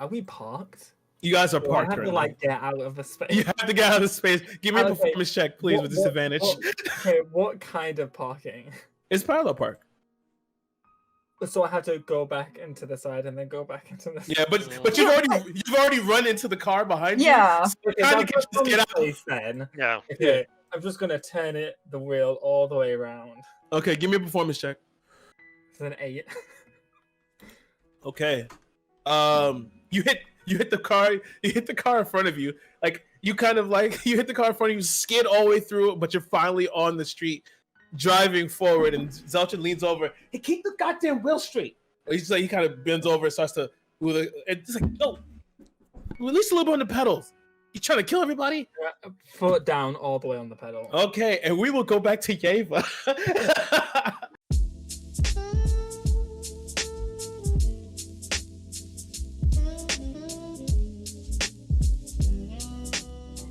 Are we parked? You guys are Do I parked have to currently. like get out of the space? You have to get out of the space. Give me a performance check, please, with disadvantage. Okay, what kind of parking? It's parallel park. So I have to go back into the side and then go back into the. Yeah, but you've already run into the car behind you. Yeah. So trying to get out. Space, then. Yeah. Okay, I'm just gonna turn the wheel all the way around. Okay, give me a performance check. It's an 8. Okay. You hit the car. You hit the car in front of you. Like you hit the car in front of you, skid all the way through, but you're finally on the street, driving forward. And Zelchin leans over. Hey, keep the goddamn wheel straight. He's like, he kind of bends over and starts to. It's like, no, release a little bit on the pedals. You trying to kill everybody? Foot down all the way on the pedal. Okay, and we will go back to Yeva.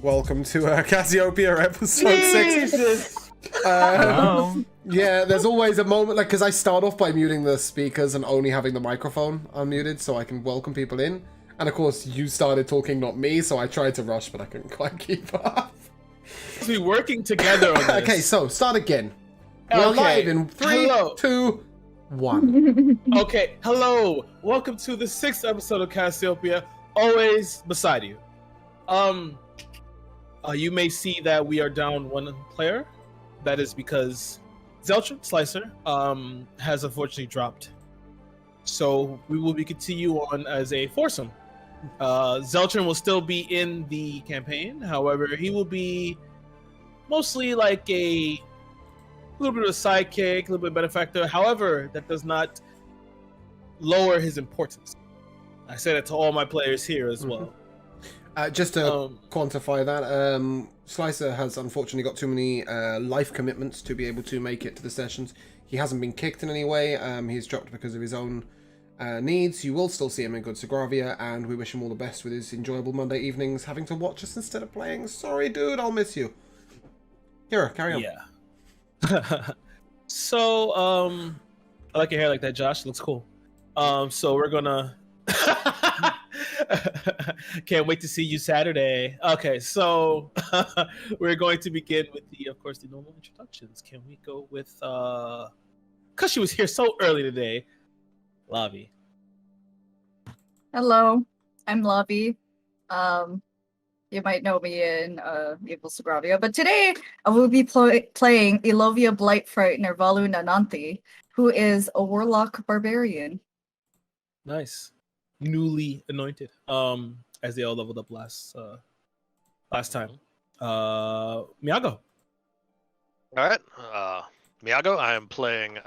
Welcome to Cassiopeia episode 6. Yeah, there's always a moment, like, because I start off by muting the speakers and only having the microphone unmuted so I can welcome people in. And of course, you started talking, not me, so I tried to rush, but I couldn't quite keep up. We're working together on this. Okay, so start again. We're live in 3, 2, 1. Okay, hello. Welcome to the 6th episode of Cassiopeia, always beside you. You may see that we are down one player. That is because Zelchin Slicer has unfortunately dropped. So we will be continue on as a foursome. Zelchin will still be in the campaign. However, he will be mostly like a little bit of a sidekick, a little bit of benefactor. However, that does not lower his importance. I say that to all my players here as well. Just to quantify that, Slicer has unfortunately got too many life commitments to be able to make it to the sessions. He hasn't been kicked in any way. He's dropped because of his own needs. You will still see him in Good Sagravia, and we wish him all the best with his enjoyable Monday evenings, having to watch us instead of playing. Sorry, dude, I'll miss you. Kira, carry on. Yeah. So, I like your hair like that, Josh. It looks cool. So we're gonna... Can't wait to see you Saturday. Okay, so we're going to begin with of course, the normal introductions. Can we go with, because she was here so early today, Lavi. Hello, I'm Lavi. You might know me in Evil Sagravia, but today I will be playing Ilovia Blightfright Nervalu Nananthi, who is a warlock barbarian. Nice. Newly anointed. As they all leveled up last time. Miyago. All right. Miyago, I am playing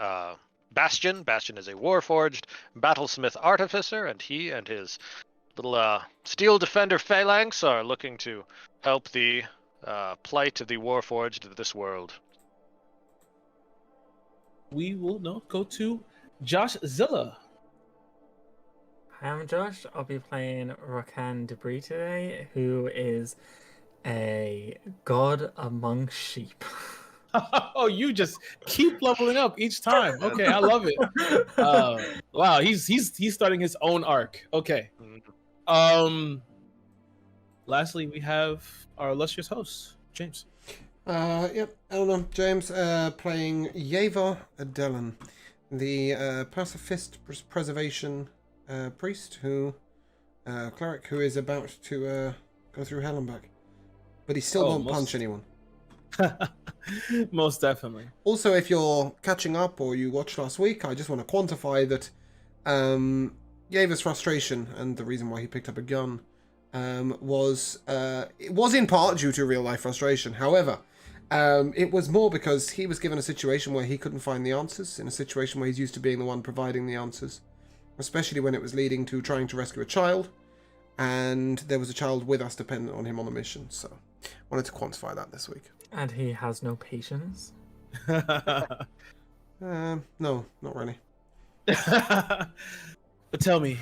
Bastion. Bastion is a warforged battlesmith artificer, and he and his little steel defender phalanx are looking to help the plight of the warforged of this world. We will now go to Josh Zilla. Hi, I'm Josh. I'll be playing Rakan Debris today, who is a god among sheep. Oh, you just keep leveling up each time. Okay, I love it. Wow, he's starting his own arc. Okay. Lastly, we have our illustrious host, James. Yep, Eleanor James, playing Yeva Adelan, the pacifist preservation priest cleric who is about to go through hell and back, but he still won't punch anyone. Most definitely. Also, if you're catching up or you watched last week, I just want to quantify that Yeva's frustration and the reason why he picked up a gun was in part due to real life frustration. However, it was more because he was given a situation where he couldn't find the answers, in a situation where he's used to being the one providing the answers, especially when it was leading to trying to rescue a child, and there was a child with us dependent on him on the mission. So I wanted to quantify that this week. And he has no patience. No, not really. But tell me,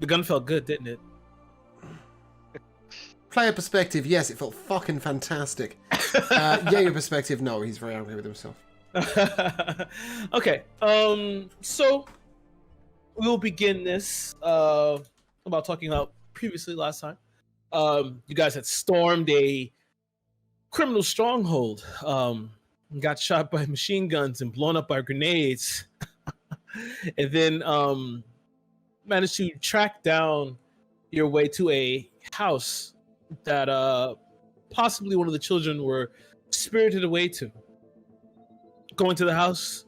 the gun felt good, didn't it? Player perspective, yes, it felt fucking fantastic. Yayo perspective, no, he's very angry with himself. Okay, so we'll begin this about talking about previously last time. You guys had stormed a criminal stronghold, got shot by machine guns and blown up by grenades, and then managed to track down your way to a house that possibly one of the children were spirited away to. Going to the house,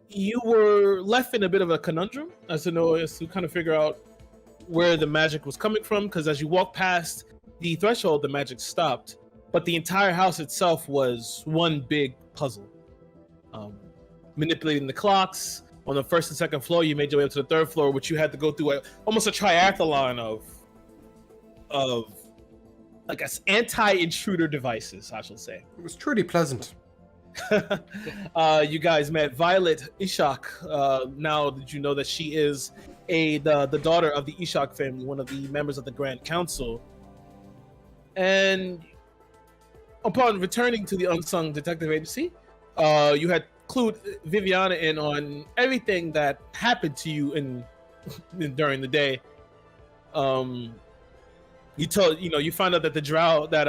you were left in a bit of a conundrum as to kind of figure out where the magic was coming from, because as you walk past the threshold, the magic stopped, but the entire house itself was one big puzzle. Manipulating the clocks on the first and second floor, you made your way up to the third floor, which you had to go through almost a triathlon of I guess anti-intruder devices, I shall say. It was truly pleasant. You guys met Violet Ishak. Now that you know that she is the daughter of the Ishak family, one of the members of the Grand Council. And upon returning to the Unsung Detective Agency, you had clued Viviana in on everything that happened to you during the day. You found out that the drow that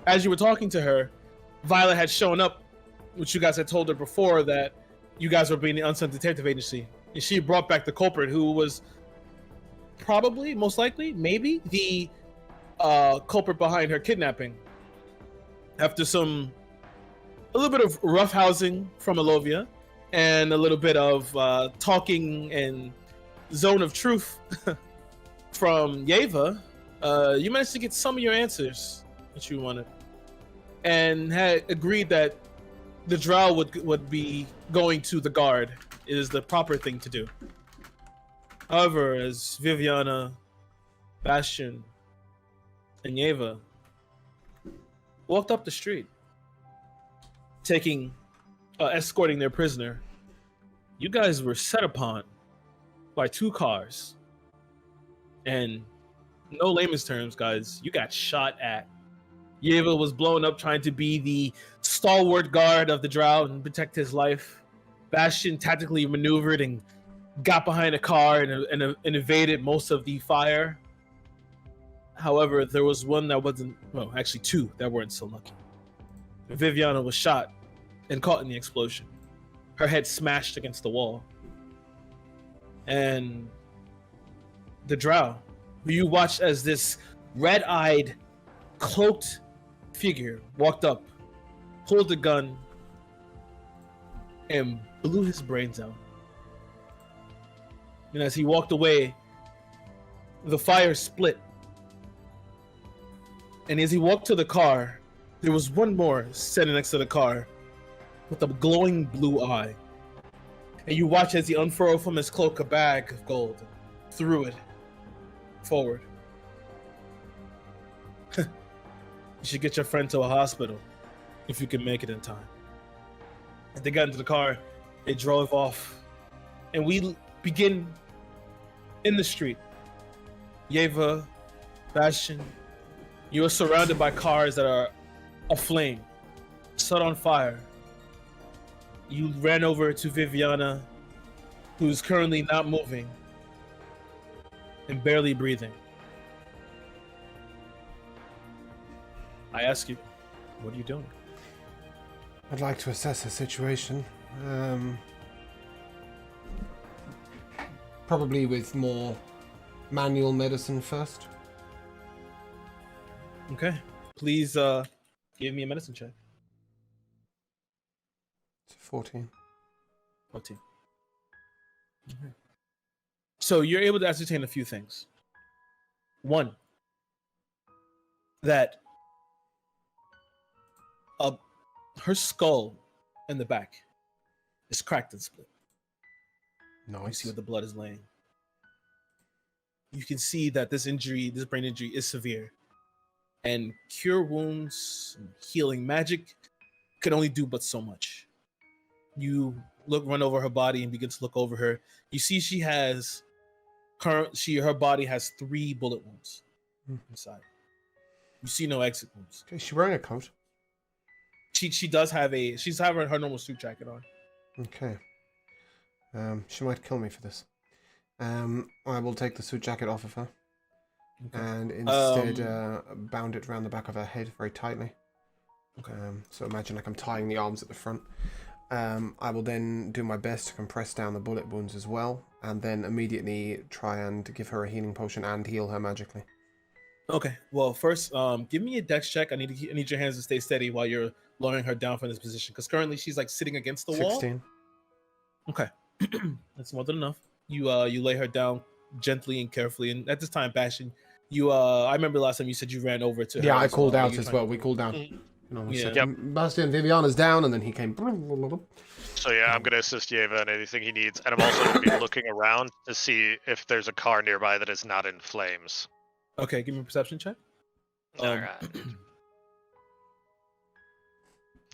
as you were talking to her, Violet had shown up, which you guys had told her before, that you guys were being the Unsung Detective Agency, and she brought back the culprit, who was probably, most likely, maybe the culprit behind her kidnapping. After a little bit of roughhousing from Elovia and a little bit of talking and zone of truth from Yeva, you managed to get some of your answers that you wanted, and had agreed that the drow would be going to the guard is the proper thing to do. However, as Viviana, Bastion, and Yeva walked up the street, escorting their prisoner, you guys were set upon by two cars. And no layman's terms, guys, you got shot at. Yeva was blown up trying to be the stalwart guard of the drow and protect his life. Bastion tactically maneuvered and got behind a car and evaded most of the fire. However, there was one that wasn't, well, actually two that weren't so lucky. Viviana was shot and caught in the explosion. Her head smashed against the wall. And the drow, who you watched as this red-eyed, cloaked figure walked up, pulled the gun, and blew his brains out. And as he walked away, the fire split. And as he walked to the car, there was one more sitting next to the car with a glowing blue eye. And you watch as he unfurled from his cloak a bag of gold, threw it forward. You should get your friend to a hospital if you can make it in time. As they got into the car, they drove off. And we begin in the street. Yeva, Bastion, you are surrounded by cars that are aflame, set on fire. You ran over to Viviana, who's currently not moving and barely breathing. I ask you, what are you doing? I'd like to assess the situation. Probably with more manual medicine first. Okay. Please give me a medicine check. It's 14. 14. Okay. So you're able to ascertain a few things. One, that her skull in the back is cracked and split. Nice. You see where the blood is laying. You can see that this brain injury is severe. And cure wounds, healing magic can only do but so much. You run over her body and begin to look over her. You see her body has 3 bullet wounds inside. You see no exit wounds. Okay, she's wearing a coat. She does have she's having her normal suit jacket on. Okay. She might kill me for this. I will take the suit jacket off of her. Okay. And instead bound it around the back of her head very tightly. Okay. So imagine like I'm tying the arms at the front. I will then do my best to compress down the bullet wounds as well, and then immediately try and give her a healing potion and heal her magically. Okay. Well, first, give me a dex check. I need your hands to stay steady while you're lowering her down from this position, because currently she's like sitting against the 16. wall. Okay. That's more than enough. You lay her down gently and carefully, and at this time, Bastion, I remember last time you said you ran over to her. Yeah, I as called well. out as well. We called down. Mhm. You know, we Yeah. said, Yep. Bastian, Viviana's down, and then he came. So yeah, I'm gonna assist Yeva in anything he needs, and I'm also gonna be looking around to see if there's a car nearby that is not in flames. Okay, give me a perception check. All right.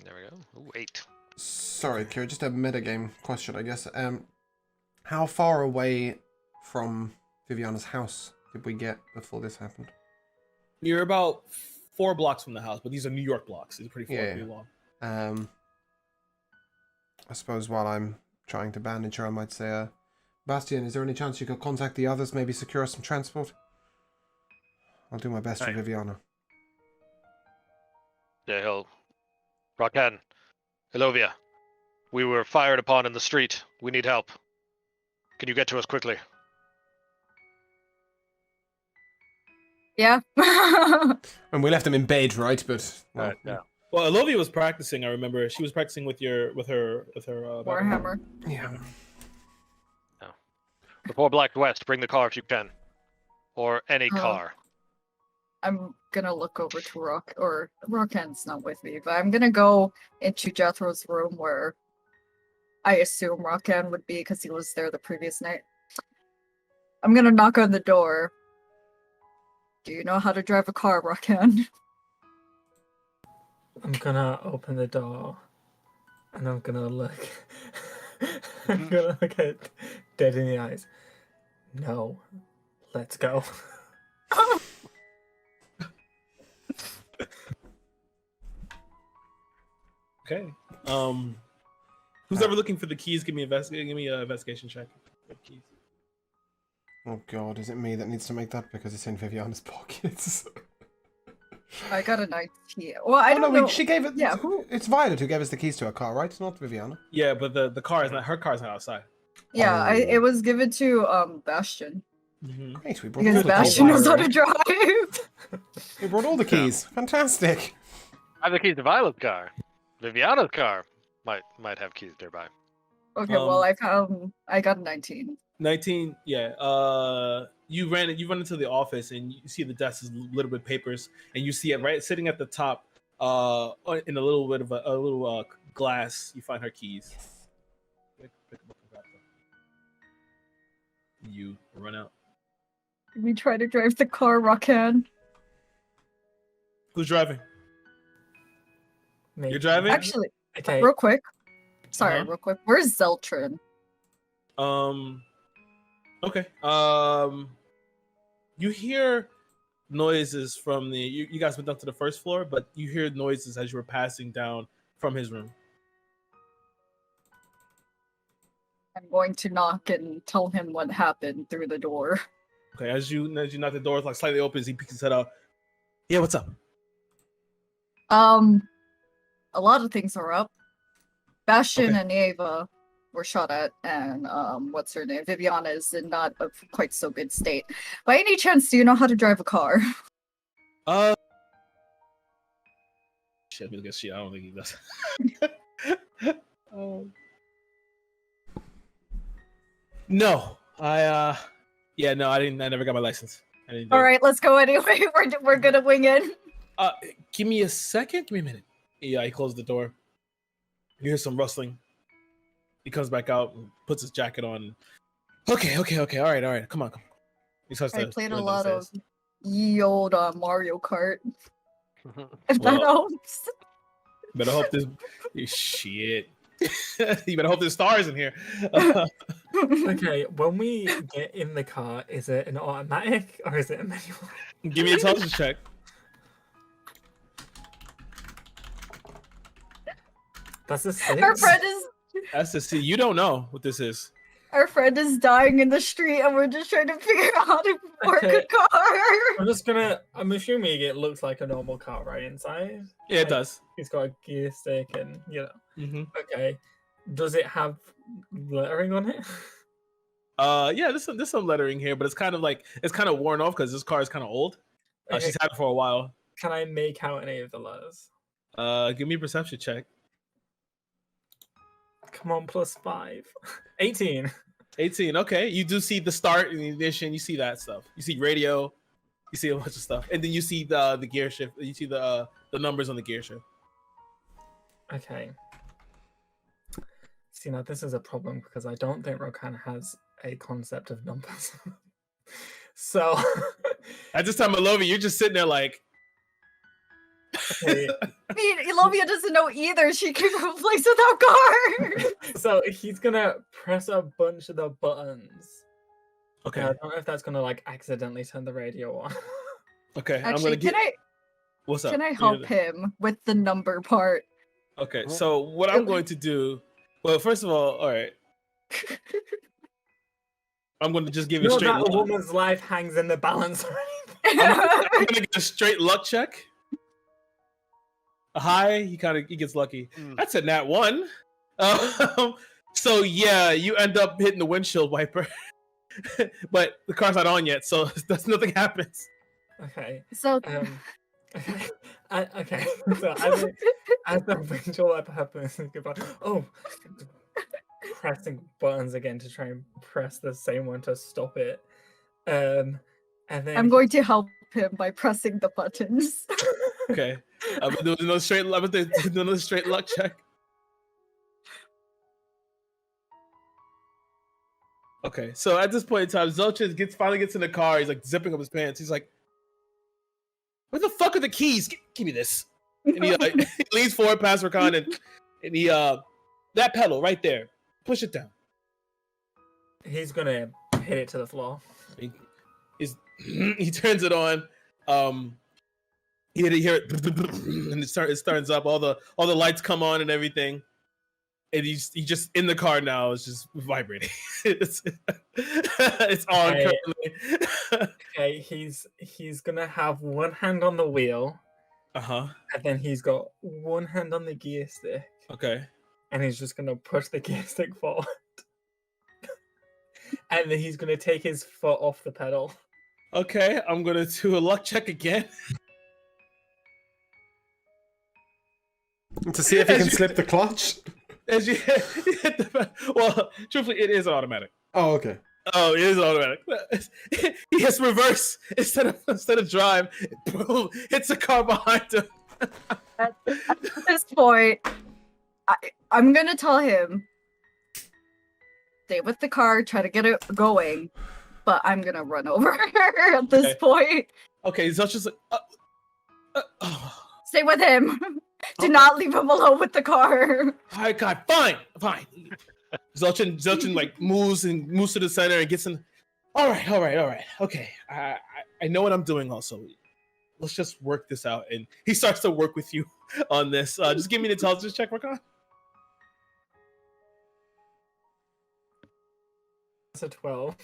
There we go. Ooh, 8. Sorry, Kira, just a metagame question, I guess. How far away from Viviana's house did we get before this happened? You're about 4 blocks from the house, but these are New York blocks. It's pretty far, Yeah. pretty long. I suppose while I'm trying to bandage her, I might say, Bastian, is there any chance you could contact the others, maybe secure us some transport? I'll do my best for Aye. Viviana. Yeah, he'll. Rakan, Elovia, we were fired upon in the street. We need help. Can you get to us quickly? Yeah. And we left them in bed, right? But well, Yeah. Well, Elovia was practicing. I remember she was practicing with her Warhammer. yeah. Before Black West, bring the car if you can, or any Uh, car. I'm gonna look over to Rock, or Rockan's not with me, but I'm gonna go into Jethro's room where I assume Rockan would be because he was there the previous night. I'm gonna knock on the door. Do you know how to drive a car, Rockan? I'm gonna open the door and I'm gonna look. I'm gonna look at dead in the eyes. No, let's go. Okay. Who's ever looking for the keys? Give me an investigation check. Keys. Oh God, is it me that needs to make that because it's in Viviana's pockets? I got a 19. Well, I don't no, know. she gave it. Yeah, who? It's Violet who gave us the keys to her car, right? It's not Viviana. Yeah, but the car is not her. Car's not outside. Yeah, Oh. it was given to Bastion Great, we brought because all the Bastion keys. knows how to drive. We brought all the keys. Fantastic. I have the keys to Violet's car. Viviana's car might have keys nearby. Okay, well I got a 19. 19. Yeah. You run into the office and you see the desk is littered with papers, and you see it right sitting at the top. In a little bit of a little glass, you find her keys. Pick them up and grab them. You run out. We try to drive the car, Rockan. Who's driving? Me. You're driving? Actually, Okay. real quick. Sorry, Uh-huh. real quick. Where's Zeltrin? Okay. You hear noises from you guys went up to the first floor, but you hear noises as you were passing down from his room. I'm going to knock and tell him what happened through the door. Okay, as you knock, the door like slightly opens, he peeks his head out. Yeah, what's up? A lot of things are up. Bastion Okay. and Ava were shot at, and what's her name? Viviana is in not a quite so good state. By any chance, do you know how to drive a car? Shit, I guess I don't think he does. No, I never got my license. I didn't do All it. right, let's go anyway. We're gonna wing it. Give me a second. Give me a minute. Yeah, he closed the door. You hear some rustling. He comes back out and puts his jacket on. Okay. All right. Come on. He starts I to played a run lot of downstairs. ye old Mario Kart. If that Well- helps. Better hope this. Shit. You better hope there's stars in here. Okay, when we get in the car, is it an automatic or is it a manual? Give me a intelligence check. That's a 6. Our friend is That's to see. You don't know what this is. Our friend is dying in the street, and we're just trying to figure out how to work Okay. a car. I'm assuming it looks like a normal car, right, inside? Yeah, it Like, does. It's got a gear stick and, Mm-hmm. Okay. Does it have lettering on it? Yeah, there's some lettering here, but it's kind of worn off because this car is kind of old. Okay. She's had it for a while. Can I make out any of the letters? Give me a perception check. Come on, +5. 18. 18. Okay, you do see the start and the ignition. You see that stuff. You see radio. You see a bunch of stuff, and then you see the gear shift. You see the numbers on the gear shift. Okay. See, now this is a problem because I don't think Rokan has a concept of numbers. So At this time, Alovi, you're just sitting there like. okay, I mean, Elovia doesn't know either. She can go place without car. so he's gonna press a bunch of the buttons. Okay. I don't know if that's gonna like accidentally turn the radio on. Okay. I'm Actually, gonna get. What's up? can I help him with the number part? Okay. So what I'm going to do. Well, first of all right. I'm going to just give you You a know straight. that a Luck. woman's life hangs in the balance. I'm gonna get a straight luck check. A high, he gets lucky. That's a nat 1. So yeah, you end up hitting the windshield wiper, but the car's not on yet, so nothing happens. Okay. So Okay. Okay. So as the windshield wiper happens, pressing buttons again to try and press the same one to stop it. And then I'm going to help him by pressing the buttons. Okay, I'm gonna do another straight luck check. Okay, so at this point in time, Zelchin finally gets in the car. He's like zipping up his pants. He's like, "Where the fuck are the keys? Give me this." And he, he leans forward past Rakan and he that pedal right there, push it down. he's gonna hit it to the floor. He turns it on. You hear it, and it starts up. All the lights come on and everything. And he's just in the car now. It's just vibrating. it's on Okay. currently. Okay, he's gonna have one hand on the wheel, And then he's got one hand on the gear stick, Okay. and he's just gonna push the gear stick forward. And then he's gonna take his foot off the pedal. Okay. I'm gonna do a luck check again. To see if he As can you- slip the clutch. As you hit the well, truthfully, it is automatic. Oh, okay. Oh, it is automatic. He hits reverse instead of drive. Boom! Hits the car behind him. At this point, I'm gonna tell him, stay with the car, try to get it going, but I'm gonna run over her at this Okay. point. Okay, so it's just like, Stay with him. Do not leave him alone with the car. all right, God, fine. Zelchin like moves to the center and gets in. All right. Okay, I know what I'm doing. Also, let's just work this out. And he starts to work with you on this. Just give me an intelligence check, Rakan. That's a 12.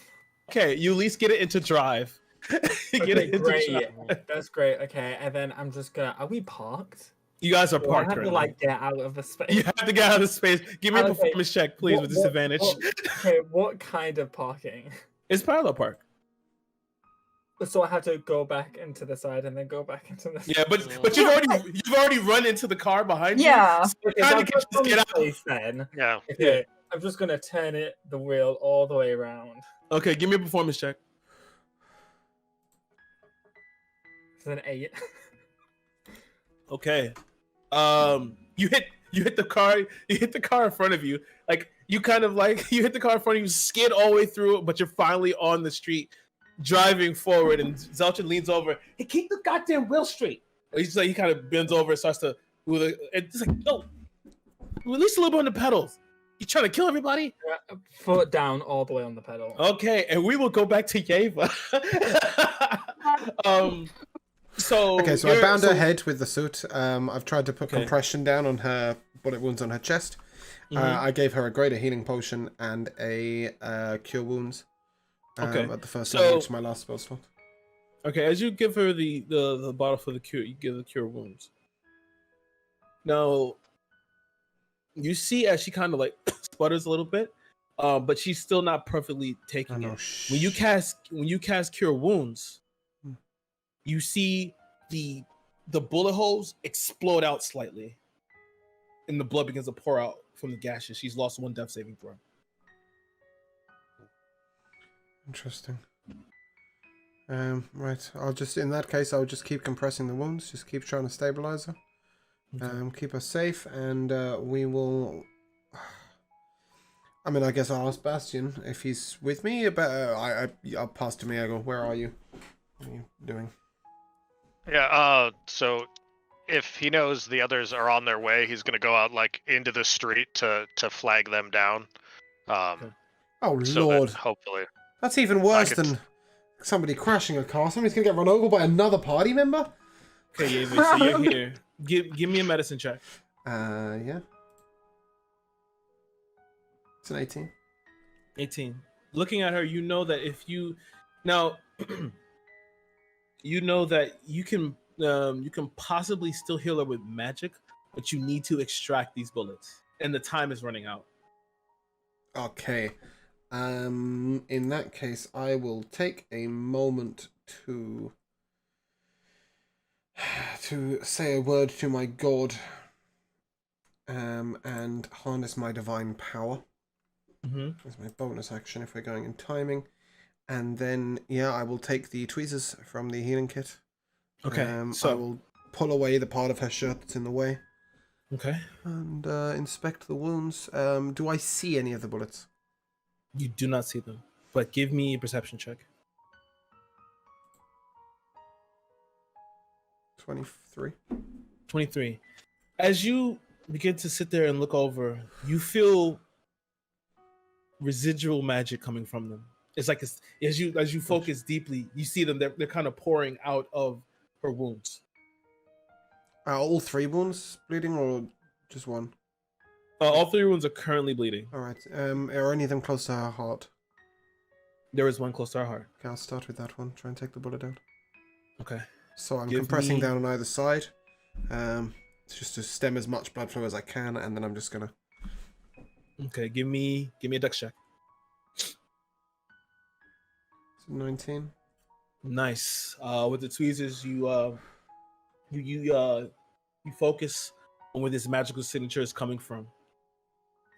Okay, you at least get it into drive. You get Okay, it into great. drive. That's great. Okay, and then I'm just gonna. Are we parked? You guys are Or I parked. have to currently. like get out of the space. You have to get out of space. Give me a Okay. performance check, please, with disadvantage. Okay, what kind of parking? It's parallel park. So I have to go back into the side and then go back into the. Yeah, but you've already run into the car behind you. Yeah. So Okay, you're so trying I'm to just just get out. place then. Yeah. Okay, I'm just gonna turn the wheel all the way around. Okay, give me a performance check. It's an 8. Okay. You hit the car. You hit the car in front of you. Like you hit the car in front of you, skid all the way through, but you're finally on the street, driving forward. And Zelchin leans over. Hey, keep the goddamn wheel straight. He's like he kind of bends over and starts to move. It's like no, release a little bit on the pedals. You trying to kill everybody? Foot down all the way on the pedal. Okay, and we will go back to Yeva. So Okay, so I bound her head with the suit. I've tried to put Okay. compression down on her bullet wounds on her chest, I gave her a greater healing potion and a cure wounds. Okay. At the first So- level, which is my last spell slot. Okay, as you give her the bottle for the cure, you give the cure wounds. Now, you see as she kind of like sputters a little bit, but she's still not perfectly Oh, taking no. it. When you cast cure wounds, Hmm. you see the bullet holes explode out slightly, and the blood begins to pour out from the gashes. She's lost 1 death saving throw. Interesting. Right. In that case, I'll just keep compressing the wounds. Just keep trying to stabilize her. Okay. Keep her safe, and we will. I mean, I guess I'll ask Bastion if he's with me. But I'll pass to Miago. Where are you? What are you doing? Yeah. So if he knows the others are on their way, he's gonna go out like into the street to flag them down. Okay. Oh So Lord, that hopefully. that's even worse could- than somebody crashing a car. Somebody's gonna get run over by another party member. Okay, Yavis, so you're here. Give me a medicine check. Yeah. It's an 18. 18. Looking at her, you know that if you now you know that you can possibly still heal her with magic, but you need to extract these bullets, and the time is running out. Okay. In that case, I will take a moment to say a word to my god, and harness my divine power. Mm-hmm. As my bonus action if we're going in timing. And then, yeah, I will take the tweezers from the healing kit. Okay, I so will pull away the part of her shirt that's in the way. okay, And inspect the wounds. Do I see any of the bullets? you do not see them, but give me a perception check. 23. 23. As you begin to sit there and look over, you feel residual magic coming from them. It's like as you focus deeply, you see them. They're kind of pouring out of her wounds. Are all 3 wounds bleeding or just one? All 3 wounds are currently bleeding. Alright. Are any of them close to her heart? There is one close to her heart. Okay, I'll start with that one. Try and take the bullet out. Okay. So I'm Give compressing me- down on either side. Just to stem as much blood flow as I can, and then I'm just gonna. Okay. Give me a dex check. 19. Nice. With the tweezers, you focus on where this magical signature is coming from.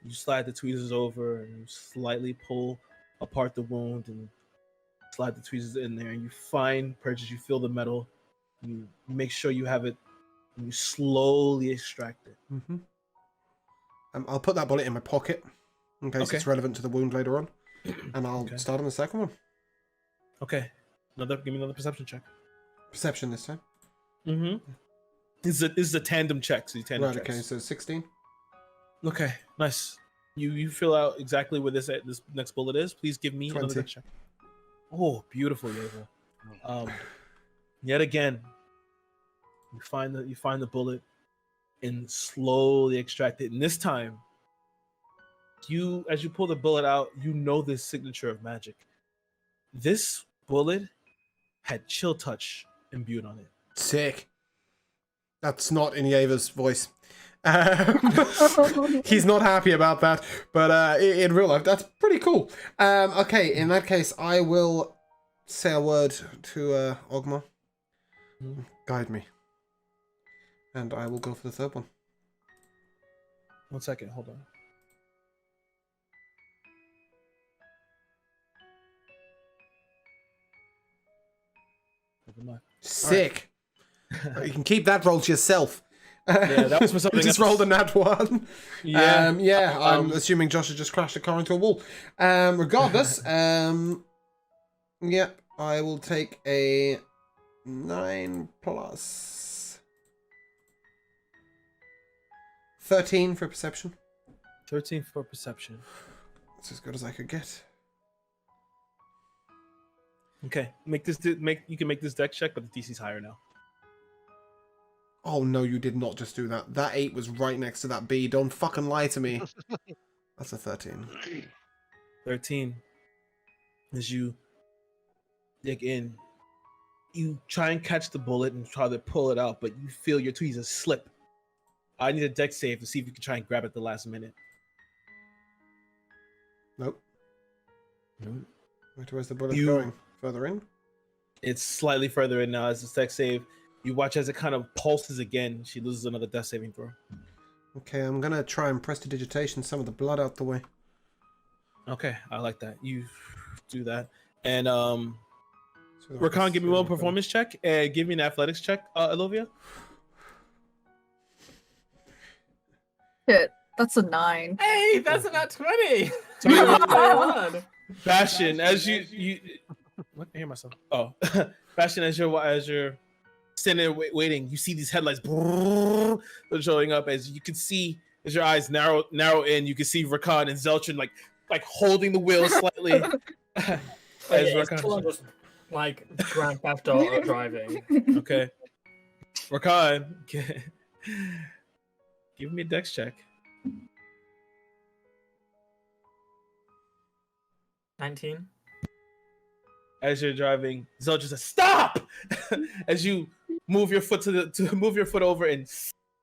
You slide the tweezers over and you slightly pull apart the wound and slide the tweezers in there, and you find purchase. You feel the metal. You make sure you have it, and you slowly extract it. Mm-hmm. I'll put that bullet in my pocket in case Okay. it's relevant to the wound later on, and I'll Okay. start on the second one. Okay. Give me another perception check. Perception this time. Mm-hmm. This is a tandem check. So you tandem Right. checks. Okay. So 16. Okay, nice. You fill out exactly where this next bullet is. Please give me 20. another check. Oh, beautiful, Yeva. Yet again, you find the bullet and slowly extract it. And this time, as you pull the bullet out, you know this signature of magic. This bullet had chill touch imbued on it. Sick. That's not in Yeva's voice. He's not happy about that, but in real life, that's pretty cool. Okay, in that case, I will say a word to Ogma. Mhm. Guide me. And I will go for the third one. 1 second, hold on. Never mind. Sick. You can keep that roll to yourself. Yeah, that was for something Just else. rolled a nat 1. Yeah. I'm assuming Josh has just crashed a car into a wall. Regardless, yep, I will take a 9 plus 13 for perception. 13 for perception. That's as good as I could get. Okay, you can make this deck check, but the DC's higher now. Oh no, you did not just do that. That 8 was right next to that B. Don't fucking lie to me. That's a 13. 13. As you dig in, you try and catch the bullet and try to pull it out, but you feel your tweezers slip. I need a deck save to see if you can try and grab it at the last minute. Nope. Nope. Where's the bullet going? Further in? It's slightly further in now as the deck save. You watch as it kind of pulses again. She loses another death saving throw. Okay, I'm gonna try and prestidigitation some of the blood out the way. Okay, I like that. You do that. And Rakan, give me one performance check and give me an athletics check, Olivia. Shit, that's a 9. Hey, that's about 20. 21. Bastion, as you what? I hear myself. Oh, Bastion, as you're standing there waiting, you see these headlights showing up. As you can see, as your eyes narrow in, you can see Rakan and Zeltrin like holding the wheel slightly. As Rakan, just like Grand Theft Auto driving. okay, Rakan, give me a dex check. 19. As you're driving, Zeltrin says, "Stop!" As you move your foot to move your foot over and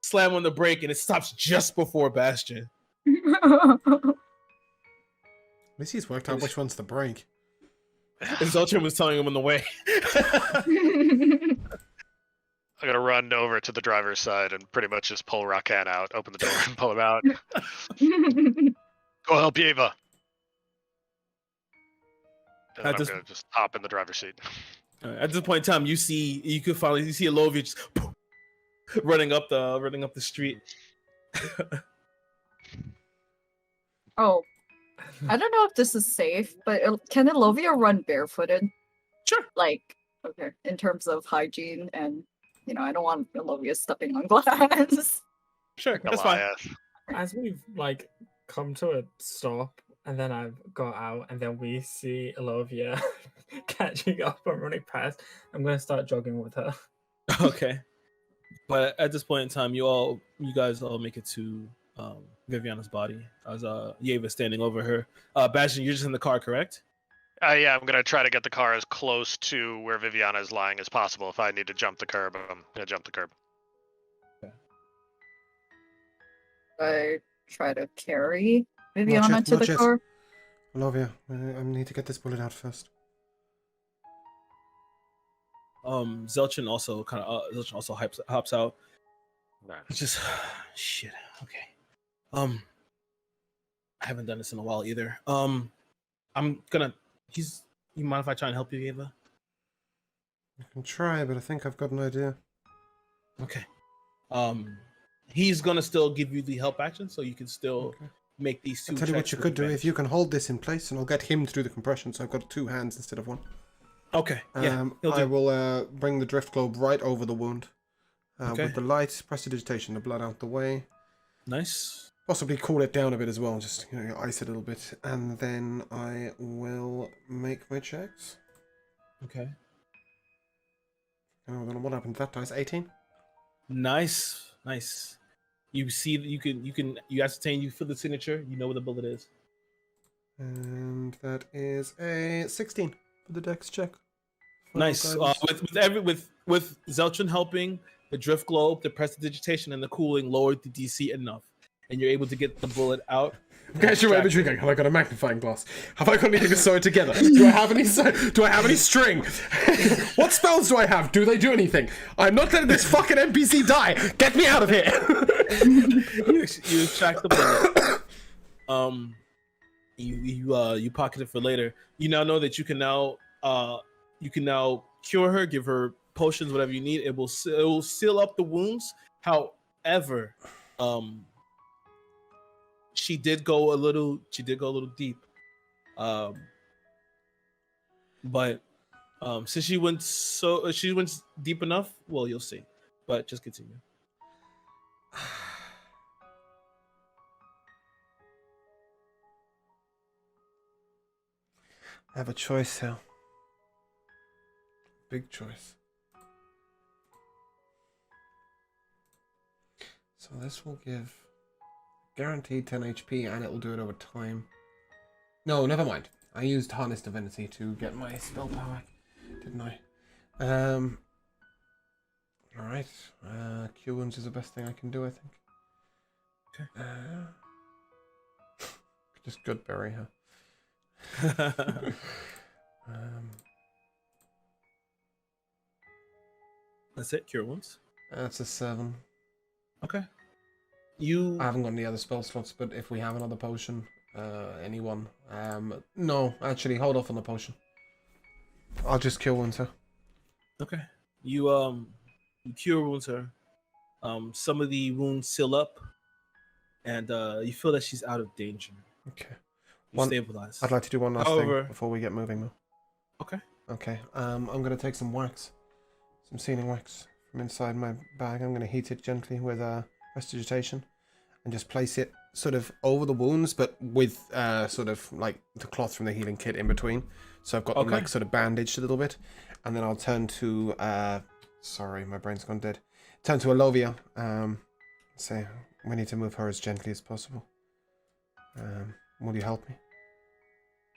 slam on the brake, and it stops just before Bastion. At least he's worked out which one's the brake. And Zeltrin was telling him on the way. I gotta run over to the driver's side and pretty much just pull Rakan out, open the door and pull him out. Go help Yeva. And then I'm gonna just hop in the driver's seat. At this point in time, you see Olivia just running up the street. Oh, I don't know if this is safe, but can Elovia run barefooted? Sure. Like, okay, in terms of hygiene, and I don't want Elovia stepping on glass. Sure, that's fine. As we've like come to a stop, and then I've got out, and then we see Elovia catching up and running past, I'm gonna start jogging with her. Okay. But at this point in time, you guys all make it to Viviana's body as Yeva standing over her. Bastion, you're just in the car, correct? Yeah, I'm gonna try to get the car as close to where Viviana is lying as possible. If I need to jump the curb, I'm gonna jump the curb. I try to carry Viviana to the car. Olavia, I need to get this bullet out first. Zeltrin also hops out. Nice. It's just shit. Okay. I haven't done this in a while either. You mind if I try and help you, Eva? I can try, but I think I've got an idea. Okay. He's gonna still give you the help action, so you can still make these two. I'll tell you what you could do. If you can hold this in place, and I'll get him to do the compression, so I've got 2 hands instead of 1. Okay. Yeah. I will bring the drift globe right over the wound. With the light, prestidigitation, the blood out the way. Nice. Possibly cool it down a bit as well, just ice it a little bit, and then I will make my checks. Okay. And what happened to that dice? 18. Nice. You see, you ascertain, you feel the signature, you know where the bullet is. And that is a 16 for the dex check. Nice. With Zeltrin helping, the drift globe, the prestidigitation, and the cooling lowered the DC enough, and you're able to get the bullet out. Have I got a magnifying glass? Have I got anything to sew it together? Do I have any string? What spells do I have? Do they do anything? I'm not letting this fucking NPC die. Get me out of here. You extract the bullet. You pocket it for later. You now know that you can now cure her, give her potions, whatever you need. It will seal up the wounds. However, she did go a little deep. But since she went deep enough, well, you'll see. But just continue. I have a choice here. Big choice. So this will give guaranteed 10 HP, and it will do it over time. No, never mind. I used Harness Divinity to get my spell power, didn't I? Alright. Cure Wounds is the best thing I can do, I think. Okay. Just good berry, huh? That's it. Cure Wounds. That's a 7. Okay. You. I haven't got any other spell slots, but if we have another potion, anyone. No, actually, hold off on the potion. I'll just Cure Wounds her. Okay. You Cure Wounds her. Some of the wounds seal up, and you feel that she's out of danger. Okay. You stabilize. I'd like to do one last thing before we get moving, though. Okay. Okay. I'm gonna take some wax, some sealing wax from inside my bag. I'm gonna heat it gently with prestidigitation, and just place it sort of over the wounds, but with sort of like the cloth from the healing kit in between. So I've got them like sort of bandaged a little bit, and then I'll turn to sorry, my brain's gone dead. Turn to Elovia. Say we need to move her as gently as possible. Will you help me?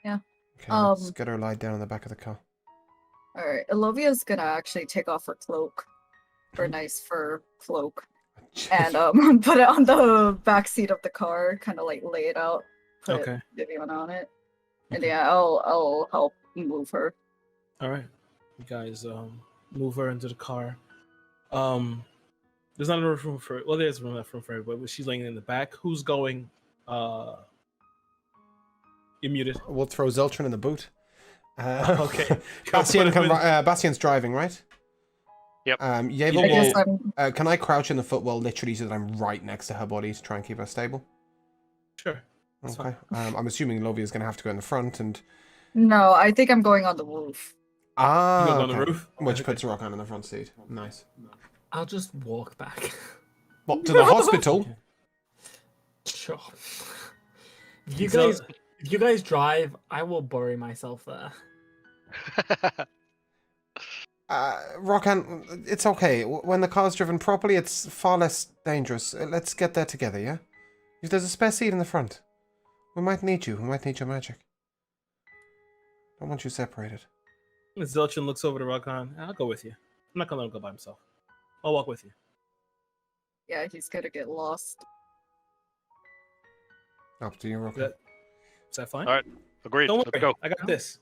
Yeah. Okay, let's get her lied down in the back of the car. Alright, Elovia's gonna actually take off her cloak. Her nice fur cloak. And put it on the back seat of the car, kind of like lay it out. Put Vivian on it. And yeah, I'll help move her. Alright. You guys move her into the car. There's not enough room for there's enough room for everybody, but she's laying in the back. Who's going? You're muted. We'll throw Zeltron in the boot. Okay. Bastian's driving, right? Yep. Yeva can I crouch in the footwell literally so that I'm right next to her body to try and keep her stable? Sure. Okay. I'm assuming Lovia's going to have to go in the front and... No, I think I'm going on the roof. Ah, on the roof? Which puts Rokan in the front seat. Nice. I'll just walk back. What, to the hospital? Sure. If you guys drive, I will bury myself there. Rokan, it's okay. When the car's driven properly, it's far less dangerous. Let's get there together, yeah? If there's a spare seat in the front, we might need you. We might need your magic. Don't want you separated. Zelchin looks over to Rokan. I'll go with you. I'm not gonna let him go by himself. I'll walk with you. Yeah, he's gonna get lost. Up to you, Rokan. Is that fine? All right, agreed. Don't worry. Let's go. I got this.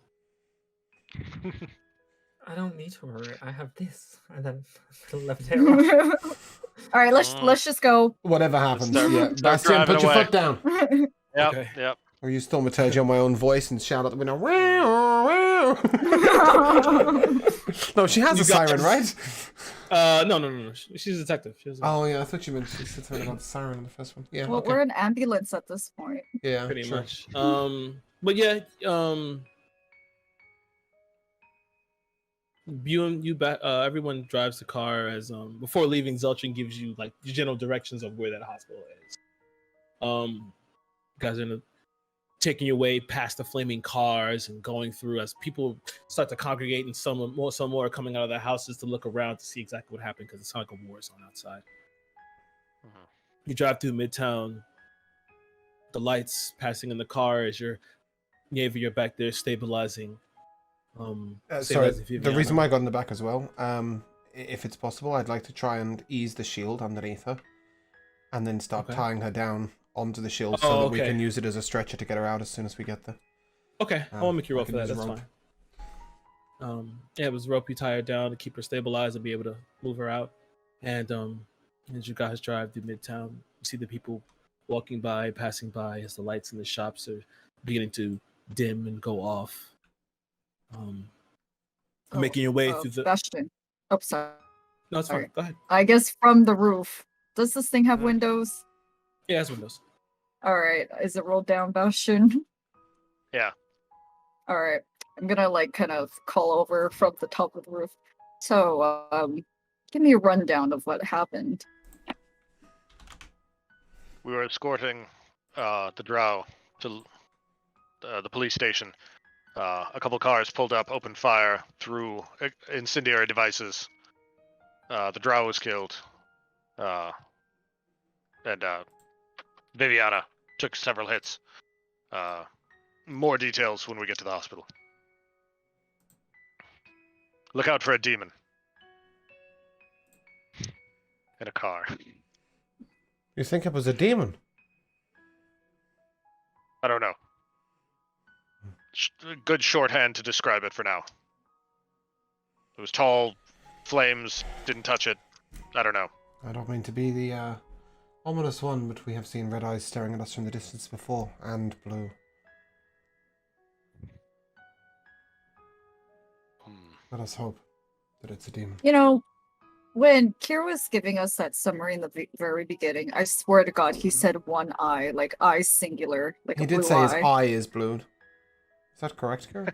I don't need to worry. I have this, and then levitate off. All right, let's just go. Whatever happens, start Bastian, put your away. foot down. Yep. Okay. Yep. Or use thaumaturgy on my own voice and shout out the window. No, she has a siren, right? No. She's a detective. Oh yeah, I thought you meant she said something about the siren in the first one. Yeah. Well, okay. we're an ambulance at this point. Yeah, pretty sure. much. But yeah, everyone drives the car as before leaving. Zeltrin gives you like the general directions of where that hospital is. You guys are taking your way past the flaming cars and going through as people start to congregate, and some more are coming out of their houses to look around to see exactly what happened because it's like a war zone outside. You drive through Midtown. The lights passing in the car as you're back there stabilizing. Sorry, the reason why I got in the back as well, if it's possible, I'd like to try and ease the shield underneath her, and then start tying her down onto the shield so that we can use it as a stretcher to get her out as soon as we get there. Okay, I won't make you roll for that. That's fine. Yeah, it was rope you tie her down to keep her stabilized and be able to move her out. And as you guys drive through Midtown, you see the people walking by, passing by as the lights in the shops are beginning to dim and go off. Making your way through the Bastion. Oh, sorry. No, it's fine. Go ahead. I guess from the roof. Does this thing have windows? Yeah, it has windows. All right. Is it rolled down, Bastion? Yeah. All right. I'm gonna like kind of call over from the top of the roof. So, give me a rundown of what happened. We were escorting the drow to the police station. A couple cars pulled up, opened fire, threw incendiary devices. The drow was killed. and Viviana took several hits. More details when we get to the hospital. Look out for a demon. In a car. You think it was a demon? I don't know. Good shorthand to describe it for now. It was tall, flames, didn't touch it. I don't know. I don't mean to be the ominous one, but we have seen red eyes staring at us from the distance before, and blue. Let us hope that it's a demon. You know, when Kira was giving us that summary in the very beginning, I swear to God, he said one eye, like eye singular, like He a did blue say his eye. eye is blue. Is that correct, Kira?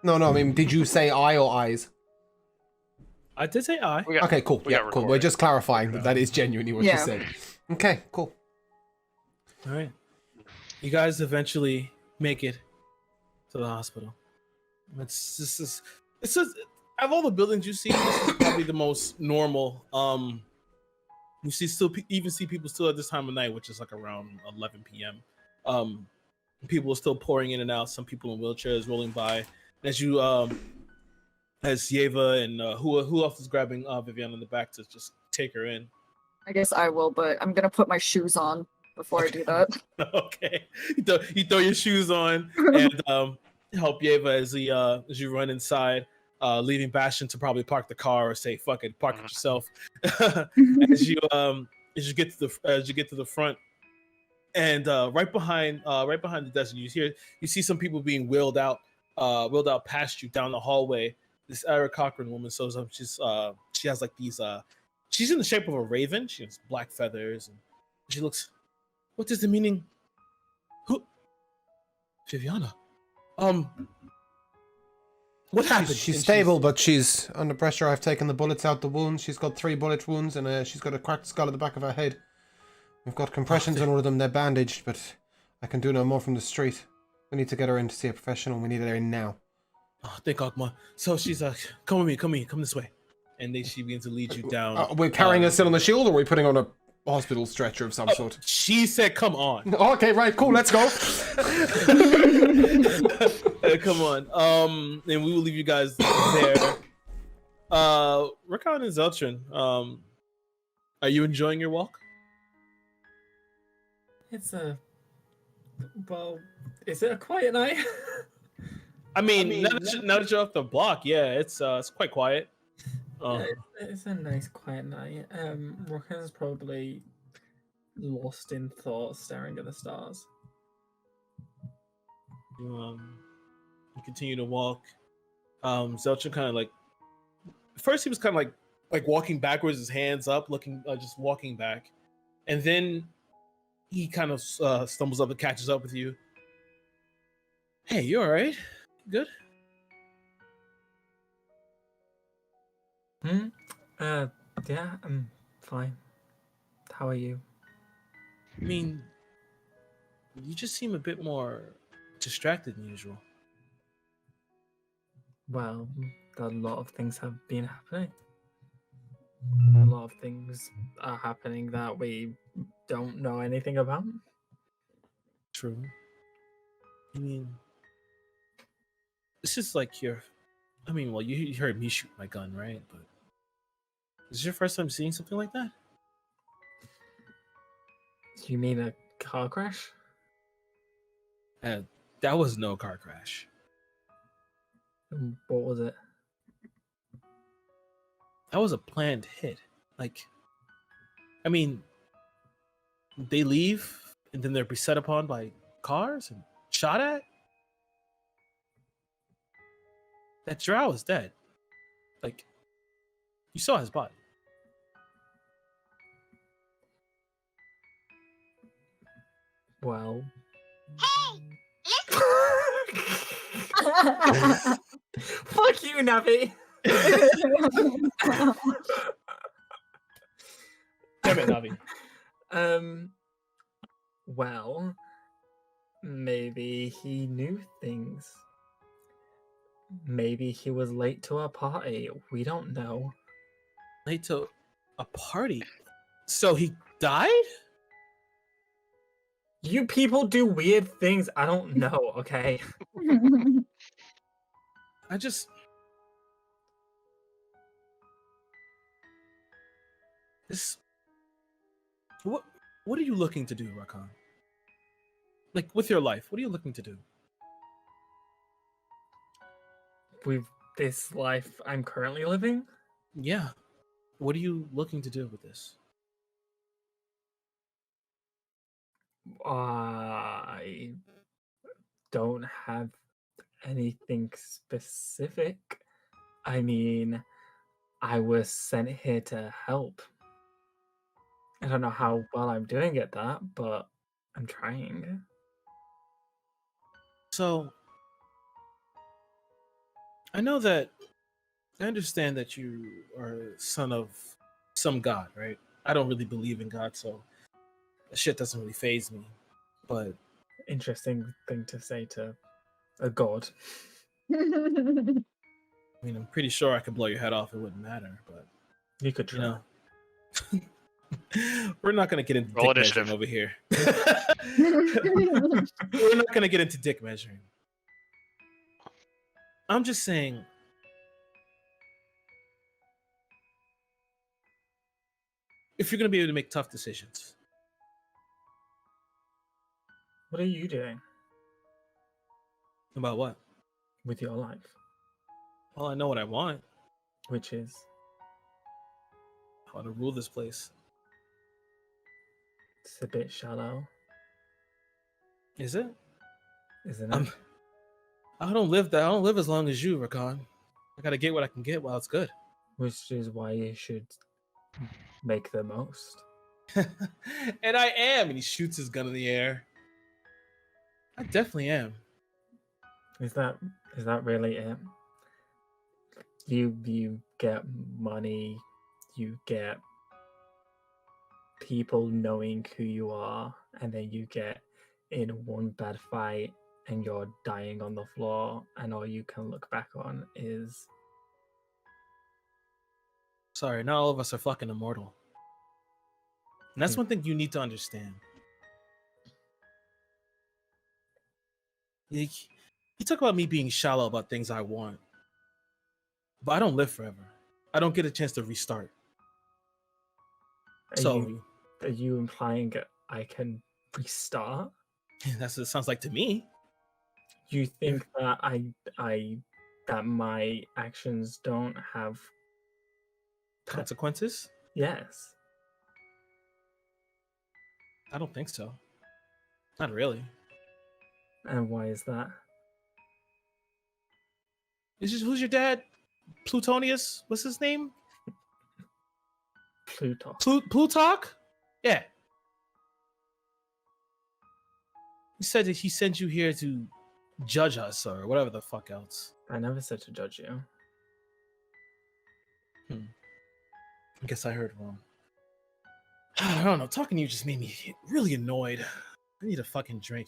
No, I mean, did you say eye or eyes? I did say I. Okay, cool. we Yeah, got cool. We're recorded. just clarifying that is genuinely what you Yeah. said. Okay, cool. All right. You guys eventually make it to the hospital. It's just of all the buildings you see, this is probably the most normal. You see even see people still at this time of night, which is like around 11 p.m. People are still pouring in and out. Some people in wheelchairs rolling by. As you as Yeva and who else is grabbing Vivian in the back to just take her in. I guess I will, but I'm gonna put my shoes on before I do that. Okay, you throw your shoes on and help Yeva as you run inside, leaving Bastion to probably park the car or say fuck it, park it yourself. as you get to the front, and right behind the desk, you see some people being wheeled out past you down the hallway. This Eric Cochran woman, so she has like these she's in the shape of a raven. She has black feathers, and she looks. What is the meaning? Who? Viviana. What happened? She's stable, but she's under pressure. I've taken the bullets out the wounds. She's got 3 bullet wounds, and she's got a cracked skull at the back of her head. We've got compressions on all of them. They're bandaged, but I can do no more from the street. We need to get her in to see a professional. We need her in now. Oh, thank God, Ma. So she's like, come with me, come this way. And she begins to lead you down. We're carrying her still on the shield, or are we putting on a hospital stretcher of some sort? She said, come on. Okay, right, cool, let's go. Come on. And we will leave you guys there. Rickon and Zeltrin, are you enjoying your walk? It's well, is it a quiet night? I mean, now that you're off the block, yeah, it's quite quiet. It's a nice quiet night. Rockan's probably lost in thought, staring at the stars. You continue to walk. Zeltrin kind of like, first he was kind of like walking backwards, his hands up, looking, just walking back, and then he kind of stumbles up and catches up with you. Hey, you all right? Good. Yeah, I'm fine. How are you? I mean, you just seem a bit more distracted than usual. Well, a lot of things have been happening. A lot of things are happening that we don't know anything about. True. I mean, this is like your. I mean, well, you heard me shoot my gun, right? But is this your first time seeing something like that? You mean a car crash? That was no car crash. What was it? That was a planned hit. Like, I mean, they leave and then they're beset upon by cars and shot at. That drow is dead. Like, you saw his body. Well. Fuck you, Navi. Damn it, Navi. Well, maybe he knew things. Maybe he was late to a party. We don't know. Late to a party. So he died? You people do weird things. I don't know, okay? I just... This... What are you looking to do, Rakan? Like, with your life, what are you looking to do? With this life I'm currently living, Yeah. What are you looking to do with this? I don't have anything specific. I mean, I was sent here to help. I don't know how well I'm doing at that, but I'm trying. So, I understand that you are son of some god, right? I don't really believe in God, so that shit doesn't really faze me. But Interesting thing to say to a god. I mean, I'm pretty sure I could blow your head off; it wouldn't matter. But You could try. you know, we're not gonna get into Roll dick initiative. measuring over here. We're not gonna get into dick measuring. I'm just saying. If you're gonna be able to make tough decisions, What are you doing about what? with your life? Well, I know what I want. Which is I want to rule this place. it's a bit shallow, Is it? isn't it? I don't live as long as you, Rakan. I gotta get what I can get while it's good. Which is why you should make the most. And I am. And he shoots his gun in the air. I definitely am. Is that really it? You get money, you get people knowing who you are, and then you get in one bad fight and you're dying on the floor, and all you can look back on is Sorry, not all of us are fucking immortal. And that's Hmm. one thing you need to understand. You talk about me being shallow about things I want, but I don't live forever. I don't get a chance to restart. are you implying I can restart? That's what it sounds like to me. You think that that my actions don't have Consequences? yes. I don't think so. Not really. And why is that? Who's your dad? Plutonius? What's his name? Pluto. Plutarch? Yeah. He said that he sent you here to judge us or whatever the fuck else. I never said to judge you. I guess I heard wrong. I don't know. Talking to you just made me really annoyed. I need a fucking drink.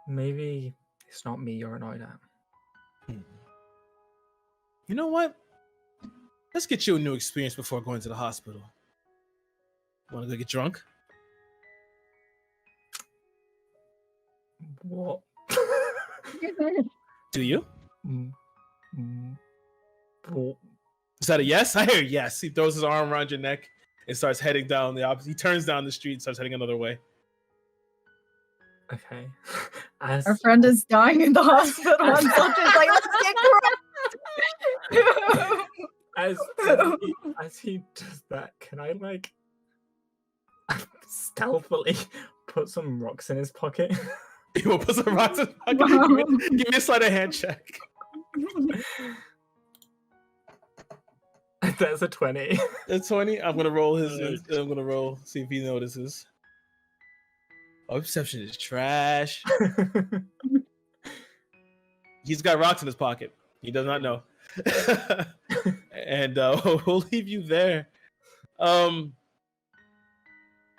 Maybe it's not me you're annoyed at. You know what? Let's get you a new experience before going to the hospital. Want to go get drunk? What? Do you? What? Is that a yes? I hear yes. He throws his arm around your neck and starts heading down the opposite. He turns down the street and starts heading another way. Okay. As Our friend is dying in the hospital, and Sultan's like, let's get as he does that, can I like stealthily put some rocks in his pocket? You will put some rocks in his pocket. Wow. Give me a sleight of hand check. That's a 20. That's 20. I'm gonna roll see if he notices. Oh, perception is trash. He's got rocks in his pocket. He does not know. And we'll leave you there. And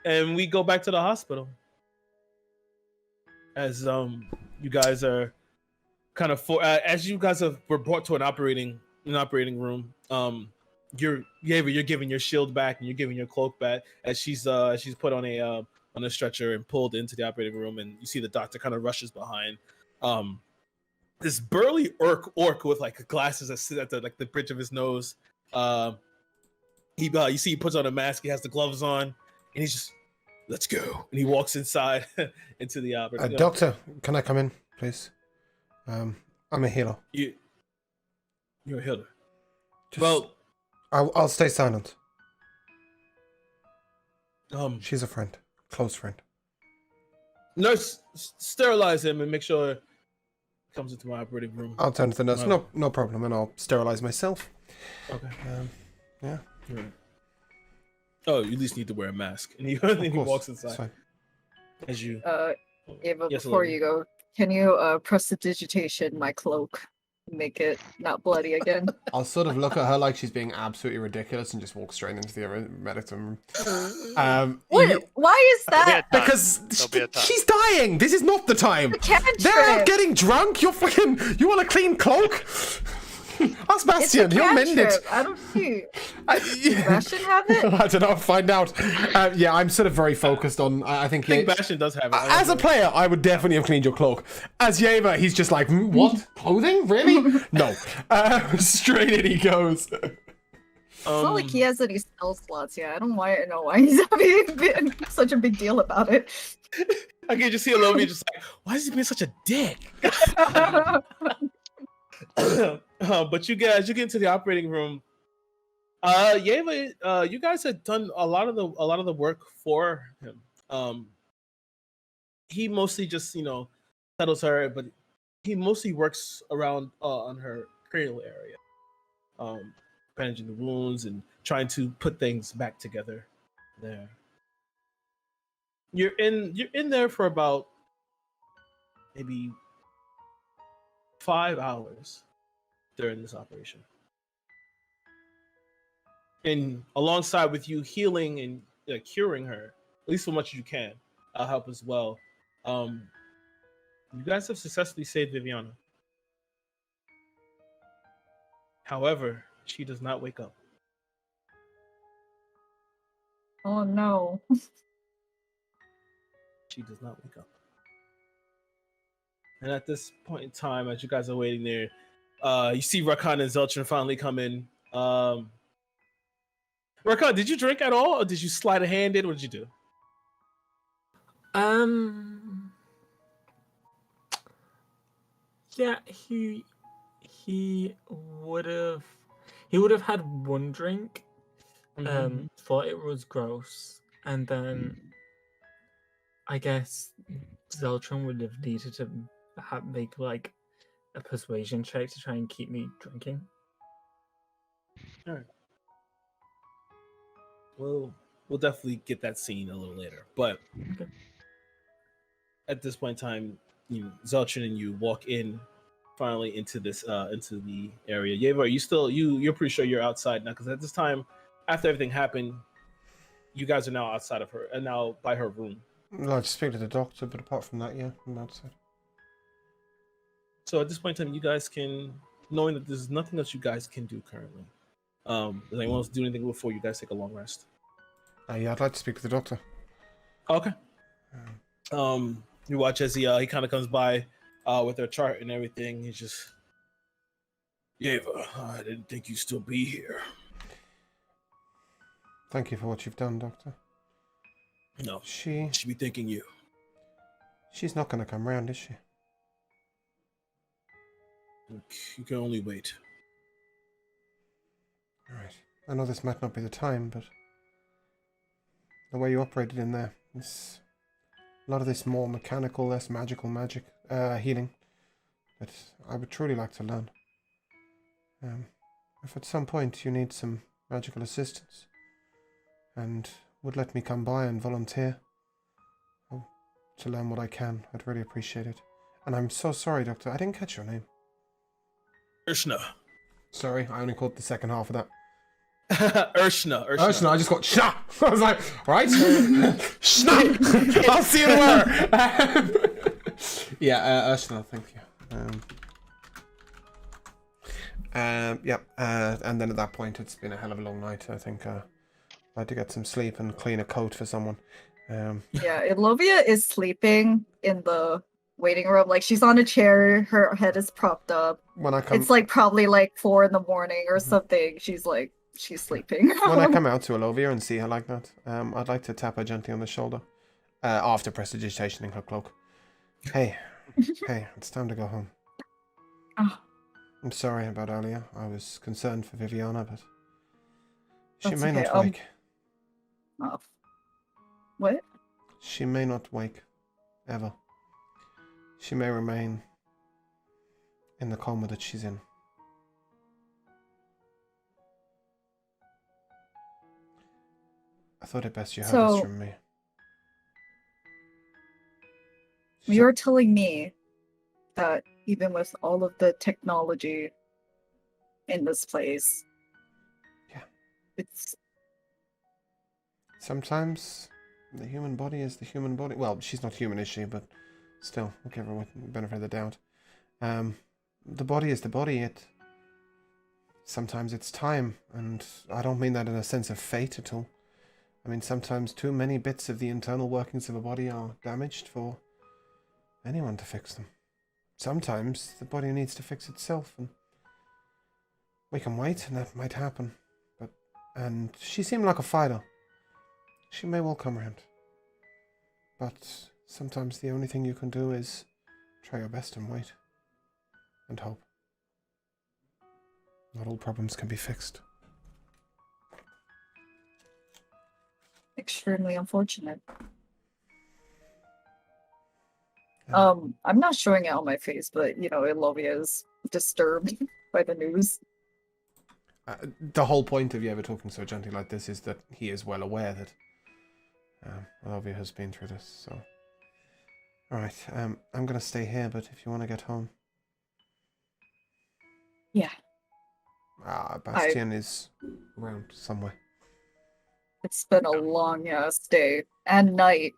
we go back to the hospital. As you guys are kind of were brought to an operating room. you're giving your shield back and you're giving your cloak back as she's put on a stretcher and pulled into the operating room, and you see the doctor kind of rushes behind. This burly orc with like glasses that sit at the bridge of his nose. You see he puts on a mask, he has the gloves on, and he's just, let's go. And he walks inside into the operating room. Doctor, can I come in, please? I'm a healer. You're a healer. Well, I'll stay silent. She's a friend, close friend. Nurse, sterilize him and make sure he comes into my operating room. I'll turn to the nurse. No problem, and I'll sterilize myself. Okay. Yeah. Right. Oh, you at least need to wear a mask. And he walks inside. As you. Ava, Yes, before Olivia. you go, can you prestidigitation my cloak, make it not bloody again? I'll sort of look at her like she's being absolutely ridiculous and just walk straight into the medicine room. Why is that? Because There'll be a time. she's dying. This is not the time. Cantrip. They're out getting drunk. You want a clean cloak? Ask Bastian. He'll mend it. I don't see. Bastion have it? I don't know. Find out. Yeah, I'm sort of very focused on. I think Bastion does have it. As a player, I would definitely have cleaned your cloak. As Yeva, he's just like, what? Clothing? Really? No. Straight in he goes. It's not like he has any spell slots yet. I don't know why he's having such a big deal about it. I can just see Olivia just like, why is he being such a dick? But you get into the operating room. Yeva, you guys had done a lot of the work for him. He mostly just settles her, but he mostly works around on her cranial area, bandaging the wounds and trying to put things back together. There, you're in there for about maybe 5 hours during this operation. And alongside with you healing and curing her, at least so much as you can, I'll help as well. You guys have successfully saved Viviana. However, she does not wake up. Oh no. She does not wake up. And at this point in time, as you guys are waiting there, you see Rakan and Zeltrin finally come in. Rakan, did you drink at all, or did you slide a hand in? What did you do? Yeah, he would have had one drink. Thought it was gross, and then I guess Zeltron would have needed to make like a persuasion check to try and keep me drinking. All right. Well, we'll definitely get that scene a little later. But Okay. At this point in time, Zeltrin and you walk in finally into this into the area. Yeva, are you still you're pretty sure you're outside now, because at this time, after everything happened, you guys are now outside of her and now by her room. No, I just speak to the doctor, but apart from that, yeah, I'm outside. So at this point in time, you guys can, knowing that there's nothing else you guys can do currently. Does anyone else do anything before you guys take a long rest? Yeah, I'd like to speak to the doctor. Okay. You watch as he kind of comes by with their chart and everything. He's just, Yeva, I didn't think you'd still be here. Thank you for what you've done, Doctor. No, She should be thanking you. She's not going to come round, is she? You can only wait. Right. I know this might not be the time, but the way you operated in there, it's a lot of this more mechanical, less magical healing that I would truly like to learn. If at some point you need some magical assistance and would let me come by and volunteer to learn what I can, I'd really appreciate it. And I'm so sorry, Doctor, I didn't catch your name. Urshna. Sorry, I only caught the second half of that. Urshna. Urshna, I just got Shna. I was like, right? Shna! I'll see you tomorrow. Yeah, Urshna, thank you. Yep. And then at that point, it's been a hell of a long night. I think I had to get some sleep and clean a coat for someone. Yeah, Ilovia is sleeping in the waiting room. Like she's on a chair, her head is propped up. When I come, It's like probably like 4 in the morning or something. She's sleeping. when I come out to Ilovia and see her like that, I'd like to tap her gently on the shoulder, after prestidigitationing her cloak. Hey, it's time to go home. Oh, I'm sorry about earlier. I was concerned for Viviana, but she That's may okay, not wake. oh. What? She may not wake, ever. She may remain in the coma that she's in. I thought it best you heard this So- from me. You're telling me that even with all of the technology in this place, Yeah. it's Sometimes the human body is the human body. Well, she's not human, is she? But still, we'll give her the benefit of the doubt. The body is the body. Sometimes it's time, and I don't mean that in a sense of fate at all. I mean, sometimes too many bits of the internal workings of a body are damaged for anyone to fix them. Sometimes the body needs to fix itself, and we can wait, and that might happen. And she seemed like a fighter. She may well come around. But sometimes the only thing you can do is try your best and wait. And hope. Not all problems can be fixed. extremely unfortunate. I'm not showing it on my face, but Ilovia is disturbed by the news. The whole point of Yeva talking so gently like this is that he is well aware that Ilovia has been through this, so... Alright, I'm gonna stay here, but if you want to get home... Yeah. Bastian is around somewhere. It's been a long ass day and night.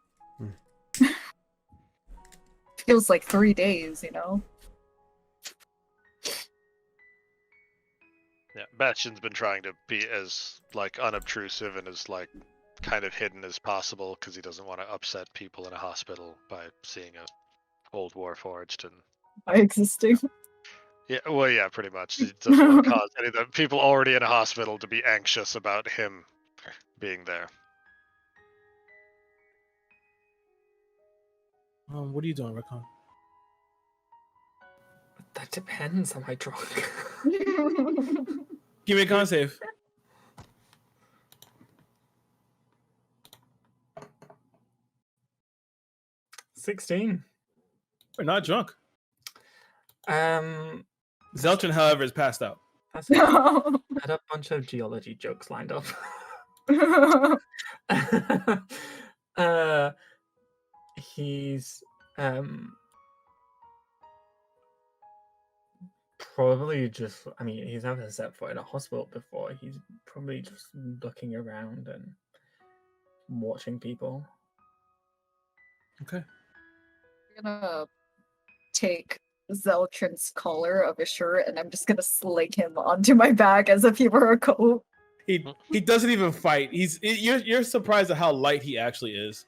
Feels like 3 days, Yeah, Bastian's been trying to be as unobtrusive and as kind of hidden as possible because he doesn't want to upset people in a hospital by seeing a old Warforged and by existing. yeah, well, yeah, pretty much. He doesn't want to cause any of the people already in a hospital to be anxious about him being there. What are you doing, Rakon? That depends. Am I drunk? Give me a con save. $16. We're not drunk. Um, Zeltrin, however, is passed out. that's okay. I had a bunch of geology jokes lined up. He's probably just, he's never set foot in a hospital before. He's probably just looking around and watching people. Okay. I'm gonna take Zeltrin's collar of his shirt and I'm just gonna sling him onto my back as if he were a coat. He doesn't even fight. You're surprised at how light he actually is.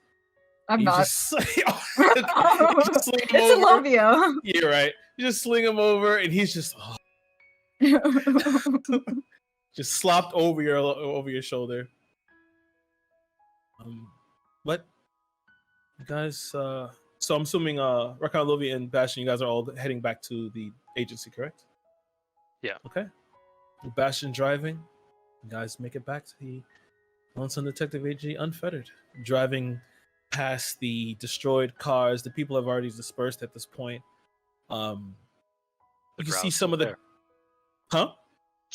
I'm You not. just, you just sling him It's over. Ilovia. You're right. You just sling him over, and he's just just slopped over your shoulder. What? You guys, so I'm assuming Rakon, Ilovia, and Bastion, you guys are all heading back to the agency, correct? Yeah. Okay. With Bastion driving, you guys make it back to the Lonesome Detective AG unfettered. Driving past the destroyed cars, the people have already dispersed at this point. You can see some of the... There. Huh?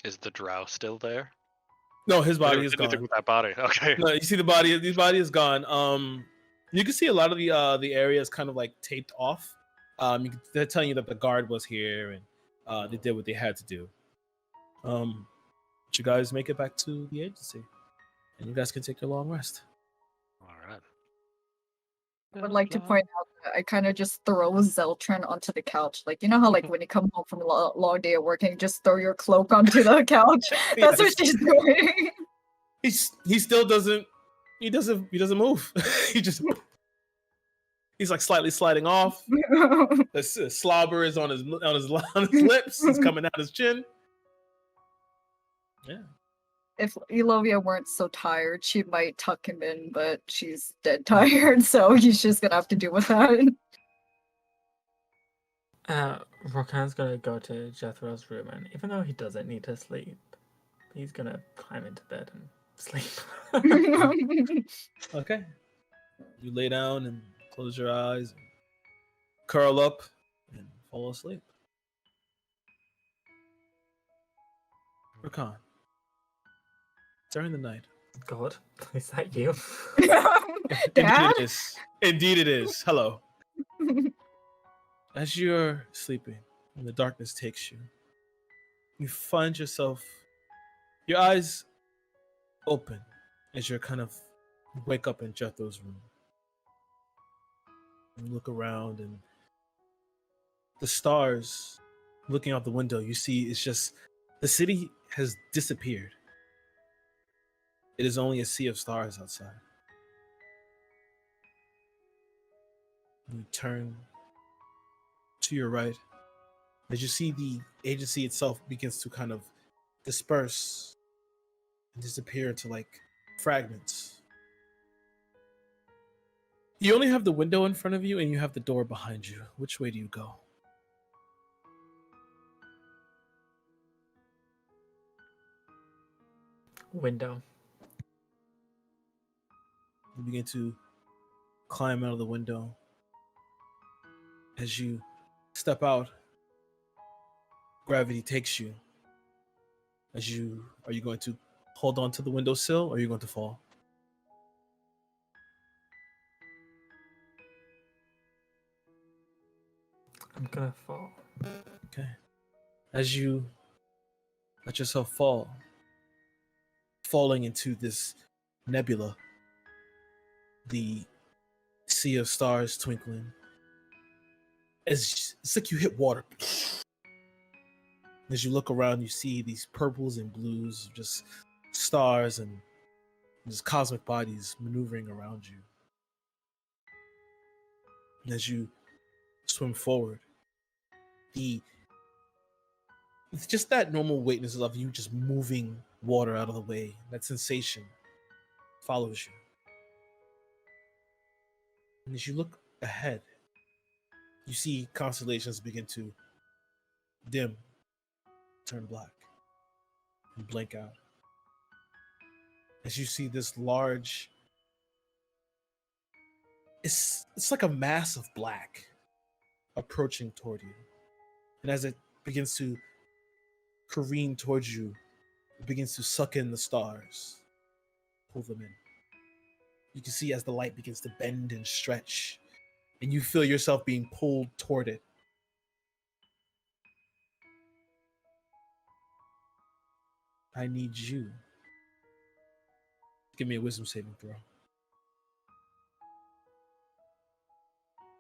Is the drow still there? No, his body is Anything gone. with that body. Okay. No, you see the body. His body is gone. You can see a lot of the areas kind of taped off. They're telling you that the guard was here and they did what they had to do. But you guys make it back to the agency, and you guys can take your long rest. All right. would like to point out that I kind of just throw Zeltron onto the couch. Like, you know how, like, when you come home from a long day of work and you just throw your cloak onto the couch? That's what she's doing. He still doesn't. He doesn't move. He's like slightly sliding off. The slobber is on his lips. It's coming out his chin. Yeah. If Elovia weren't so tired, she might tuck him in, but she's dead tired, so he's just gonna have to deal with that. Rokan's gonna go to Jethro's room, and even though he doesn't need to sleep, he's gonna climb into bed and sleep. Okay. You lay down and close your eyes, and curl up, and fall asleep. Rakan. During the night. God, is that you? Dad? Indeed it is. Indeed it is. Hello. As you're sleeping and the darkness takes you, you find yourself, your eyes open as you're kind of wake up in Jethro's room. You look around and the stars looking out the window, you see it's just the city has disappeared. It is only a sea of stars outside. You turn to your right as you see the agency itself begins to kind of disperse and disappear into like fragments. You only have the window in front of you and you have the door behind you. Which way do you go? Window. You begin to climb out of the window. As you step out, gravity takes you. Are you going to hold on to the windowsill or are you going to fall? I'm gonna fall. Okay. As you let yourself fall, falling into this nebula, the sea of stars twinkling, it's like you hit water. As you look around, you see these purples and blues, just stars and just cosmic bodies maneuvering around you. And as you swim forward, it's just that normal weightness of you just moving water out of the way. That sensation follows you. And as you look ahead, you see constellations begin to dim, turn black, and blink out. As you see this large, it's like a mass of black approaching toward you. And as it begins to careen towards you, it begins to suck in the stars, pull them in. You can see as the light begins to bend and stretch, and you feel yourself being pulled toward it. I need you. Give me a wisdom saving throw.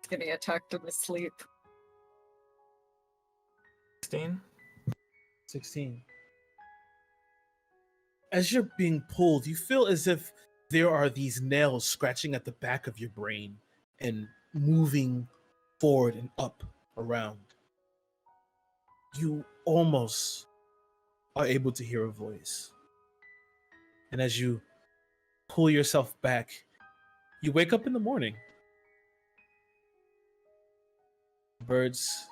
Getting attacked in his sleep. 16. 16. As you're being pulled, you feel as if there are these nails scratching at the back of your brain and moving forward and up around. You almost are able to hear a voice. And as you pull yourself back, you wake up in the morning. Birds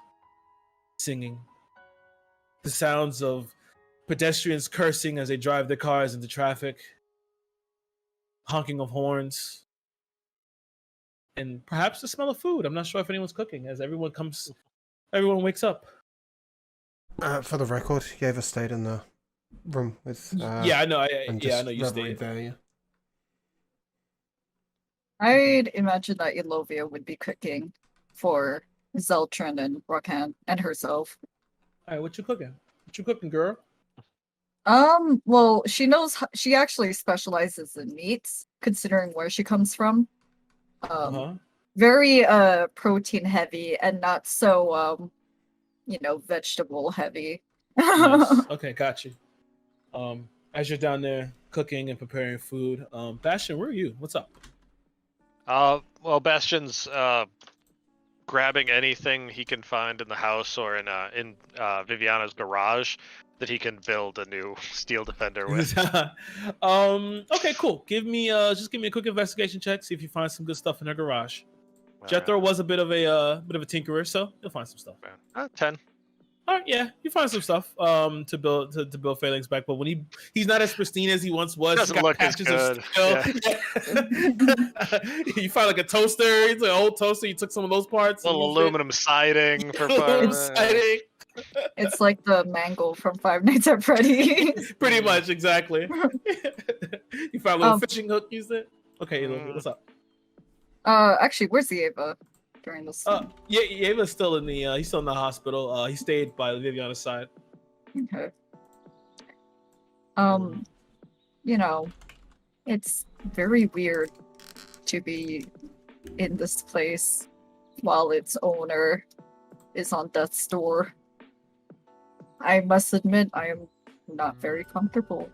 singing. The sounds of pedestrians cursing as they drive their cars into traffic. Honking of horns. And perhaps the smell of food. I'm not sure if anyone's cooking as everyone wakes up. For the record, Yeva stayed in the room with. Yeah, I know. I know you reveled stayed there. Yeah. I'd imagine that Elovia would be cooking for Zeltron and Rokan and herself. All right, what you cooking? What you cooking, girl? Well, she knows she actually specializes in meats, considering where she comes from. very protein heavy and not so vegetable heavy. Nice. Okay, got you. As you're down there cooking and preparing food, Bastion, where are you? What's up? Well, Bastion's grabbing anything he can find in the house or in Viviana's garage that he can build a new steel defender with. Okay, cool. Give me just give me a quick investigation check. See if you find some good stuff in her garage. Jethro was a bit of a tinkerer, so you'll find some stuff. 10. All right, yeah, you find some stuff to build Phalanx back, but when he's not as pristine as he once was. Doesn't look as good. Yeah. You find like a toaster, it's like an old toaster. You took some of those parts. Little aluminum siding for aluminum fire. siding. It's like the mangle from Five Nights at Freddy's. Pretty much, exactly. You found a little fishing hook. Use it. Okay, what's up? Actually, where's the Ava during this? Yeah, Ava's still in the. He's still in the hospital. He stayed by Viviana's side. Okay. It's very weird to be in this place while its owner is on death's door. I must admit, I am not very comfortable.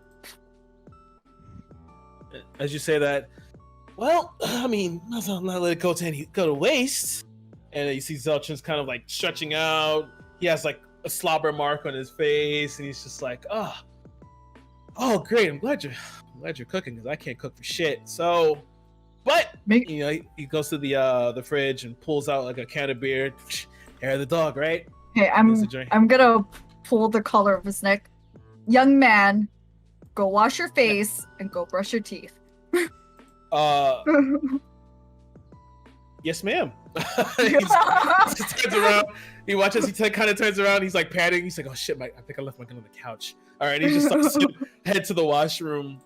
As you say that, well, I mean, let's not let it go to waste. And you see Zelchin's kind of like stretching out. He has like a slobber mark on his face, and he's just like, oh, great! I'm glad you're cooking because I can't cook for shit. So, but he goes to the fridge and pulls out like a can of beer. Hair of the dog, right? Hey, I'm gonna pull the collar of his neck. Young man, go wash your face and go brush your teeth. Yes, ma'am. he turns around. He watches. He kind of turns around. He's like padding. He's like, "Oh shit! I think I left my gun on the couch." All right. He just starts to head to the washroom.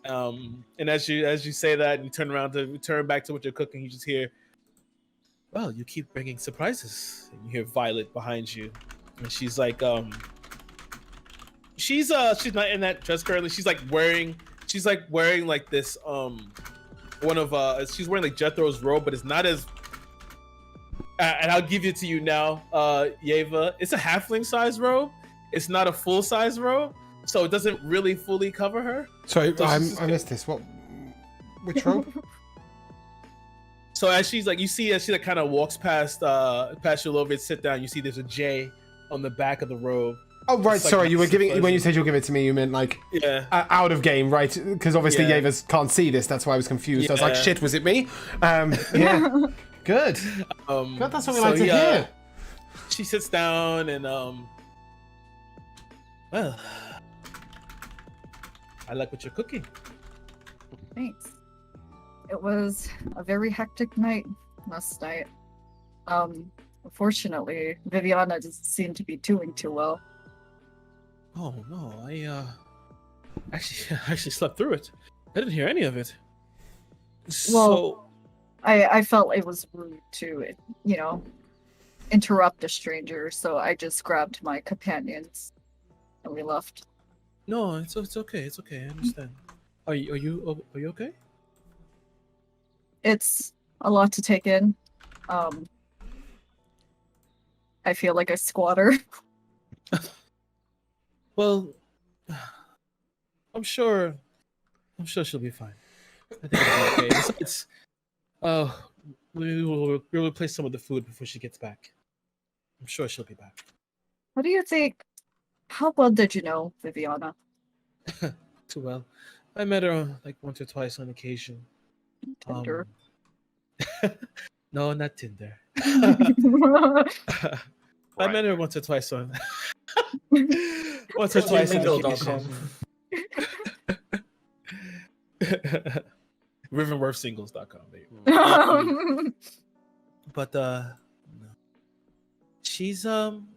And as you say that, and you turn around to return back to what you're cooking, you just hear, "Well, you keep bringing surprises." And you hear Violet behind you, and she's like, she's not in that dress currently. She's wearing like this she's wearing like Jethro's robe, but it's not as and I'll give it to you now, Yeva. It's a halfling size robe. It's not a full size robe, so it doesn't really fully cover her. Sorry, I missed this. Which robe? So as she's like, you see as she like kind of walks past you over and sit down, you see there's a J on the back of the robe. Oh right, sorry. You were giving when you said you'll give it to me. You meant like out of game, right? Because obviously Yevas can't see this. That's why I was confused. I was like, shit, was it me? Yeah, good. Good. That's what we like to hear. She sits down and well, I like what you're cooking. Thanks. It was a very hectic night last night. Unfortunately, Viviana doesn't seem to be doing too well. Oh no, I actually slept through it. I didn't hear any of it. Well, I felt it was rude to, interrupt a stranger, so I just grabbed my companions and we left. No, it's okay. It's okay. I understand. Are you okay? It's a lot to take in. I feel like a squatter. Well, I'm sure she'll be fine. I think it'll be okay. It's we'll replace some of the food before she gets back. I'm sure she'll be back. What do you think? How well did you know Viviana? Too well. I met her like once or twice on occasion. Tinder? No, not Tinder. I met her once or twice on occasion. Rivenworthsingles.com, baby. But no. She's an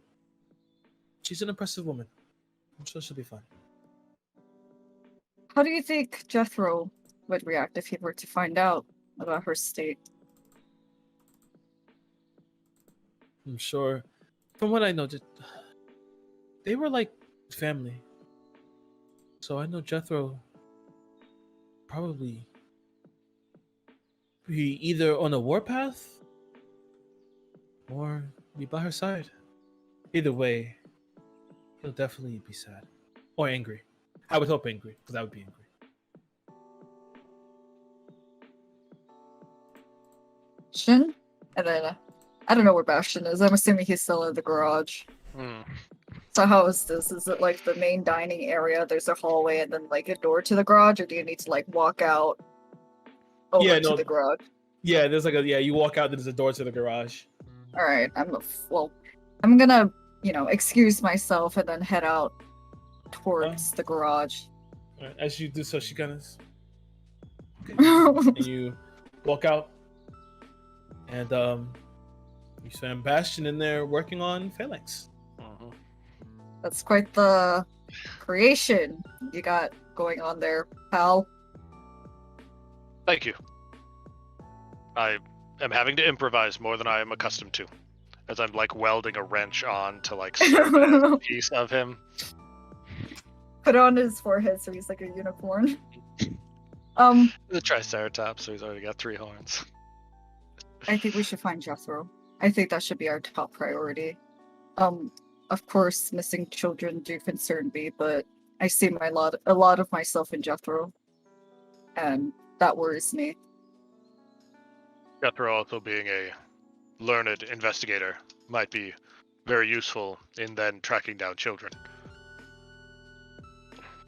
impressive woman. I'm sure she'll be fine. How do you think Jethro would react if he were to find out about her state? I'm sure. From what I know, they were like family. So I know Jethro probably be either on a warpath or be by her side. Either way, he'll definitely be sad or angry. I would hope angry, because I would be angry. Bastion? And then I don't know where Bastion is. I'm assuming he's still in the garage. So how is this? Is it like the main dining area? There's a hallway and then like a door to the garage, or do you need to like walk out over to the garage? Yeah, there's like you walk out, there's a door to the garage. All right, I'm gonna, excuse myself and then head out towards the garage. All right, as you do so, she kind of and you walk out, and you find Bastion in there working on Phalanx. That's quite the creation you got going on there, pal. Thank you. I am having to improvise more than I am accustomed to, as I'm like welding a wrench on to like serve as a piece of him. Put it on his forehead so he's like a unicorn. The Triceratops, so he's already got 3 horns. I think we should find Jethro. I think that should be our top priority. Of course, missing children do concern me, but I see a lot of myself in Jethro, and that worries me. Jethro, also being a learned investigator, might be very useful in then tracking down children.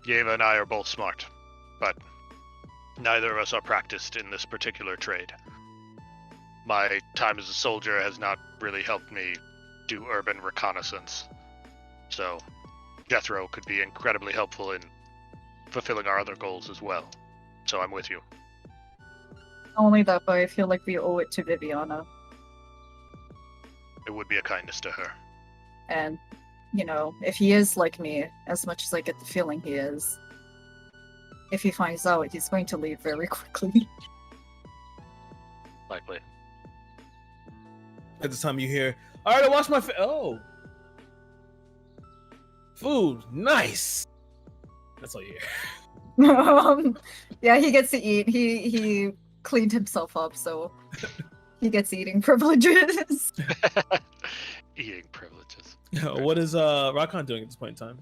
Yeva and I are both smart, but neither of us are practiced in this particular trade. My time as a soldier has not really helped me do urban reconnaissance, so Jethro could be incredibly helpful in fulfilling our other goals as well. So I'm with you. Only that, but I feel like we owe it to Viviana. It would be a kindness to her. And, if he is like me, as much as I get the feeling he is, if he finds out, he's going to leave very quickly. Likely. At the time you hear, all right, I wash my oh. Food, nice. That's all you hear. Yeah, he gets to eat. He cleaned himself up, so he gets eating privileges. Eating privileges. What is Rakan doing at this point in time?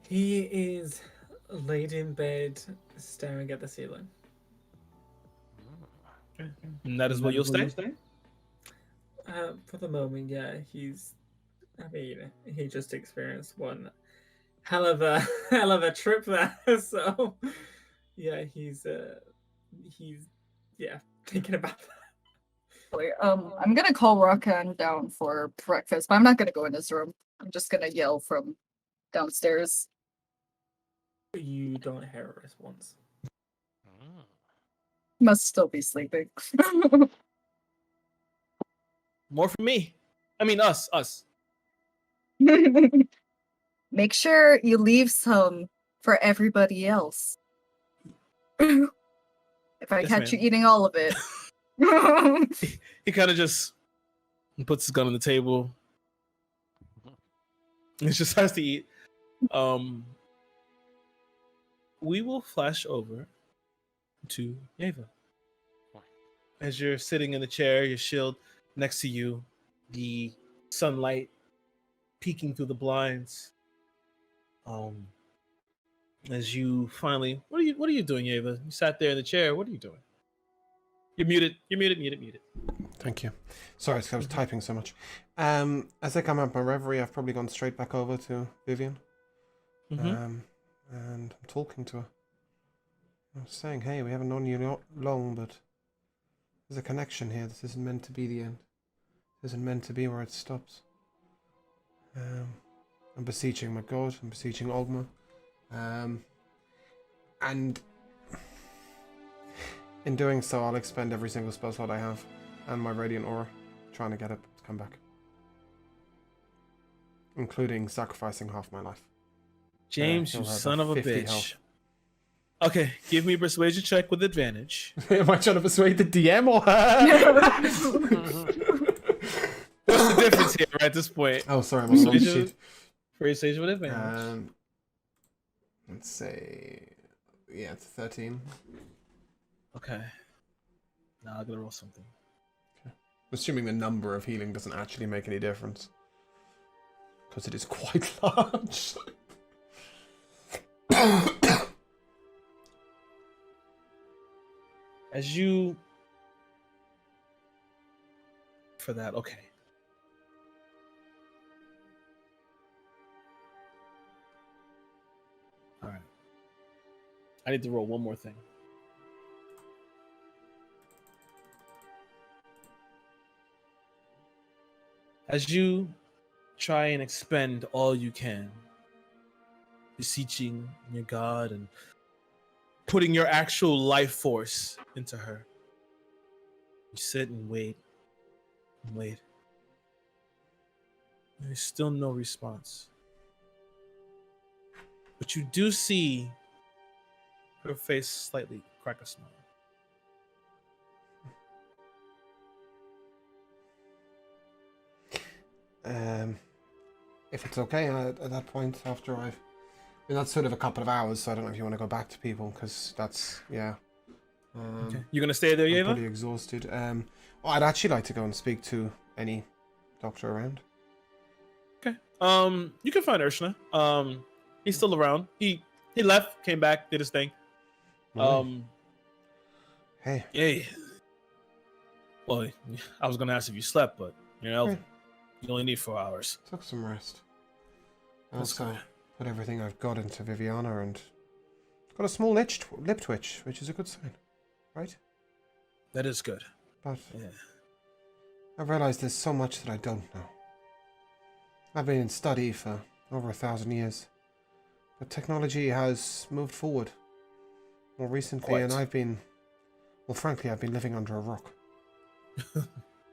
He is laid in bed, staring at the ceiling. And that is where you'll stay? For the moment, yeah. He just experienced one hell of a trip there. So, yeah, he's thinking about that. I'm gonna call Rakan down for breakfast, but I'm not gonna go in his room. I'm just gonna yell from downstairs. You don't hear a response. Must still be sleeping. More for me. I mean, us. Make sure you leave some for everybody else. If I catch you eating all of it. He kind of just puts his gun on the table. He just starts to eat. We will flash over to Yeva. As you're sitting in the chair, your shield next to you, the sunlight peeking through the blinds. As you finally, what are you doing, Yeva? You sat there in the chair. What are you doing? You're muted. Muted. Thank you. Sorry, I was typing so much. As I come out of my reverie, I've probably gone straight back over to Vivian. And I'm talking to her. I'm saying, hey, we haven't known you long, but there's a connection here. This isn't meant to be the end. This isn't meant to be where it stops. I'm beseeching my god. I'm beseeching Ogma. And in doing so, I'll expend every single spell slot I have and my Radiant Aura, trying to get it to come back. Including sacrificing half my life. James, you son of a bitch. Health. Okay, give me a persuasion check with advantage. Am I trying to persuade the DM or her? What's the difference here at this point? Oh, sorry, I'm on the sheet. Persuasion with advantage. Let's say, yeah, it's 13. Okay. Now I gotta roll something. Assuming the number of healing doesn't actually make any difference. Because it is quite large. As you... For that, okay. Alright. I need to roll one more thing. As you try and expend all you can, beseeching your God and putting your actual life force into her, you sit and wait and wait. There's still no response. But you do see her face slightly crack a smile. If it's okay, at that point, after I've... I mean, that's sort of a couple of hours, so I don't know if you want to go back to people, because that's, yeah. Okay. You gonna stay there, I'm Yeva? pretty exhausted. Well, I'd actually like to go and speak to any doctor around. Okay. You can find Urshna. He's still around. He left, came back, did his thing. Hey. Hey. Well, I was gonna ask if you slept, but you're an elven. Hey. You only need 4 hours. Took some rest. I That's also good. put everything I've got into Viviana and got a small lip twitch, which is a good sign, right? That is good. But Yeah. I've realized there's so much that I don't know. I've been in study for over 1,000 years, but technology has moved forward more recently, Quite. and I've been, well, frankly, I've been living under a rock.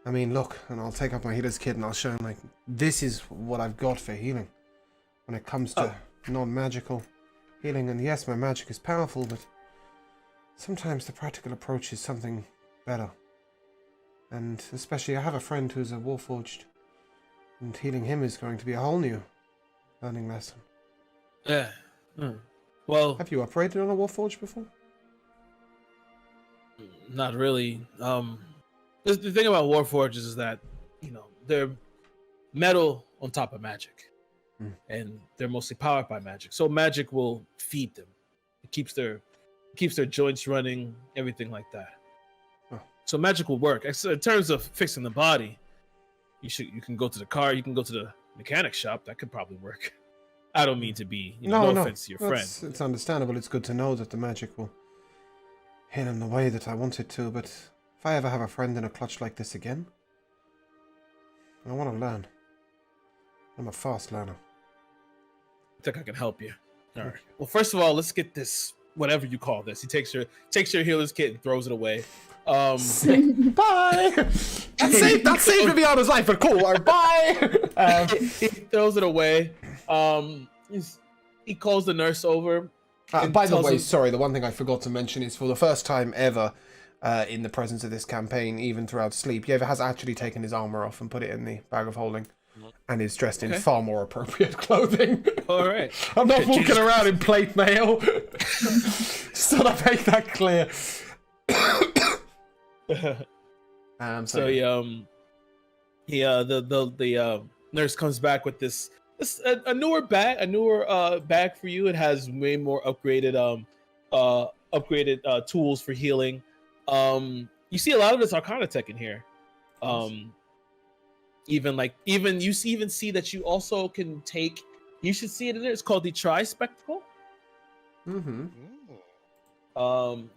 I mean, look, and I'll take up my healer's kit and I'll show him, like, this is what I've got for healing when it comes to non-magical healing. And yes, my magic is powerful, but sometimes the practical approach is something better. And especially, I have a friend who's a warforged, and healing him is going to be a whole new learning lesson. Yeah. Well, Have you operated on a warforged before? not really. The thing about warforges is that, they're metal on top of magic, and they're mostly powered by magic. So magic will feed them. It keeps their joints running, everything like that. Oh. So magic will work. In terms of fixing the body, you can go to the car, you can go to the mechanic shop. That could probably work. I don't mean to be, no offense to your friend. It's understandable. It's good to know that the magic will hit in the way that I want it to, but if I ever have a friend in a clutch like this again, I want to learn. I'm a fast learner. I think I can help you. All right. Well, first of all, let's get this, whatever you call this. He takes your healer's kit and throws it away. Bye. That saved Viviana's life, but cool. Bye. He throws it away. He calls the nurse over. By the way, sorry, the one thing I forgot to mention is for the first time ever in the presence of this campaign, even throughout sleep, Yeva has actually taken his armor off and put it in the bag of holding, and is dressed in far more appropriate clothing. All right. I'm not walking around in plate mail. Just thought I'd make that clear. So the nurse comes back with this a newer bag for you. It has way more upgraded tools for healing. You see a lot of this Arcana tech in here. Even you see that you also can take. You should see it in there. It's called the Tri Spectacle. Mm-hmm.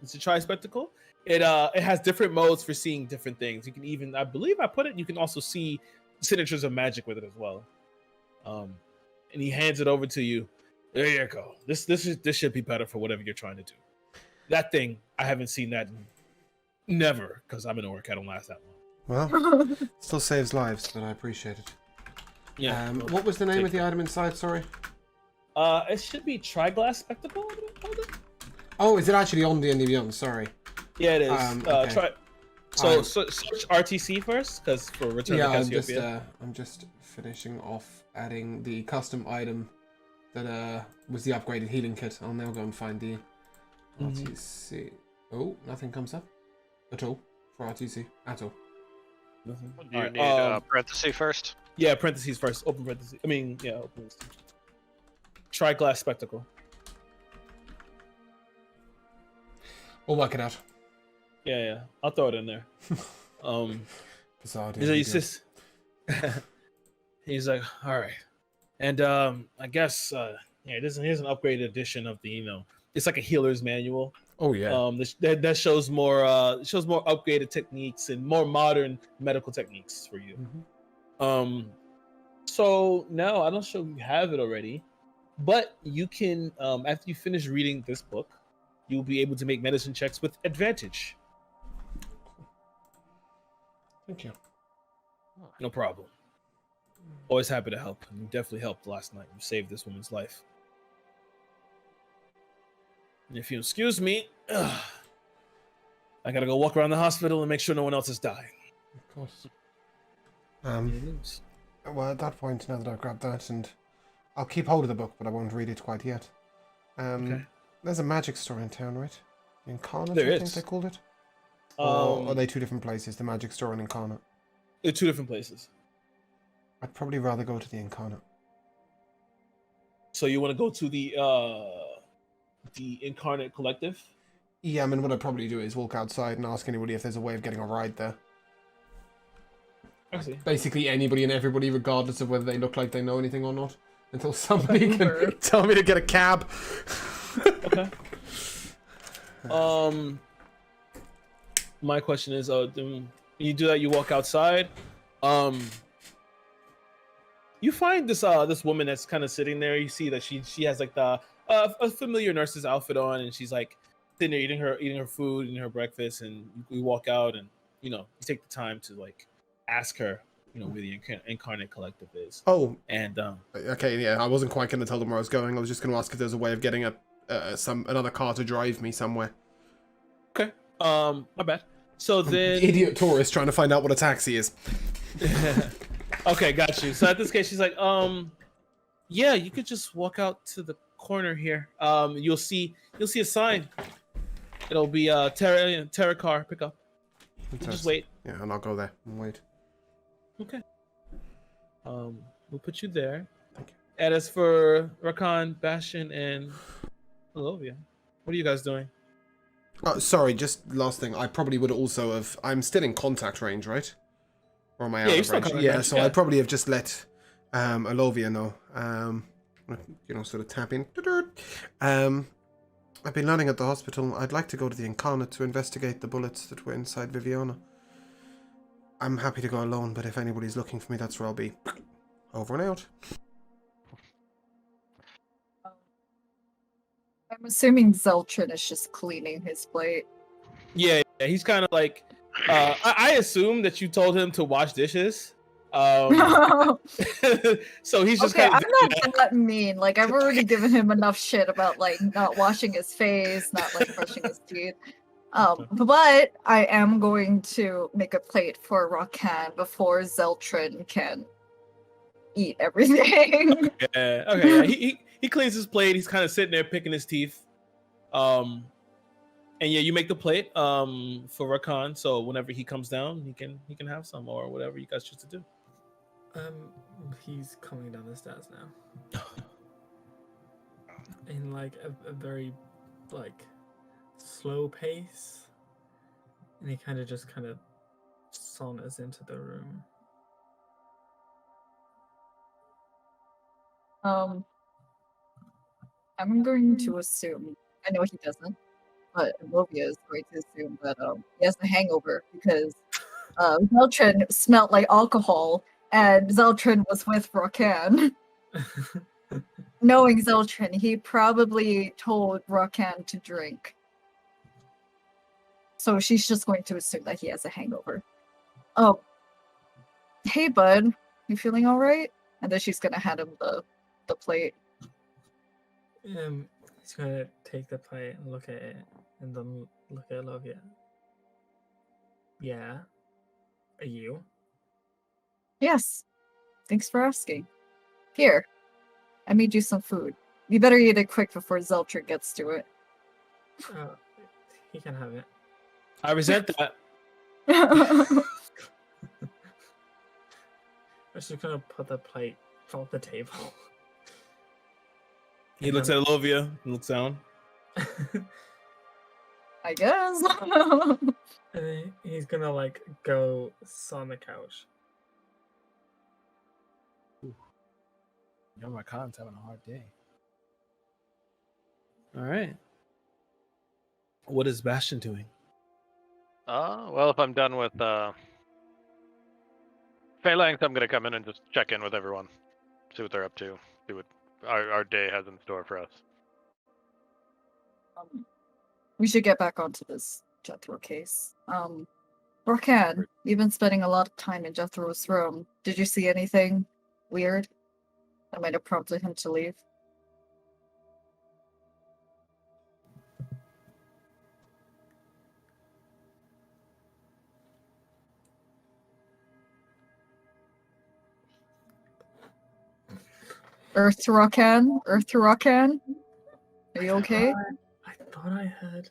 It's a Tri Spectacle. It has different modes for seeing different things. You can even, I believe I put it. You can also see signatures of magic with it as well. And he hands it over to you. There you go. This should be better for whatever you're trying to do. That thing, I haven't seen that never, because I'm an orc. I don't last that long. Well, still saves lives, but I appreciate it. Yeah. What was the name of the item inside? Sorry. It should be Triglass Spectacle. Oh, is it actually on D&D Beyond? Sorry. Yeah, it is. Okay. Search RTC first, because for Return to Cassiopeia. I'm just finishing off adding the custom item that was the upgraded healing kit. I'll now go and find the RTC. Oh, nothing comes up at all. for RTC at all. Nothing. Do you Alright, need parenthesis first? Yeah, parentheses first. Open parentheses. I mean, yeah, open parentheses. Try glass spectacle. We'll work it out. Yeah. I'll throw it in there. Bizarre. He's like, all right, and I guess here's an upgraded edition of the It's like a healer's manual. Oh yeah. That shows more upgraded techniques and more modern medical techniques for you. Mhm. So now I don't show you have it already, but you can after you finish reading this book, you'll be able to make medicine checks with advantage. Thank you. No problem. Always happy to help. You definitely helped last night. You saved this woman's life. And if you excuse me, I gotta go walk around the hospital and make sure no one else is dying. Of course. Well, at that point, now that I've grabbed that, and I'll keep hold of the book, but I won't read it quite yet. Okay. There's a magic store in town, right? The Incarnate, There I is. think they called it. Or are Um, they two different places? The magic store and Incarnate. they're two different places. I'd probably rather go to the Incarnate. So you want to go to the Incarnate Collective? Yeah, I mean, what I'd probably do is walk outside and ask anybody if there's a way of getting a ride there. I see. Basically anybody and everybody, regardless of whether they look like they know anything or not. Until somebody Uber. can tell me to get a cab. Okay. My question is, when you do that, you walk outside. You find this woman that's kind of sitting there. You see that she has like the a familiar nurse's outfit on, and she's like sitting there eating her food and her breakfast. And we walk out, and you take the time to like ask her, where the Incarnate Collective is. Oh, And okay, yeah, I wasn't quite going to tell them where I was going. I was just going to ask if there's a way of getting another car to drive me somewhere. okay, my bad. So then, Idiot tourist trying to find out what a taxi is. okay, got you. So at this case, she's like, yeah, you could just walk out to the corner here. You'll see a sign. It'll be Terra car pickup. You can just wait. Yeah, and I'll go there and wait. Okay. We'll put you there. Thank you. And as for Rakan, Bastion, and Olovia, what are you guys doing? Oh, sorry, just last thing. I probably would also have... I'm still in contact range, right? Or am I out you're of still in range? contact Yeah, range, so yeah. I'd probably have just let Olovia know. Sort of tap in. I've been learning at the hospital. I'd like to go to the Incarnate to investigate the bullets that were inside Viviana. I'm happy to go alone, but if anybody's looking for me, that's where I'll be. Over and out. I'm assuming Zeltrin is just cleaning his plate. Yeah, he's kind of like. I assume that you told him to wash dishes. So he's just Okay, kind I'm of. not that mean. Like, I've already given him enough shit about like not washing his face, not like brushing his teeth. But I am going to make a plate for Rakan before Zeltrin can eat everything. Yeah, okay. Yeah. He cleans his plate. He's kind of sitting there picking his teeth. And yeah, you make the plate for Rakan. So whenever he comes down, he can have some or whatever you guys choose to do. He's coming down the stairs now. In like a very like slow pace. And he kind of saunters into the room. I'm going to assume, I know he doesn't, but Amovia is going to assume that he has a hangover because Zeltrin smelled like alcohol and Zeltrin was with Rakan. Knowing Zeltrin, he probably told Rakan to drink. So she's just going to assume that he has a hangover. Oh, hey bud, you feeling all right? And then she's gonna hand him the plate. He's gonna take the plate and look at it, and then look at Lovia. Yeah. Are you? Yes. Thanks for asking. Here, I made you some food. You better eat it quick before Zeltrin gets to it. He can have it. I resent that. I'm just gonna put the plate off the table. He looks at Elovia and looks down. I guess. And then he's gonna like go sit on the couch. Young Rakan's having a hard day. All right. What is Bastion doing? Well, if I'm done with Phalanx, I'm gonna come in and just check in with everyone, see what they're up to, see what our day has in store for us. We should get back onto this Jethro case. Rokan, you've been spending a lot of time in Jethro's room. Did you see anything weird that might have prompted him to leave? Earth to Rokan? Earth to Rokan? Are you okay? I thought I heard.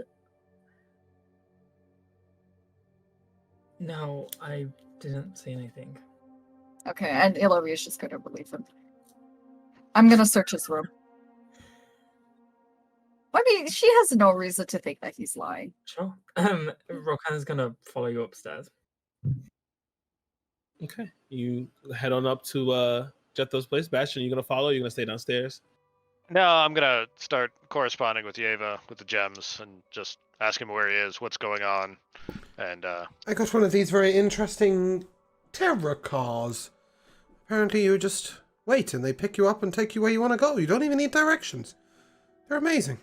No, I didn't see anything. Okay, and Ilovia's just gonna relieve him. I'm gonna search his room. I mean, she has no reason to think that he's lying. Sure. Rokan's gonna follow you upstairs. Okay. You head on up to Jethro's place. Bastion, you gonna follow? You're gonna stay downstairs? No, I'm gonna start corresponding with Yeva with the gems and just ask him where he is, what's going on, and I got one of these very interesting terror cars. Apparently you just wait and they pick you up and take you where you want to go. You don't even need directions. They're amazing.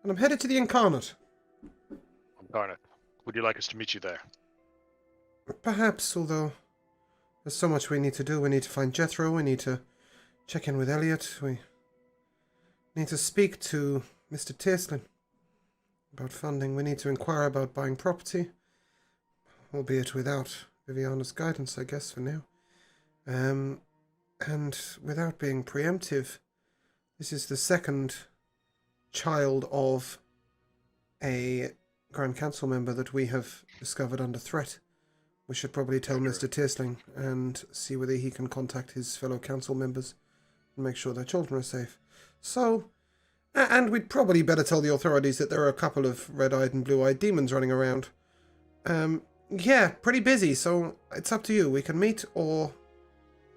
And I'm headed to the Incarnate. Incarnate. Would you like us to meet you there? Perhaps, although there's so much we need to do. We need to find Jethro. We need to check in with Elliot. We need to speak to Mr. Tierslin about funding. We need to inquire about buying property, albeit without Viviana's guidance, I guess, for now. And without being preemptive, this is the second child of a Grand Council member that we have discovered under threat. We should probably tell Mr. Tiersling and see whether he can contact his fellow council members and make sure their children are safe. So, and we'd probably better tell the authorities that there are a couple of red-eyed and blue-eyed demons running around. Yeah, pretty busy, so it's up to you. We can meet, or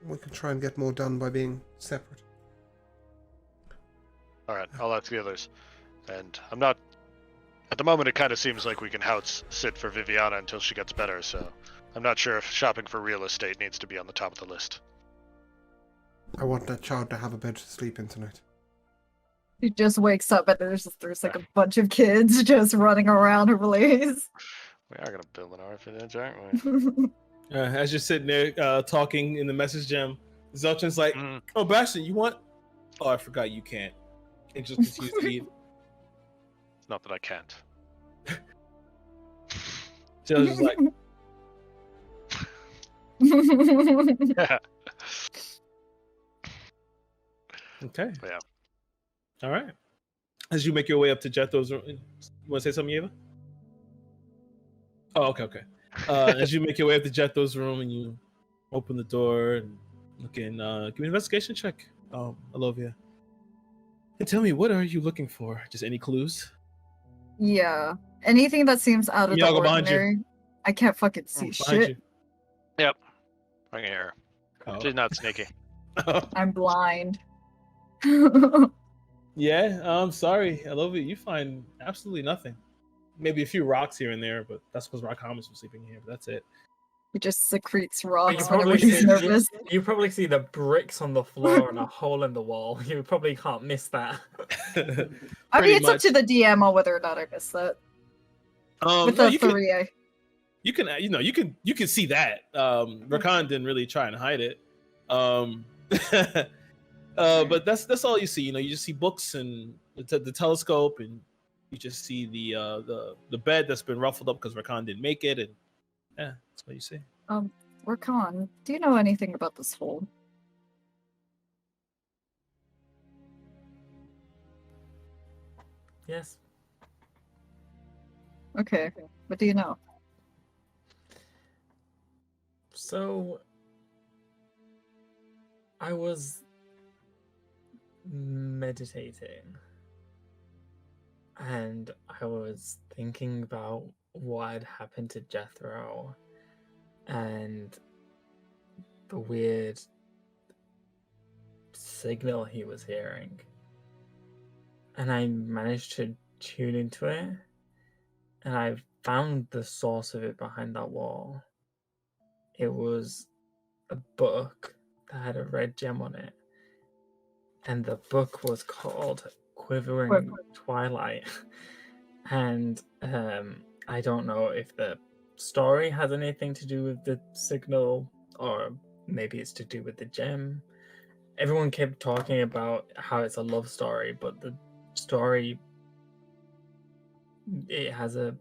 we can try and get more done by being separate. Alright, I'll ask the others. And I'm not... At the moment, it kind of seems like we can house sit for Viviana until she gets better, so I'm not sure if shopping for real estate needs to be on the top of the list. I want that child to have a bed to sleep in tonight. He just wakes up and there's like a bunch of kids just running around her place. We are going to build an orphanage, aren't we? As you're sitting there talking in the message gem, Zelchin's like, "Oh, Bastion, you want? Oh, I forgot you can't." And just continues to eat. It's not that I can't. Jill's just like, okay. Yeah. All right. As you make your way up to Jethro's room, you want to say something, Eva? Oh, okay. As you make your way up to Jethro's room and you open the door and look in, give me an investigation check. Elovia. And tell me, what are you looking for? Just any clues? Yeah. Anything that seems out of the Iago behind you. ordinary. I can't fucking see Behind shit. you. Yep. I can hear her. Oh. She's not sneaky. I'm blind. Yeah, I'm sorry. Elovia, you find absolutely nothing. Maybe a few rocks here and there, but that's because Rockhamas was sleeping here, but that's it. He just secretes You rocks probably, whenever he's see, nervous. you probably see the bricks on the floor and a hole in the wall. You probably can't miss that. I mean, it's up much. to the DM on whether or not I missed that. With No, the 3A. you can see that. Rakan didn't really try and hide it. But that's all you see. You just see books and the telescope, and you just see the bed that's been ruffled up because Rakan didn't make it, and yeah, that's what you see. Rakan, do you know anything about this hole? Yes. Okay, what do you know? So I was meditating and I was thinking about what had happened to Jethro and the weird signal he was hearing. And I managed to tune into it, and I found the source of it behind that wall. It was a book that had a red gem on it, and the book was called Quivering Twilight. And I don't know if the story has anything to do with the signal, or maybe it's to do with the gem. Everyone kept talking about how it's a love story, but the story, it has a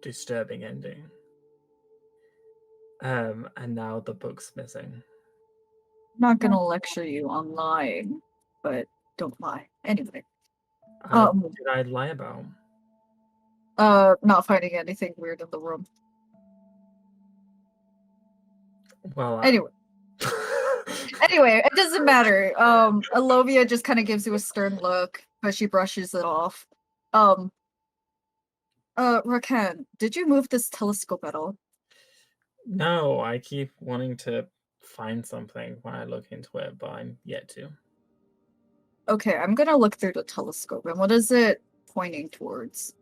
disturbing ending. And now the book's missing. I'm not gonna lecture you on lying, but don't lie. Anyway. What did I lie about? Not finding anything weird in the room. Well, Anyway. Anyway, it doesn't matter. Alovia just kind of gives you a stern look, but she brushes it off. Rakan, did you move this telescope at all? No, I keep wanting to find something when I look into it, but I'm yet to. Okay, I'm gonna look through the telescope. And what is it pointing towards?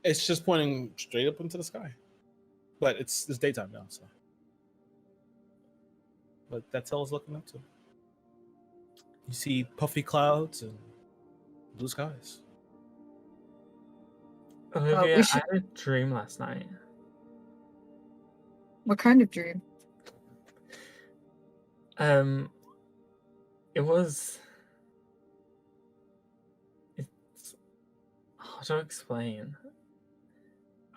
It's just pointing straight up into the sky, but it's daytime now, so. But that's all it's looking up to. You see puffy clouds and blue skies. Olivia, I had a dream last night. What kind of dream? It was... It's hard to explain.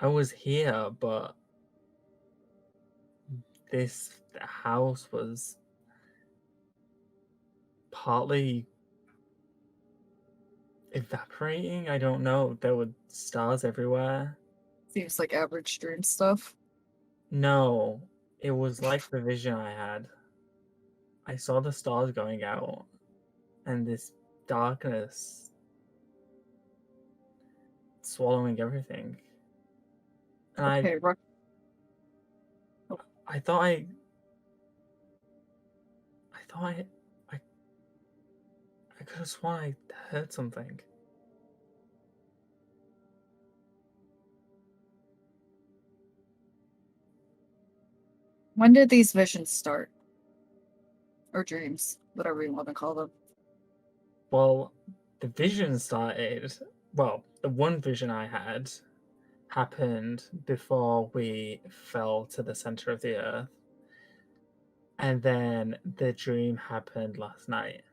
I was here, but this house was partly evaporating. I don't know. There were stars everywhere. Seems like average dream stuff. No, it was like the vision I had. I saw the stars going out and this darkness swallowing everything. And okay, I thought I could have sworn I heard something. When did these visions start? Or dreams, whatever you want to call them. Well, the vision started... Well, the one vision I had happened before we fell to the center of the earth. And then the dream happened last night.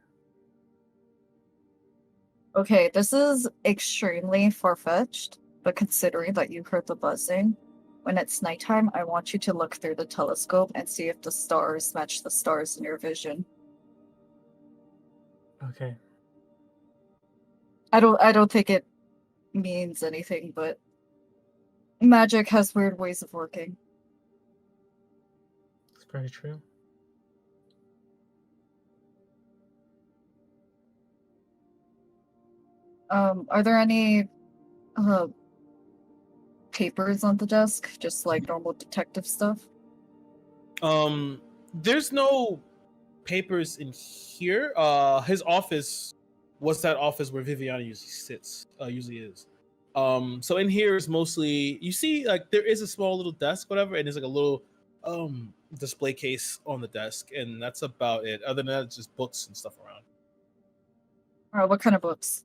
Okay, this is extremely far-fetched, but considering that you heard the buzzing, when it's nighttime, I want you to look through the telescope and see if the stars match the stars in your vision. Okay. I don't think it means anything, but magic has weird ways of working. It's very true. Are there any papers on the desk? Just like normal detective stuff? There's no papers in here. His office was that office where Viviana usually is. So in here is mostly, you see, like there is a small little desk, whatever, and there's like a little display case on the desk, and that's about it. Other than that, it's just books and stuff around. What kind of books?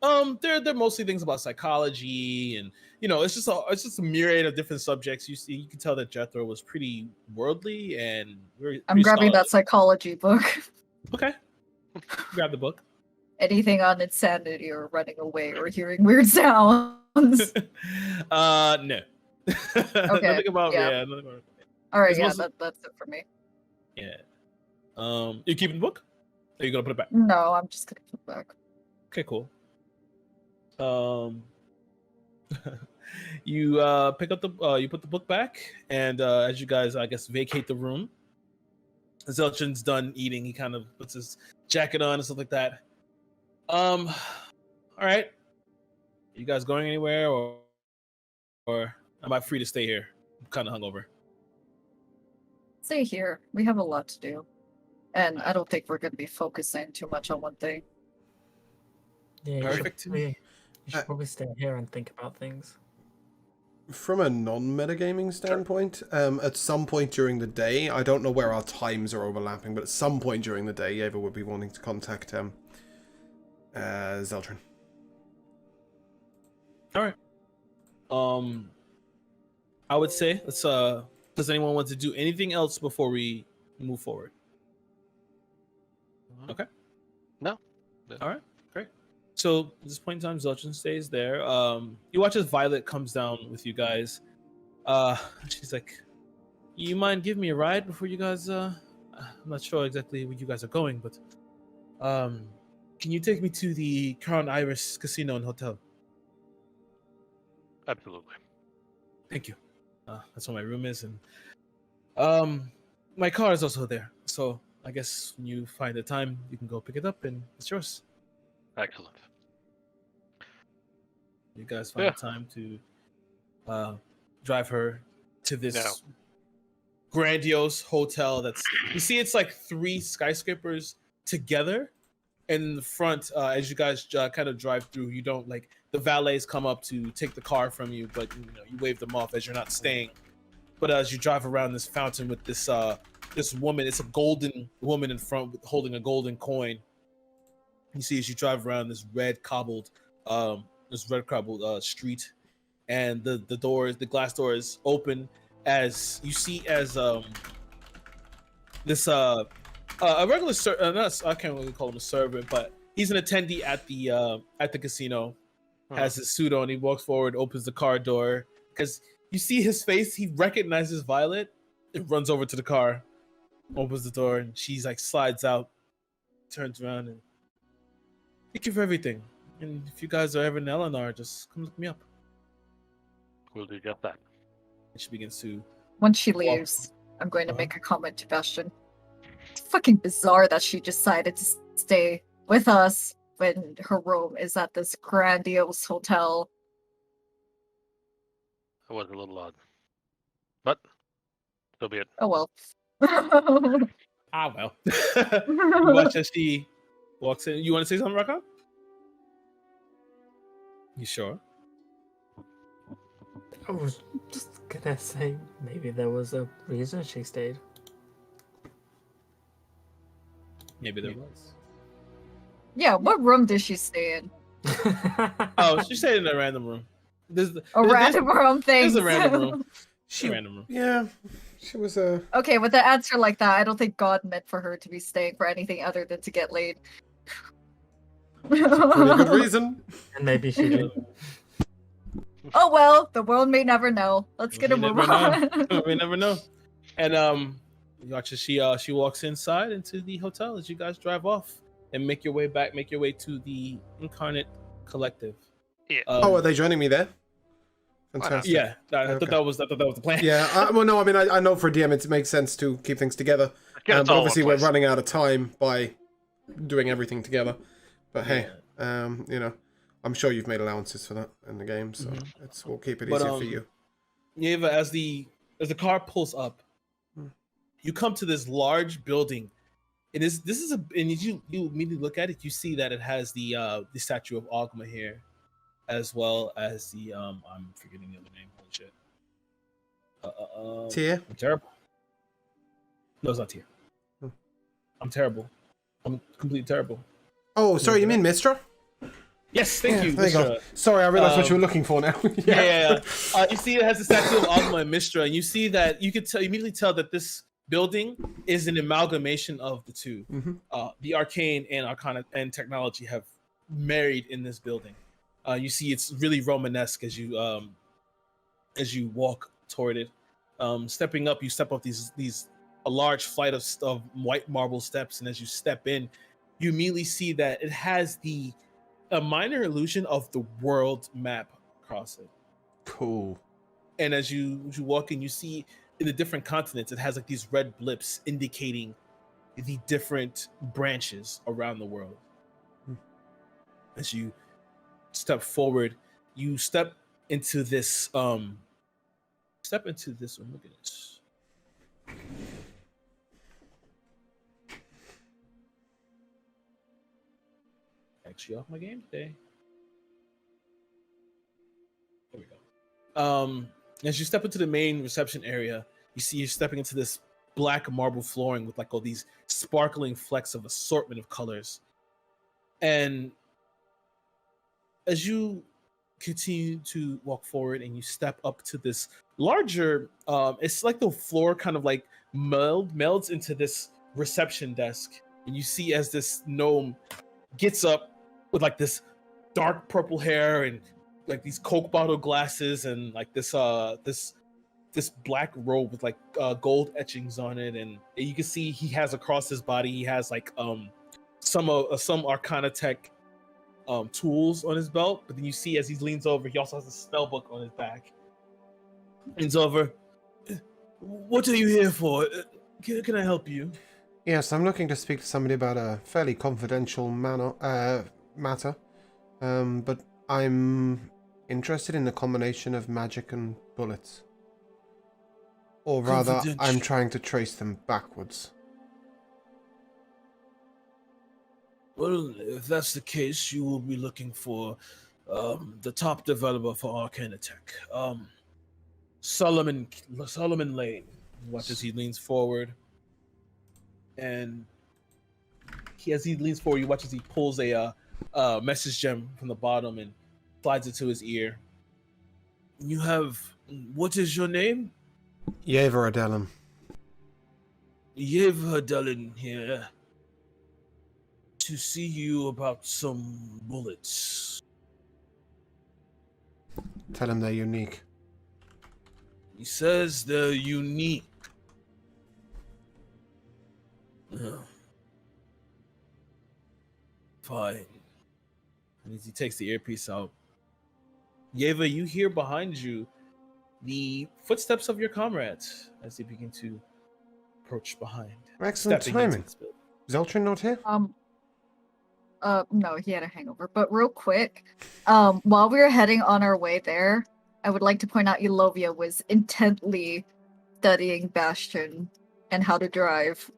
They're mostly things about psychology, and it's just a myriad of different subjects. You can tell that Jethro was pretty worldly and I'm grabbing that psychology book. Okay, grab the book. Anything on insanity or running away or hearing weird sounds? No. Okay. Nothing about yeah. nothing about... All right, It's yeah, mostly... that's it for me. Yeah. You keeping the book? Or are you gonna put it back? No, I'm just gonna put it back. Okay, cool. You pick up you put the book back, and as you guys, I guess, vacate the room, Zelchin's done eating. He kind of puts his jacket on and stuff like that. All right. You guys going anywhere, or am I free to stay here? I'm kind of hungover. Stay here. We have a lot to do. And I don't think we're going to be focusing too much on one thing. Yeah, Perfect. You should probably stay here and think about things. From a non-metagaming standpoint, at some point during the day, I don't know where our times are overlapping, but at some point during the day, Eva would be wanting to contact Zeldrin. All right. I would say let's. Does anyone want to do anything else before we move forward? Okay. No. All right. Great. So at this point in time, Zelchin stays there. You watch as Violet comes down with you guys. She's like, "You mind giving me a ride before you guys? I'm not sure exactly where you guys are going, but can you take me to the Crown Iris Casino and Hotel?" Absolutely. Thank you. That's where my room is, and my car is also there. So I guess when you find the time, you can go pick it up, and it's yours. Excellent. You guys find the time to drive her to this grandiose hotel. You see, it's like 3 skyscrapers together. And in the front, as you guys kind of drive through, you don't like the valets come up to take the car from you, but you wave them off as you're not staying. But as you drive around this fountain with this woman, it's a golden woman in front holding a golden coin. You see as you drive around this red cobbled street, and the glass doors open as you see as this a regular I can't really call him a servant, but he's an attendee at the casino. Has his suit on. He walks forward, opens the car door because you see his face. He recognizes Violet. It runs over to the car, opens the door, and she's like slides out, turns around, and thank you for everything. And if you guys are ever in Eleanor, just come look me up. We'll do just that. And she begins to. Once she leaves, I'm going to make a comment to Bastion. It's fucking bizarre that she decided to stay with us when her room is at this grandiose hotel. It was a little odd. But so be it. Oh well. Well. You watch as she walks in. You want to say something, Raka? You sure? I was just gonna say maybe there was a reason she stayed. Maybe there was. Yeah, what room did she stay in? Oh, she stayed in a random room. Random room thing. There's a random room. Random room. Yeah, she was a. Okay, with an answer like that, I don't think God meant for her to be staying for anything other than to get laid. Pretty good reason. And maybe she did. Oh well, the world may never know. Let's get a move on. We never know. And you watch as she walks inside into the hotel as you guys drive off and make your way to the Incarnate Collective. Yeah. Are they joining me there? Fantastic. Yeah, I thought that was the plan. Yeah. Well, no. I mean, I know for a DM it makes sense to keep things together. But obviously, we're running out of time by doing everything together. But hey, I'm sure you've made allowances for that in the game, so we'll keep it easier for you. Eva, as the car pulls up, you come to this large building. And you immediately look at it, you see that it has the statue of Ogma here, as well as the I'm forgetting the other name. Holy shit. Tyr? I'm terrible. No, it's not Tyr. I'm terrible. I'm completely terrible. Oh, sorry, you mean Mistra? Yes, thank you. There you go. Sorry, I realized what you were looking for now. Yeah. You see it has the statue of Ogma and Mistra, and you see that you could immediately tell that this building is an amalgamation of the two. The arcane and arcana and technology have married in this building. You see it's really Romanesque as you walk toward it. Stepping up, you step up a large flight of white marble steps, and as you step in, you immediately see that it has a minor illusion of the world map across it. Cool. And as you walk in, you see in the different continents, it has like these red blips indicating the different branches around the world. As you step forward, you step into this. Step into this one. Look at this. Actually, off my game today. There we go. As you step into the main reception area, you see you're stepping into this black marble flooring with like all these sparkling flecks of assortment of colors. And as you continue to walk forward and you step up to this larger, it's like the floor kind of like melds into this reception desk. And you see as this gnome gets up with like this dark purple hair and like these Coke bottle glasses and like this black robe with like gold etchings on it, and you can see he has across his body he has like some Arcana Tech tools on his belt. But then you see as he leans over, he also has a spell book on his back. Leans over. What are you here for? Can I help you? Yes, I'm looking to speak to somebody about a fairly confidential matter. But I'm interested in the combination of magic and bullets. Or rather, I'm trying to trace them backwards. Well, if that's the case, you will be looking for the top developer for Arcana Tech, Solomon Lane. Watch as he leans forward, and as he leans forward, you watch as he pulls a message gem from the bottom and slides it to his ear. You have, what is your name? Yever Adelin. Yever Adelin here to see you about some bullets. Tell him they're unique. He says they're unique. Fine. And as he takes the earpiece out, Yeva, you hear behind you the footsteps of your comrades as they begin to approach behind. Excellent timing. Zeltrin not here? No, he had a hangover. But real quick, while we were heading on our way there, I would like to point out Elovia was intently studying Bastion and how to drive.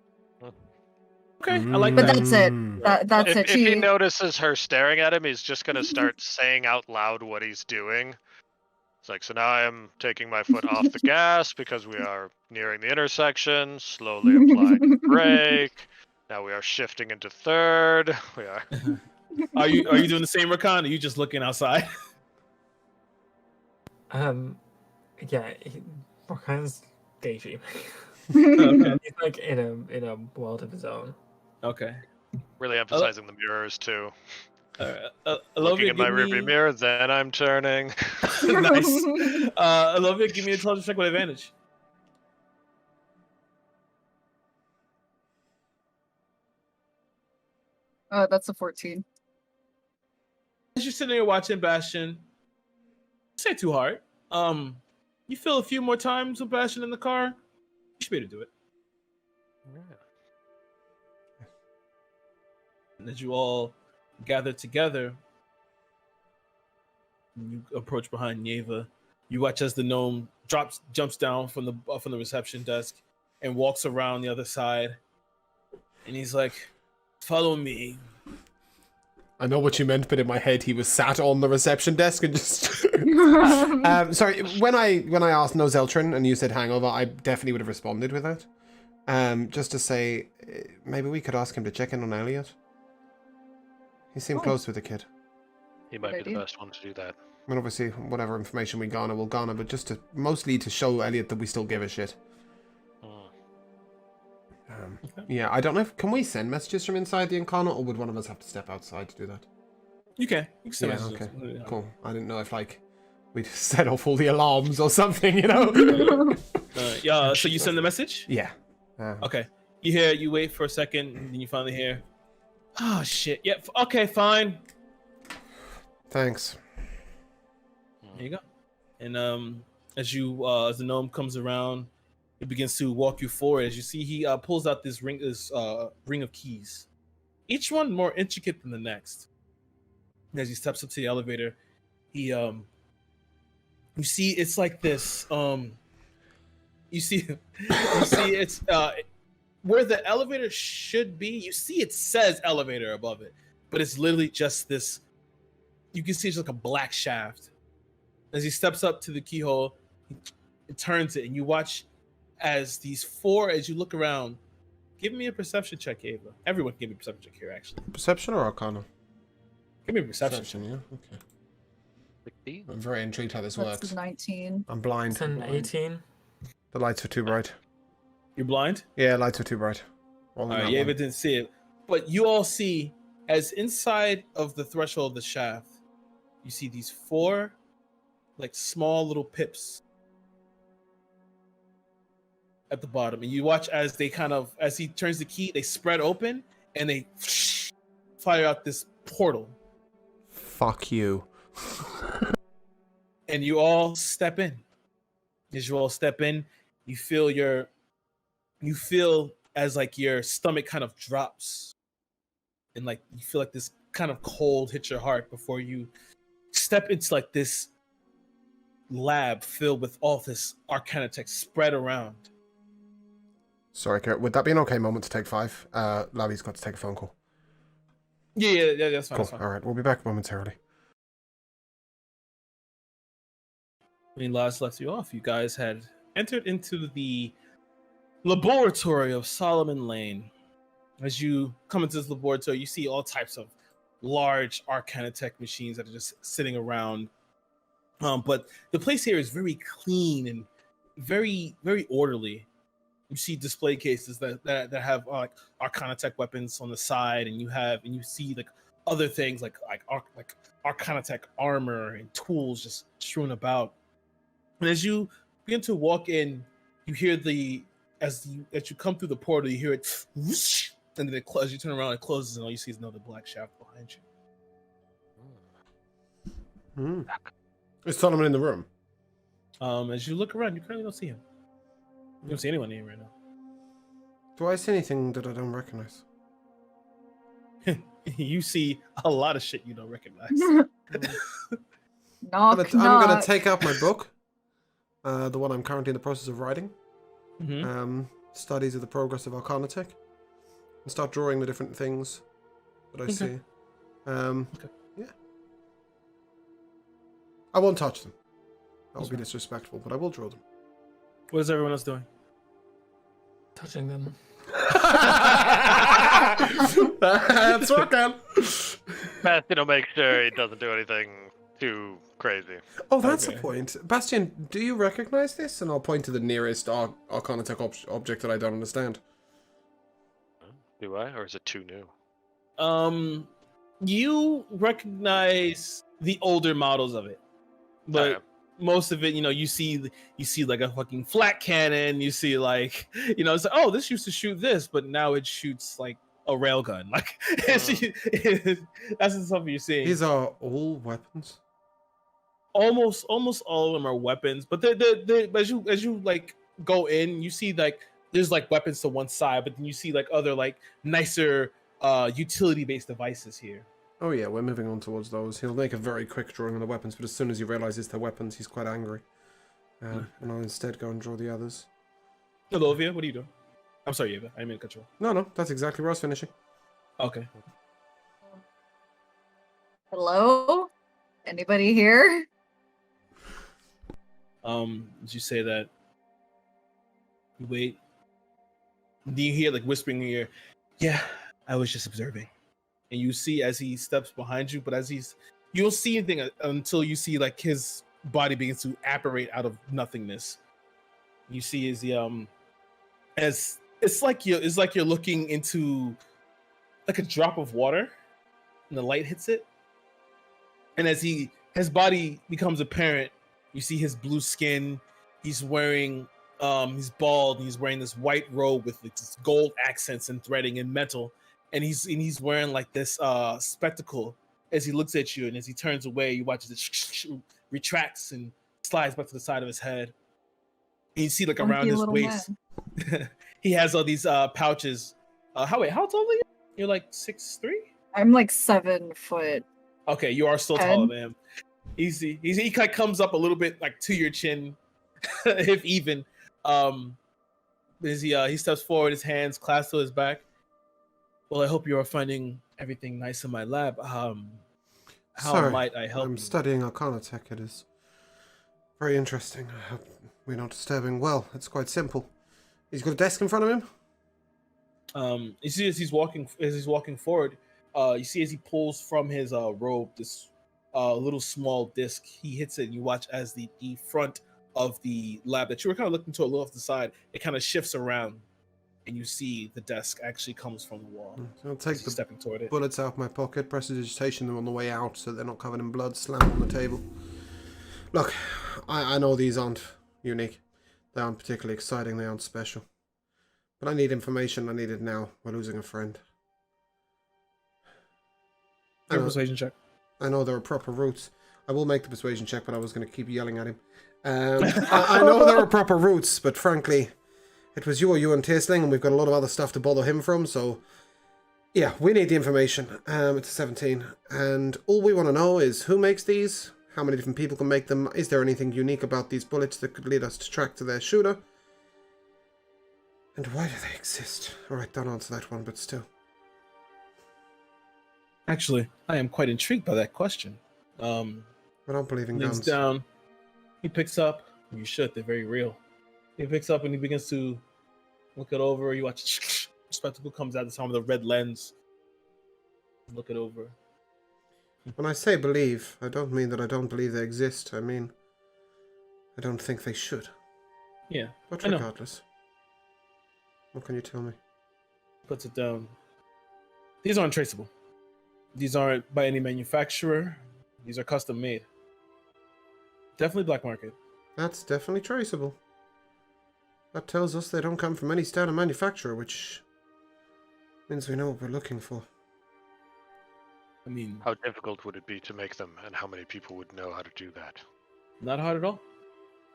Okay, I like But that. that's it. That's it. If he notices her staring at him, he's just going to start saying out loud what he's doing. It's like, so now I am taking my foot off the gas because we are nearing the intersection, slowly applying brake. Now we are shifting into third. We are. Are you doing the same, Rakan? Or are you just looking outside? Yeah, Rakan's daydreaming. Okay. He's like in a world of his own. Okay. Really emphasizing the mirrors too. Alright. Looking in my rearview mirror, then I'm turning. Nice. Olivia, give me a intelligence check with advantage. That's a 14. As you're sitting there watching Bastion, say too hard. You feel a few more times with Bastion in the car, you should be able to do it. Yeah. And as you all gather together, you approach behind Yeva. You watch as the gnome jumps down from the reception desk and walks around the other side. And he's like, "Follow me." I know what you meant, but in my head he was sat on the reception desk and just... sorry, when I asked no Zeltrin and you said hangover, I definitely would have responded with that. Just to say, maybe we could ask him to check in on Elliot. He seemed close with the kid. He might be the best one to do that. I mean, obviously, whatever information we garner, we'll garner, but just to mostly to show Elliot that we still give a shit. Yeah, I don't know if... Can we send messages from inside the Incarnate, or would one of us have to step outside to do that? You can send Yeah, messages. okay. Cool. I didn't know if, like, we'd set off all the alarms or something, you know? Yeah, so you send the message? Yeah. Okay. You wait for a second, and then you finally hear, "Oh, shit. Yep. Okay, fine." Thanks. There you go. And as the gnome comes around, he begins to walk you forward. As you see, he pulls out this ring of keys, each one more intricate than the next. And as he steps up to the elevator, he you see it's like this. You see it's where the elevator should be. You see it says elevator above it, but it's literally just this. You can see it's like a black shaft. As he steps up to the keyhole, he turns it, and you watch as these four. As you look around, give me a perception check, Ava. Everyone, give me a perception check here. Actually, Perception or Arcana? give me a perception. Perception, yeah. Okay. 16? I'm very intrigued how this That's works. 19. I'm blind. It's an 18. The lights are too bright. You're blind. Yeah, lights are too bright. All right, Ava didn't see it, but you all see as inside of the threshold of the shaft, you see these four, like small little pips at the bottom, and you watch as they as he turns the key, they spread open and they fire out this portal, Fuck you. and you all step in. As you all step in, you feel as like your stomach kind of drops, and like you feel like this kind of cold hits your heart before you step into like this lab filled with all this arcana tech spread around. Sorry, Kurt, would that be an okay moment to take 5? Lavi's got to take a phone call. Yeah, that's fine. Cool. That's fine. All right, we'll be back momentarily. When last left you off, you guys had entered into the laboratory of Solomon Lane. As you come into this laboratory, you see all types of large arcana tech machines that are just sitting around. But the place here is very clean and very, very orderly. You see display cases that have like arcana tech weapons on the side, and you see like other things like arcana tech armor and tools just strewn about. And as you begin to walk in, you hear as you come through the portal, you hear it whoosh, and then as you turn around, it closes, and all you see is another black shaft behind you. Is Solomon in the room? As you look around, you currently don't see him. You don't see anyone here right now. Do I see anything that I don't recognize? You see a lot of shit you don't recognize. Knock, I'm knock. gonna take out my book, the one I'm currently in the process of writing. Studies of the progress of Arcana Tech, and start drawing the different things that I see. Yeah. I won't touch them. That would be disrespectful, but I will draw them. What is everyone else doing? Touching them. That's okay. Bastion will make sure he doesn't do anything too crazy. Oh, that's Okay. the point. Bastian, do you recognize this? And I'll point to the nearest Arcana Tech object that I don't understand. Do I? Or is it too new? You recognize the older models of it, but Okay. most of it, you see like a fucking flat cannon. You see like, it's like, oh, this used to shoot this, but now it shoots like a railgun. Like that's the stuff you're seeing. These are all weapons. Almost all of them are weapons, but they as you like go in, you see like there's like weapons to one side, but then you see like other like nicer utility based devices here. Oh yeah, we're moving on towards those. He'll make a very quick drawing of the weapons, but as soon as he realizes they're weapons, he's quite angry. And I'll instead go and draw the others. Elovia, what are you doing? I'm sorry, Eva. I didn't mean to cut you off. No, that's exactly where I was finishing. Okay. Hello? Anybody here? As you say that, you wait. Do you hear like whispering in your ear? Yeah, I was just observing. And you see as he steps behind you, but you don't see anything until you see like his body begins to apparate out of nothingness. You see as it's like you're looking into like a drop of water, and the light hits it. And as his body becomes apparent, you see his blue skin. He's wearing he's bald. And he's wearing this white robe with like, this gold accents and threading and metal. And he's wearing like this spectacle. As he looks at you, and as he turns away, you watch it retracts, and slides back to the side of his head. And you see like Funky around his little waist, he has all these pouches. How tall are you? You're like 6'3"? I'm like 7 foot. Okay, you are still 10. taller than him. He kind of comes up a little bit like to your chin, if even. As he steps forward, his hands clasped to his back. Well, I hope you are finding everything nice in my lab. How Sorry, might I help I'm you? studying Arcana Tech. It is very interesting. I hope we're not disturbing. Well, it's quite simple. He's got a desk in front of him. You see as he's walking forward, you see as he pulls from his robe this little small disc. He hits it, and you watch as the front of the lab that you were kind of looking to a little off the side, it kind of shifts around, and you see the desk actually comes from the wall. So I'll take As he's stepping toward it. bullets out of my pocket, prestidigitation them on the way out so they're not covered in blood, slam on the table. Look, I know these aren't unique. They aren't particularly exciting, they aren't special. But I need information, I need it now. We're losing a friend. Give a persuasion check. I know there are proper routes. I will make the persuasion check, but I was going to keep yelling at him. I know there are proper routes, but frankly, it was you or you and Tasting, and we've got a lot of other stuff to bother him from, so... Yeah, we need the information. It's a 17. And all we want to know is who makes these, how many different people can make them, is there anything unique about these bullets that could lead us to track to their shooter? And why do they exist? Alright, don't answer that one, but still. Actually, I am quite intrigued by that question. I don't believe in Leans guns. down. He picks up. You should. They're very real. He picks up and he begins to look it over. You watch. Spectacle comes out the time of the red lens. Look it over. When I say believe, I don't mean that I don't believe they exist. I mean, I don't think they should. Yeah. But I know. regardless, what can you tell me? Puts it down. These aren't traceable. These aren't by any manufacturer. These are custom made. Definitely black market. That's definitely traceable. That tells us they don't come from any standard manufacturer, which means we know what we're looking for. I mean, How difficult would it be to make them, and how many people would know how to do that? not hard at all.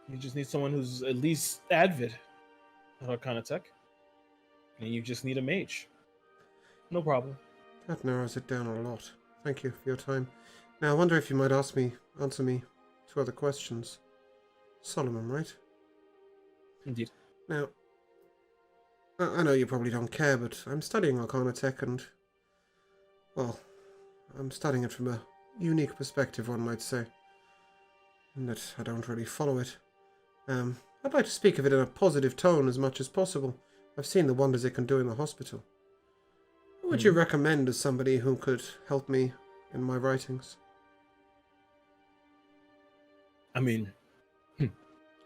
You just need someone who's at least avid at Arcana Tech. And you just need a mage. No problem. That narrows it down a lot. Thank you for your time. Now, I wonder if you might answer me 2 other questions. Solomon, right? Indeed. Now, I know you probably don't care, but I'm studying Arcana Tech and, well, I'm studying it from a unique perspective, one might say. In that I don't really follow it. I'd like to speak of it in a positive tone as much as possible. I've seen the wonders it can do in the hospital. Who would you recommend as somebody who could help me in my writings? I mean,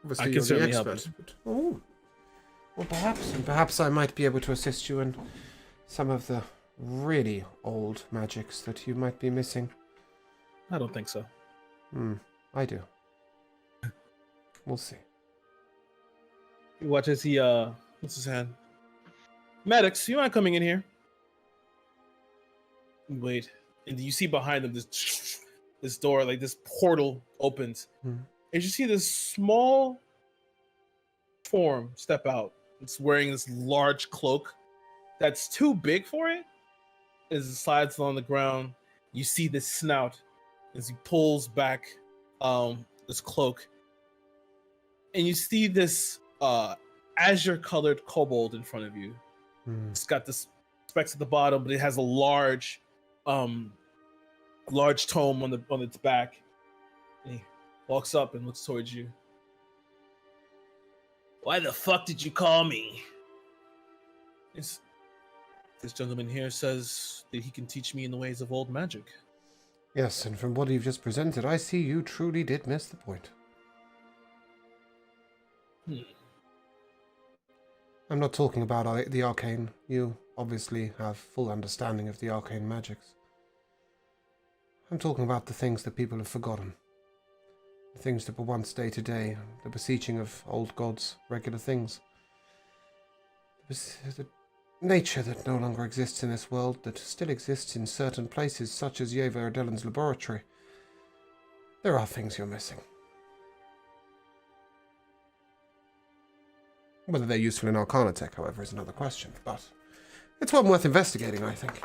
Obviously, I can you're the certainly help expert. But, oh, well, perhaps I might be able to assist you in some of the really old magics that you might be missing. I don't think so. I do. We'll see. You watch as he puts his hand. Maddox, you mind coming in here? Wait, and you see behind them this door, like this portal opens. And you see this small form step out. It's wearing this large cloak that's too big for it. As it slides along the ground, you see this snout as he pulls back this cloak. And you see this azure-colored kobold in front of you. It's got the specs at the bottom, but it has a large tome on its back. And he walks up and looks towards you. Why the fuck did you call me? This gentleman here says that he can teach me in the ways of old magic. Yes, and from what you've just presented, I see you truly did miss the point. I'm not talking about the arcane. You obviously have full understanding of the arcane magics. I'm talking about the things that people have forgotten. The things that were once day to day, the beseeching of old gods, regular things. The nature that no longer exists in this world, that still exists in certain places, such as Yeva Erdelin's laboratory. There are things you're missing. Whether they're useful in Arcana tech, however, is another question, but it's one worth investigating, I think.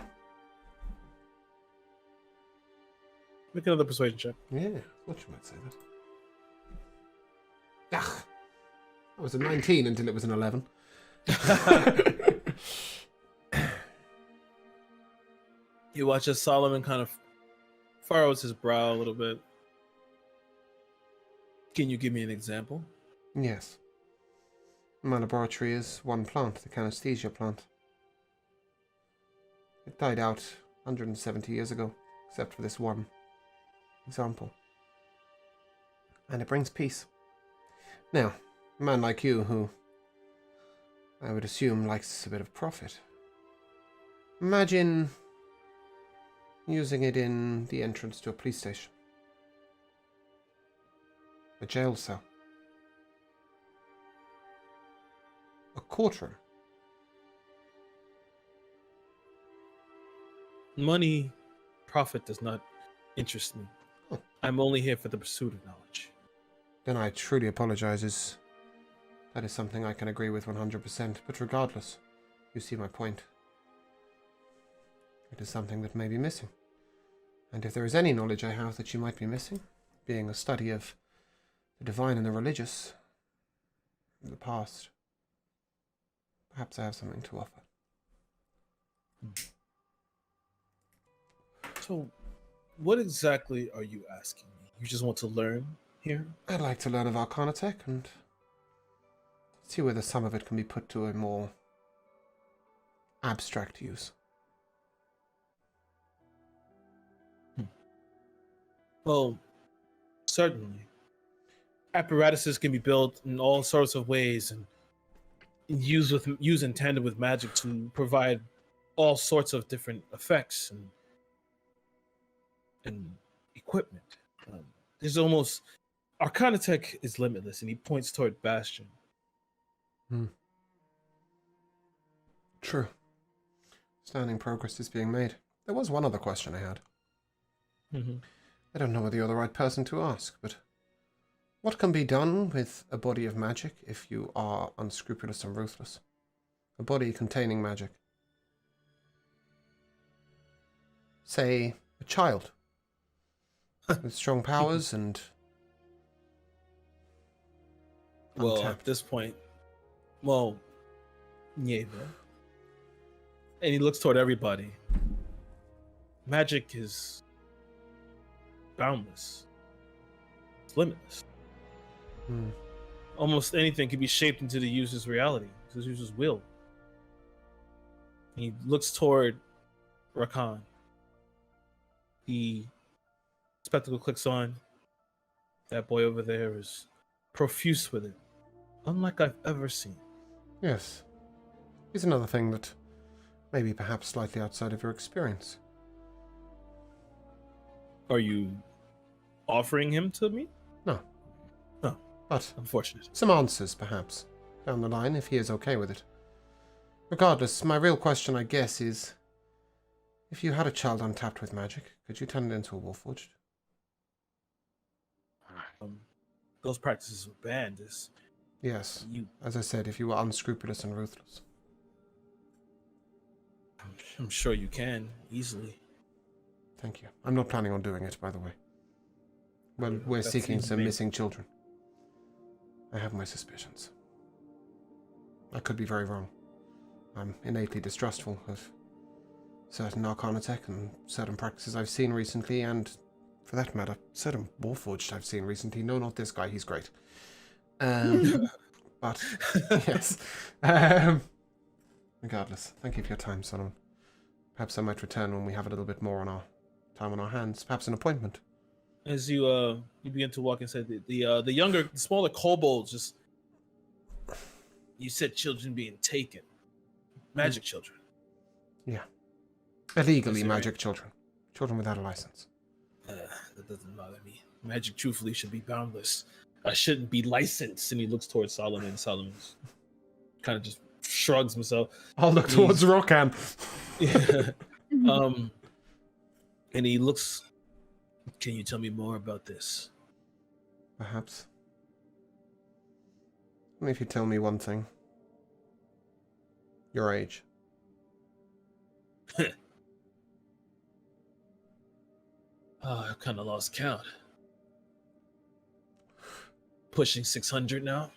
Make another persuasion check. Yeah, what you might say that. Ugh. I was a 19 until it was an 11. You watch as Solomon kind of furrows his brow a little bit. Can you give me an example? Yes. My laboratory is one plant, the Canesthesia plant. It died out 170 years ago, except for this one example. And it brings peace. Now, a man like you, who I would assume likes a bit of profit, imagine using it in the entrance to a police station. A jail cell. A courtroom. Money, profit does not interest me. Oh. I'm only here for the pursuit of knowledge. Then I truly apologize. That is something I can agree with 100%, but regardless, you see my point. It is something that may be missing. And if there is any knowledge I have that you might be missing, being a study of the divine and the religious, in the past, perhaps I have something to offer. So, what exactly are you asking me? You just want to learn here? I'd like to learn of Arcana tech and see whether some of it can be put to a more abstract use. Well, certainly. Apparatuses can be built in all sorts of ways and used in tandem with magic to provide all sorts of different effects and equipment. There's almost Arcana tech is limitless, and he points toward Bastion. True. Standing progress is being made. There was one other question I had. I don't know whether you're the right person to ask, but what can be done with a body of magic if you are unscrupulous and ruthless? A body containing magic. Say, a child with strong powers and Well, untapped. at this point, yeah, bro. And he looks toward everybody. Magic is boundless. It's limitless. Almost anything can be shaped into the user's reality, the user's will. And he looks toward Rakan. The spectacle clicks on. That boy over there is profuse with it, unlike I've ever seen. Yes. Here's another thing that may be perhaps slightly outside of your experience. Are you offering him to me? No. Oh, But unfortunate. some answers, perhaps, down the line, if he is okay with it. Regardless, my real question, I guess, is if you had a child untapped with magic, could you turn it into a warforged? Those practices were banned. Yes. As I said, if you were unscrupulous and ruthless. I'm sure you can easily. Thank you. I'm not planning on doing it, by the way. Well, we're That seeking seems some amazing. missing children. I have my suspicions. I could be very wrong. I'm innately distrustful of certain Arcana tech and certain practices I've seen recently, and, for that matter, certain Warforged I've seen recently. No, not this guy, he's great. But, yes. Regardless, thank you for your time, Solomon. Perhaps I might return when we have a little bit more on our time on our hands. Perhaps an appointment. As you begin to walk inside, the younger, the smaller kobolds just. You said children being taken, magic children. Yeah. Illegally Is it magic children. Children without a license. That doesn't bother me. Magic, truthfully, should be boundless. I shouldn't be licensed. And he looks towards Solomon. Solomon's kind of just shrugs himself. I'll look towards Rockham. Yeah. And he looks. Can you tell me more about this? Perhaps. Only if you tell me one thing. Your age. I've kind of lost count. Pushing 600 now.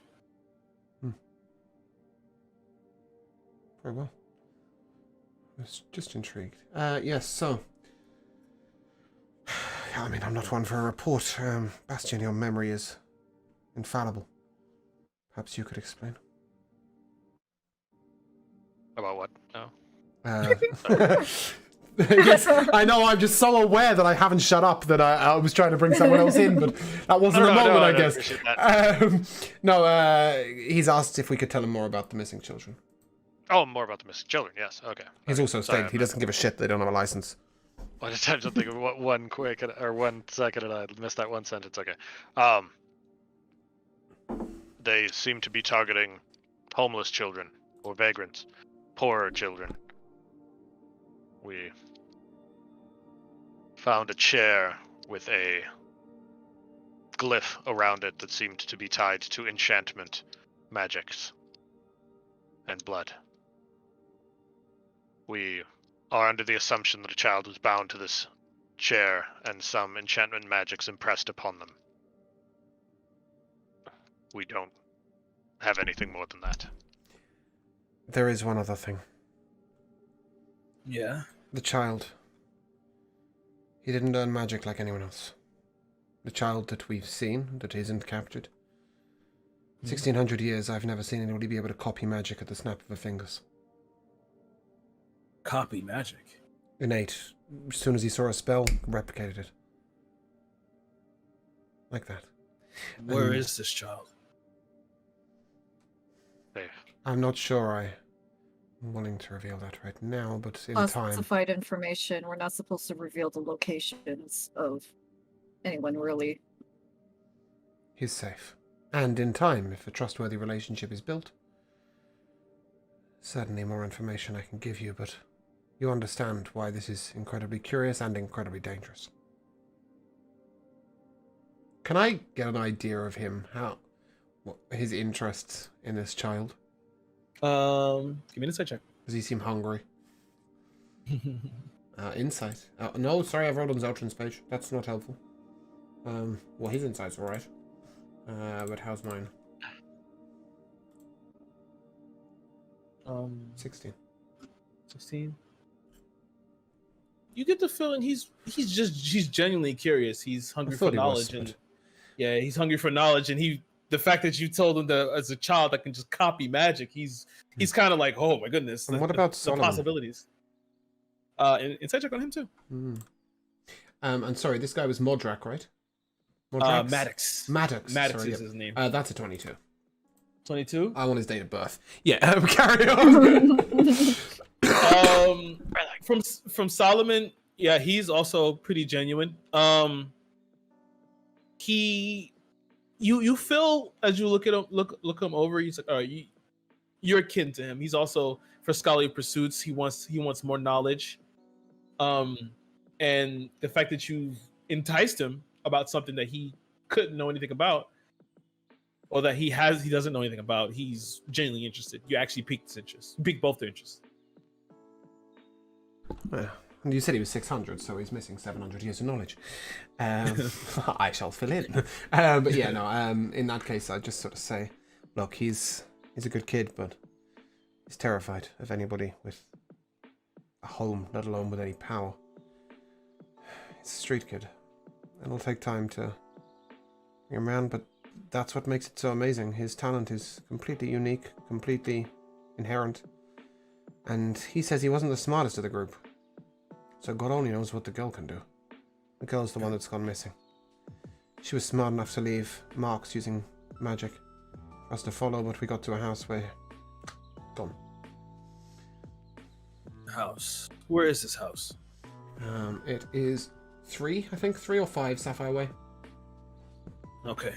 Very well. I was just intrigued. Yes, so... I mean, I'm not one for a report. Bastion, your memory is infallible. Perhaps you could explain. About what? No. Yes, I know, I'm just so aware that I haven't shut up that I was trying to bring someone else in, but that wasn't the moment, I guess. He's asked if we could tell him more about the missing children. Oh, more about the missing children, yes, okay. He's also stated he doesn't give a shit they don't have a license. I just had to think of 1 second and I missed that one sentence, okay. They seem to be targeting homeless children, or vagrants, poorer children. We found a chair with a glyph around it that seemed to be tied to enchantment, magics, and blood. We are under the assumption that a child was bound to this chair and some enchantment magics impressed upon them. We don't have anything more than that. There is one other thing. Yeah? The child. He didn't learn magic like anyone else. The child that we've seen, that isn't captured. 1600 years, I've never seen anybody be able to copy magic at the snap of their fingers. Copy magic? Innate. As soon as he saw a spell, replicated it. Like that. Where is this child? Safe. I'm not sure I'm willing to reveal that right now, but in time... Classified information. We're not supposed to reveal the locations of anyone, really. He's safe. And in time, if a trustworthy relationship is built, certainly more information I can give you, but you understand why this is incredibly curious and incredibly dangerous. Can I get an idea of him? What his interests in this child? Give me an insight check. Does he seem hungry? Insight. No, sorry, I've rolled on Zeltron's page. That's not helpful. Well, his insight's alright. But how's mine? 16. 16. You get the feeling he's genuinely curious. He's hungry for knowledge, he's hungry for knowledge, and the fact that you told him that as a child that can just copy magic, he's kind of like, oh my goodness. And what about the possibilities? Insight check on him too. And sorry, this guy was Modrak, right? Maddox. Maddox is his name. That's a 22. 22? I want his date of birth. Yeah, carry on. From Solomon, yeah, he's also pretty genuine. You feel as you look at him, look him over. He's like, you're akin to him. He's also for scholarly pursuits. He wants more knowledge. And the fact that you've enticed him about something that he couldn't know anything about, or that he doesn't know anything about, he's genuinely interested. You actually piqued his interest. You piqued both their interests. Well, you said he was 600, so he's missing 700 years of knowledge. I shall fill in. But yeah, no. In that case, I'd just sort of say, look, he's a good kid, but he's terrified of anybody with a home, let alone with any power. He's a street kid. It'll take time to bring him around, but that's what makes it so amazing. His talent is completely unique, completely inherent. And he says he wasn't the smartest of the group. So God only knows what the girl can do. The girl's the one that's gone missing. She was smart enough to leave marks using magic for us to follow, but we got to a house where... Gone. House. Where is this house? It is 3 or 5 Sapphire Way. Okay.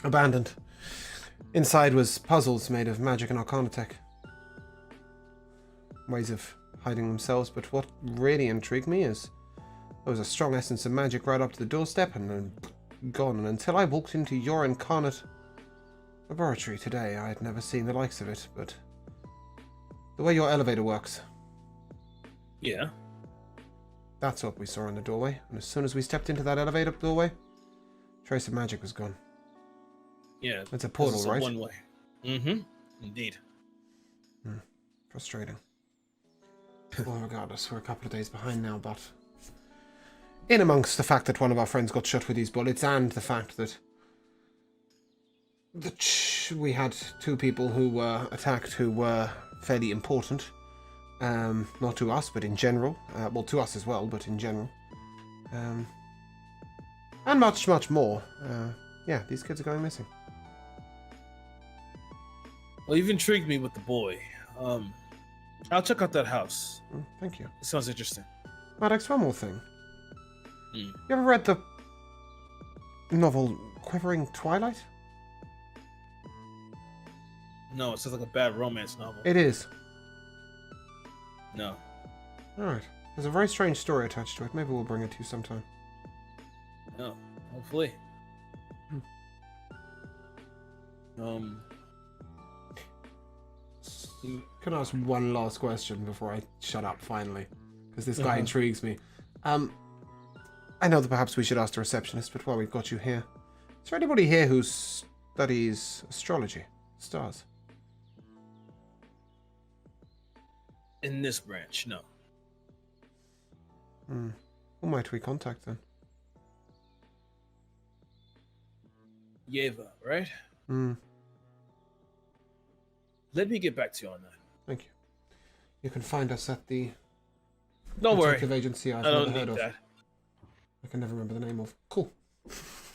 Abandoned. Inside was puzzles made of magic and arcana tech. Ways of hiding themselves, but what really intrigued me is there was a strong essence of magic right up to the doorstep and then gone. And until I walked into your incarnate laboratory today, I had never seen the likes of it, but The way your elevator works. Yeah. That's what we saw in the doorway. And as soon as we stepped into that elevator doorway, trace of magic was gone. Yeah. It's a portal, right? One way. Mm-hmm. Indeed. Frustrating. Well, regardless, we're a couple of days behind now, but in amongst the fact that one of our friends got shot with these bullets and the fact that we had 2 people who were attacked who were fairly important, not to us, but in general. Well, to us as well, but in general. And much, much more. Yeah, these kids are going missing. Well, you've intrigued me with the boy. I'll check out that house. Thank you. It sounds interesting. Maddox, one more thing. Mm. You ever read the novel Quivering Twilight? No, it sounds like a bad romance novel. It is. No. Alright. There's a very strange story attached to it. Maybe we'll bring it to you sometime. No. Hopefully. Can I ask one last question before I shut up finally? Because this guy intrigues me. I know that perhaps we should ask the receptionist, but while we've got you here, is there anybody here who studies astrology? Stars? In this branch, no. Who might we contact then? Yeva, right? Hmm. Let me get back to you on that. Thank you. You can find us at the Don't worry. detective agency I've I never don't heard need of. that. I can never remember the name of. Cool.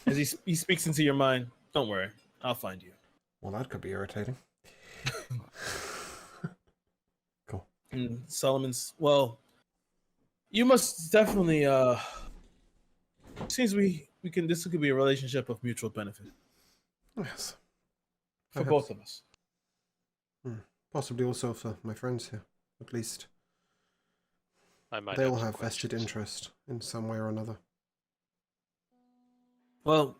As he speaks into your mind, don't worry. I'll find you. Well, that could be irritating. Cool. And Solomon's, well, you must definitely, seems this could be a relationship of mutual benefit. Yes. For Perhaps. both of us. Possibly also for my friends here. At least I might they all some have vested questions. interest in some way or another. Well,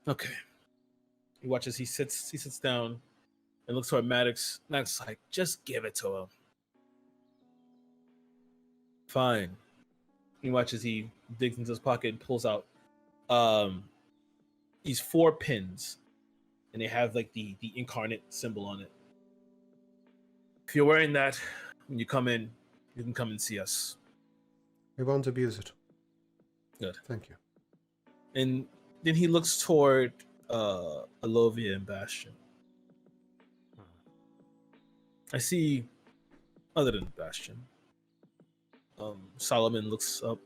okay. He watches. He sits down and looks toward Maddox. Maddox is like, just give it to him. Fine. He watches. He digs into his pocket and pulls out these 4 pins, and they have like the incarnate symbol on it. If you're wearing that when you come in, you can come and see us. We won't abuse it. Good. Thank you. And then he looks toward Alovia and Bastion. I see, other than Bastion, Solomon looks up.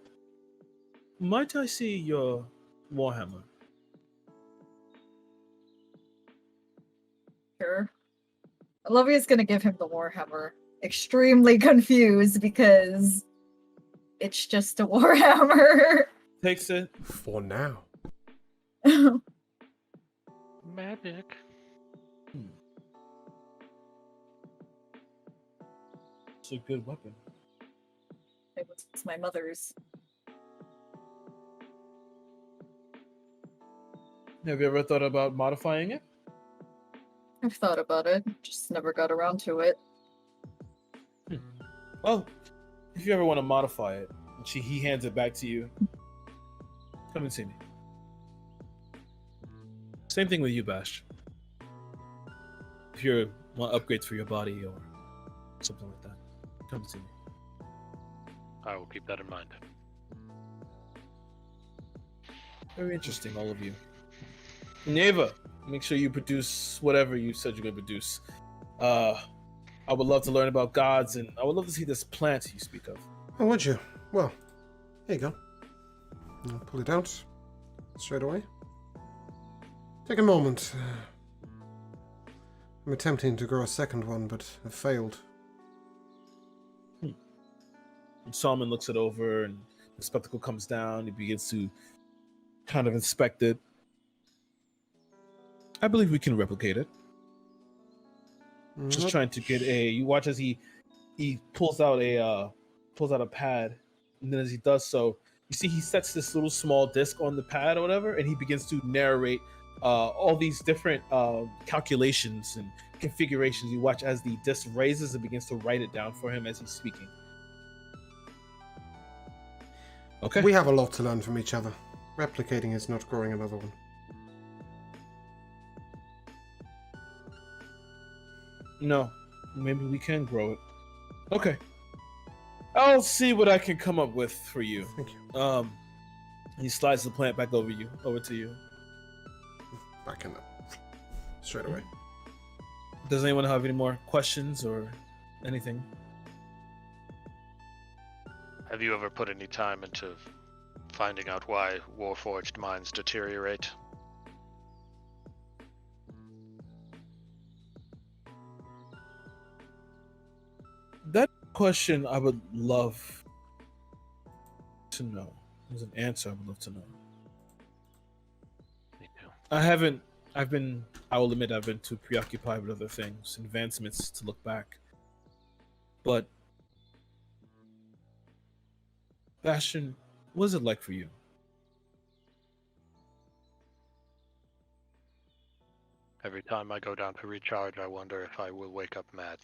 Might I see your Warhammer? Sure. Olivia's gonna give him the Warhammer. Extremely confused because it's just a Warhammer. Takes it. For now. Magic. It's a good weapon. It was my mother's. Have you ever thought about modifying it? I've thought about it, just never got around to it. Well, if you ever want to modify it, and he hands it back to you, come and see me. Same thing with you, Bash. If you want upgrades for your body or something like that, come and see me. I will keep that in mind. Very interesting, all of you. Neva, make sure you produce whatever you said you're going to produce. I would love to learn about gods, and I would love to see this plant you speak of. Oh, would you? Well, here you go. I'll pull it out straight away. Take a moment. I'm attempting to grow a second one, but have failed. And Solomon looks it over, and the spectacle comes down. He begins to kind of inspect it. I believe we can replicate it. Just trying to get a. You watch as he pulls out a pad, and then as he does so, you see he sets this little small disc on the pad or whatever, and he begins to narrate all these different calculations and configurations. You watch as the disc raises and begins to write it down for him as he's speaking. Okay. We have a lot to learn from each other. Replicating is not growing another one. No, maybe we can grow it. Okay. I'll see what I can come up with for you. Thank you. He slides the plant back over to you. Back in it. Straight away. Does anyone have any more questions or anything? Have you ever put any time into finding out why Warforged mines deteriorate? That question I would love to know. There's an answer I would love to know. Me too. I will admit I've been too preoccupied with other things, advancements to look back. But Bastion, what is it like for you? Every time I go down to recharge, I wonder if I will wake up mad.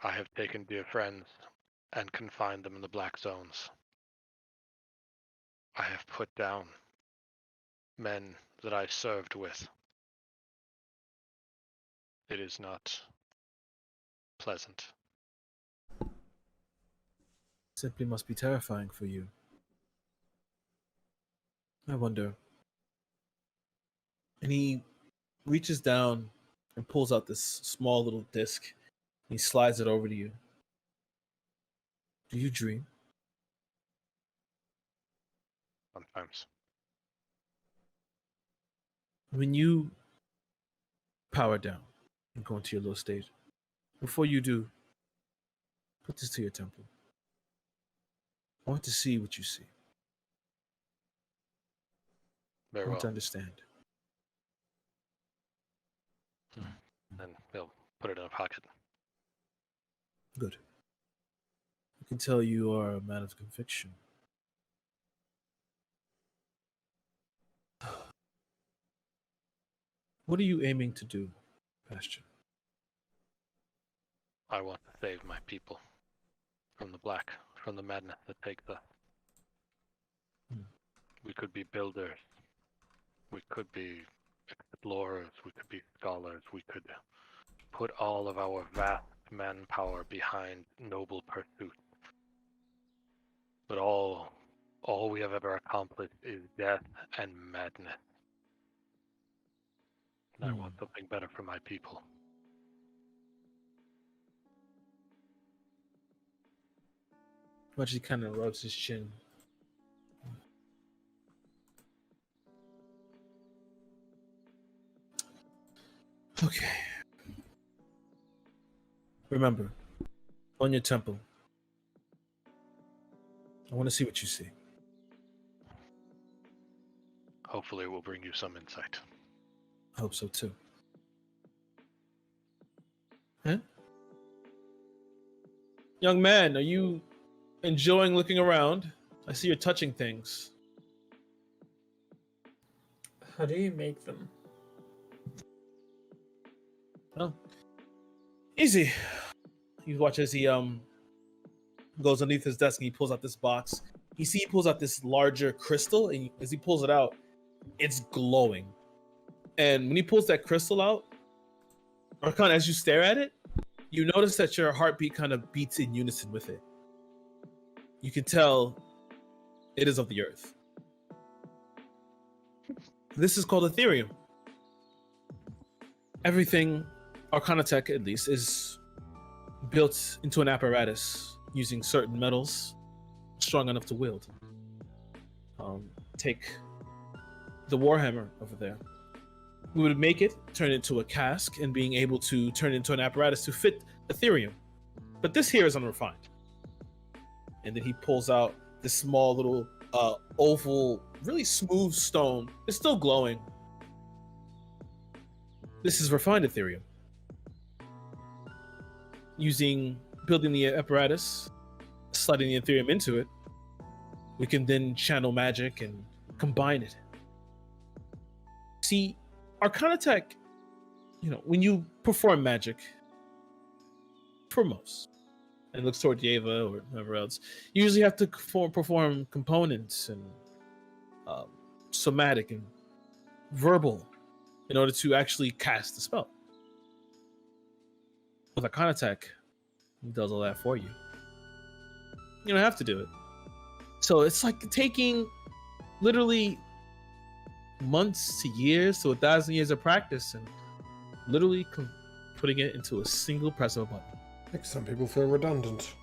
I have taken dear friends and confined them in the black zones. I have put down men that I served with. It is not pleasant. Simply must be terrifying for you. I wonder. And he reaches down and pulls out this small little disc. He slides it over to you. Do you dream? Sometimes. When you power down and go into your low state, before you do, put this to your temple. I want to see what you see. Very I well. want to understand. Then he'll put it in a pocket. Good. I can tell you are a man of conviction. What are you aiming to do, Bastion? I want to save my people from the black, from the madness that takes us. We could be builders. We could be explorers. We could be scholars. We could put all of our vast manpower behind noble pursuits. But all we have ever accomplished is death and madness. And I want something better for my people. Much he kind of rubs his chin. Okay. Remember, on your temple, I want to see what you see. Hopefully it will bring you some insight. I hope so too. Huh? Young man, are you enjoying looking around? I see you're touching things. How do you make them? Oh. Easy. You watch as he goes underneath his desk and he pulls out this box. He pulls out this larger crystal, and as he pulls it out, it's glowing. And when he pulls that crystal out, or kind of as you stare at it, you notice that your heartbeat kind of beats in unison with it. You can tell it is of the earth. This is called Ethereum. Everything, Arcana Tech at least, is built into an apparatus using certain metals strong enough to wield. Take the Warhammer over there. We would make it, turn it into a cask, and being able to turn it into an apparatus to fit Ethereum. But this here is unrefined. And then he pulls out this small little oval, really smooth stone. It's still glowing. This is refined Ethereum. Building the apparatus, sliding the Ethereum into it, we can then channel magic and combine it. See, Arcana Tech, when you perform magic, for most, and looks toward Yeva or whoever else, you usually have to perform components and somatic and verbal in order to actually cast the spell. With Arcana Tech, it does all that for you. You don't have to do it. So it's like taking literally months to years to 1,000 years of practice and literally putting it into a single press of a button. Makes some people feel redundant.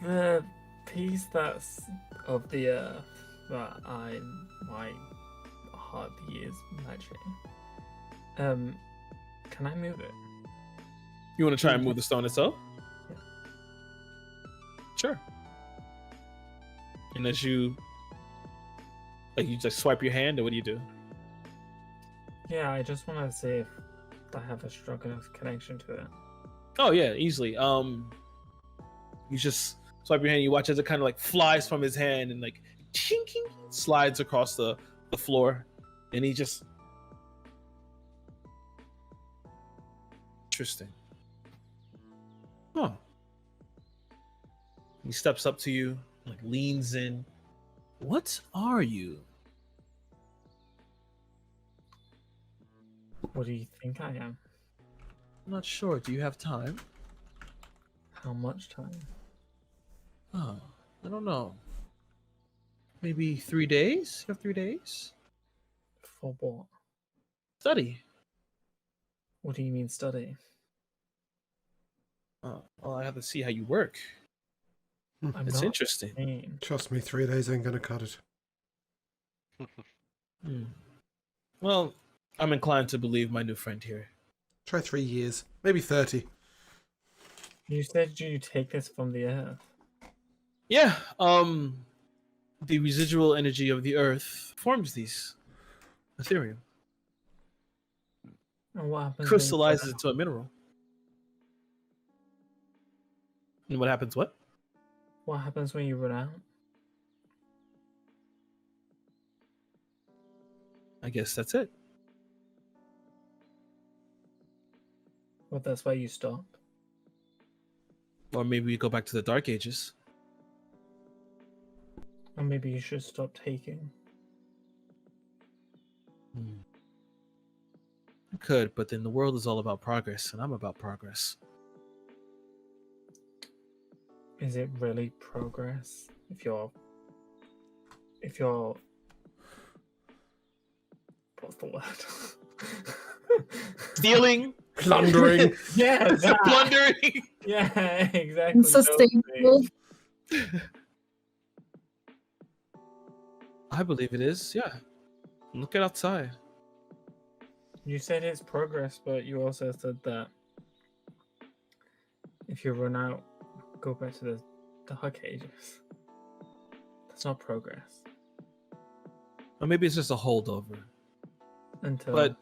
The piece that's of the earth that my heart is matching. Can I move it? You want to try and move the stone itself? Yeah. Sure. And as you just swipe your hand, or what do you do? Yeah, I just want to see if I have a strong enough connection to it. Oh yeah, easily. You just swipe your hand. You watch as it kind of like flies from his hand and like chinking slides across the floor, and he just interesting. Huh. He steps up to you, like leans in. What are you? What do you think I am? I'm not sure. Do you have time? How much time? Oh, I don't know. Maybe 3 days? You have 3 days? For what? Study. What do you mean study? Oh, well, I have to see how you work. I'm It's not interesting. mean. Trust me, 3 days ain't gonna cut it. Well, I'm inclined to believe my new friend here. Try 3 years, maybe 30. You said you take this from the earth. Yeah, the residual energy of the earth forms these ethereum. And what happens? Crystallizes into a mineral. And what happens what? What happens when you run out? I guess that's it. Well, that's why you stop. Or maybe we go back to the Dark Ages. Or maybe you should stop taking. I could, but then the world is all about progress, and I'm about progress. Is it really progress if you're what's the word? Stealing, Plundering. Yeah, that. plundering. Yeah, exactly. Unsustainable. I believe it is. Yeah. Look at outside. You said it's progress, but you also said that if you run out, go back to the Dark Ages. That's not progress. Or maybe it's just a holdover. Until But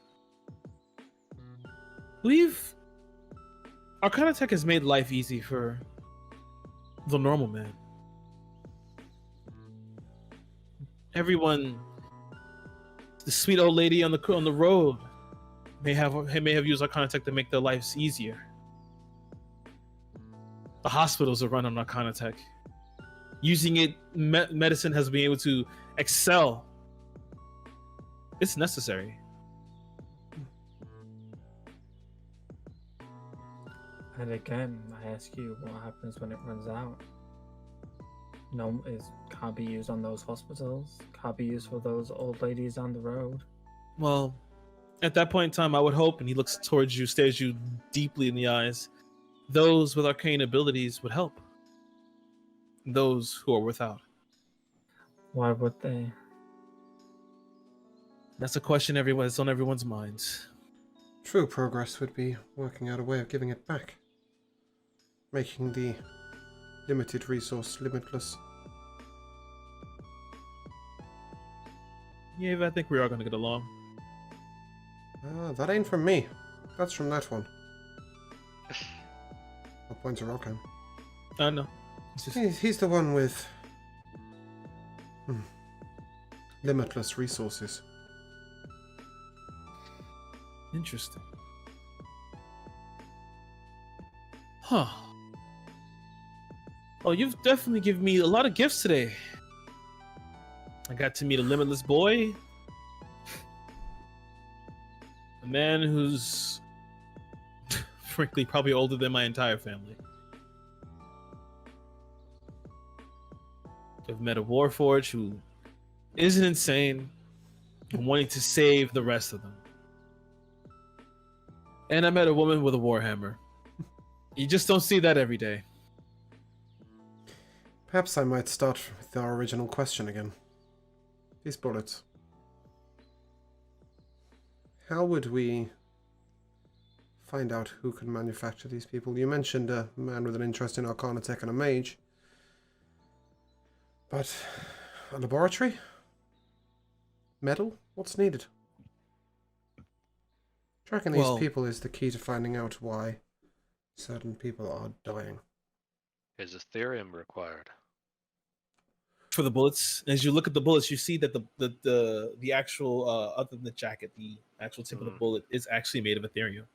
Arcana Tech has made life easy for the normal man. Everyone, the sweet old lady on the road may have used Arcana Tech to make their lives easier. The hospitals are run on Arcana Tech. Using it, medicine has been able to excel. It's necessary. And again, I ask you, what happens when it runs out? No, it can't be used on those hospitals. Can't be used for those old ladies on the road. Well, at that point in time, I would hope, and he looks towards you, stares you deeply in the eyes, those with arcane abilities would help. Those who are without. Why would they? That's a question that's on everyone's minds. True progress would be working out a way of giving it back. Making the limited resource limitless. Yeah, I think we are going to get along. That ain't from me. That's from that one. What points are Rockham? No. He's the one with... limitless resources. Interesting. Huh. Oh, you've definitely given me a lot of gifts today. I got to meet a limitless boy. A man who's frankly probably older than my entire family. I've met a warforged who isn't insane and wanting to save the rest of them. And I met a woman with a warhammer. You just don't see that every day. Perhaps I might start with our original question again. These bullets. How would we find out who can manufacture these people? You mentioned a man with an interest in Arcana Tech and a mage. But a laboratory? Metal? What's needed? Tracking these people is the key to finding out why certain people are dying. Is Ethereum required? For the bullets, as you look at the bullets, you see that the actual other than the jacket, the actual tip of the bullet is actually made of Ethereum.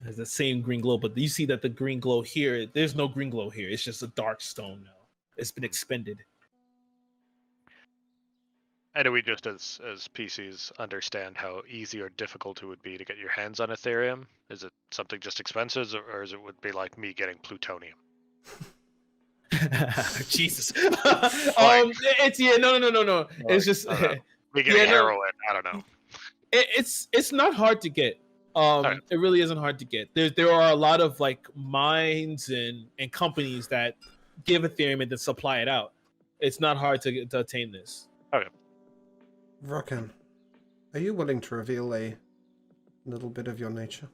It has the same green glow, but you see that the green glow here, there's no green glow here. It's just a dark stone now. It's been expended. And do we just as PCs understand how easy or difficult it would be to get your hands on Ethereum? Is it something just expensive, or is it would be like me getting plutonium? Jesus. It's no. It's just we getting heroin. I don't know. It's not hard to get. Right. It really isn't hard to get. There are a lot of like mines and companies that give Ethereum and then supply it out. It's not hard to attain this. Okay. Rokan, are you willing to reveal a little bit of your nature?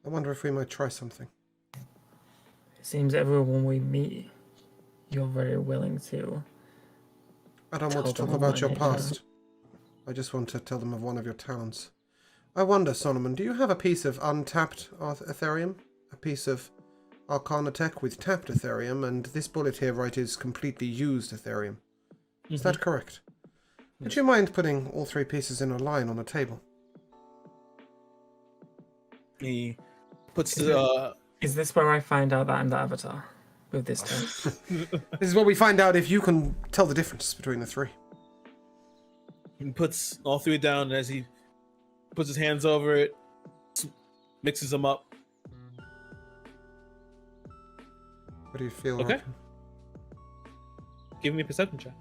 I wonder if we might try something. It seems everyone we meet, you're very willing to. I don't want to talk about your past. I just want to tell them of one of your talents. I wonder, Solomon, do you have a piece of untapped Ethereum? A piece of Arcana Tech with tapped Ethereum, and this bullet here, right, is completely used Ethereum. Is that correct? Would you mind putting all three pieces in a line on a table? He puts the... Is this where I find out that I'm the Avatar? With this test? This is where we find out if you can tell the difference between the three. He puts all three down, and as he puts his hands over it, mixes them up. What do you feel? Okay. Rokan? Give me a perception check.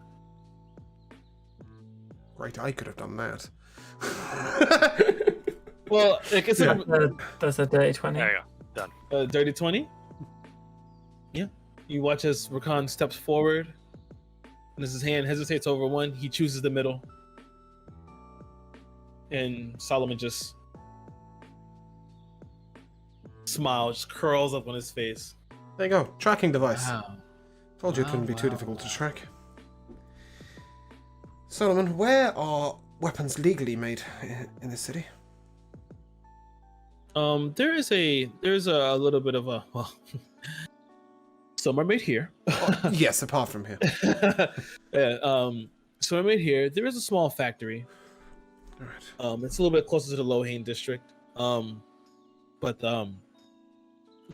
Great, I could have done that. Well, like I said, that's a dirty 20. There you go. Done. Dirty 20. Yeah. You watch as Rakan steps forward, and as his hand hesitates over one, he chooses the middle. And Solomon just smiles, just curls up on his face. There you go, tracking device. Wow. Told you it couldn't be too difficult to track. Solomon, where are weapons legally made in this city? There's a little bit of a some are made here. Yes, apart from here. Yeah, some are made here. There is a small factory. All right. It's a little bit closer to the Lohain district. But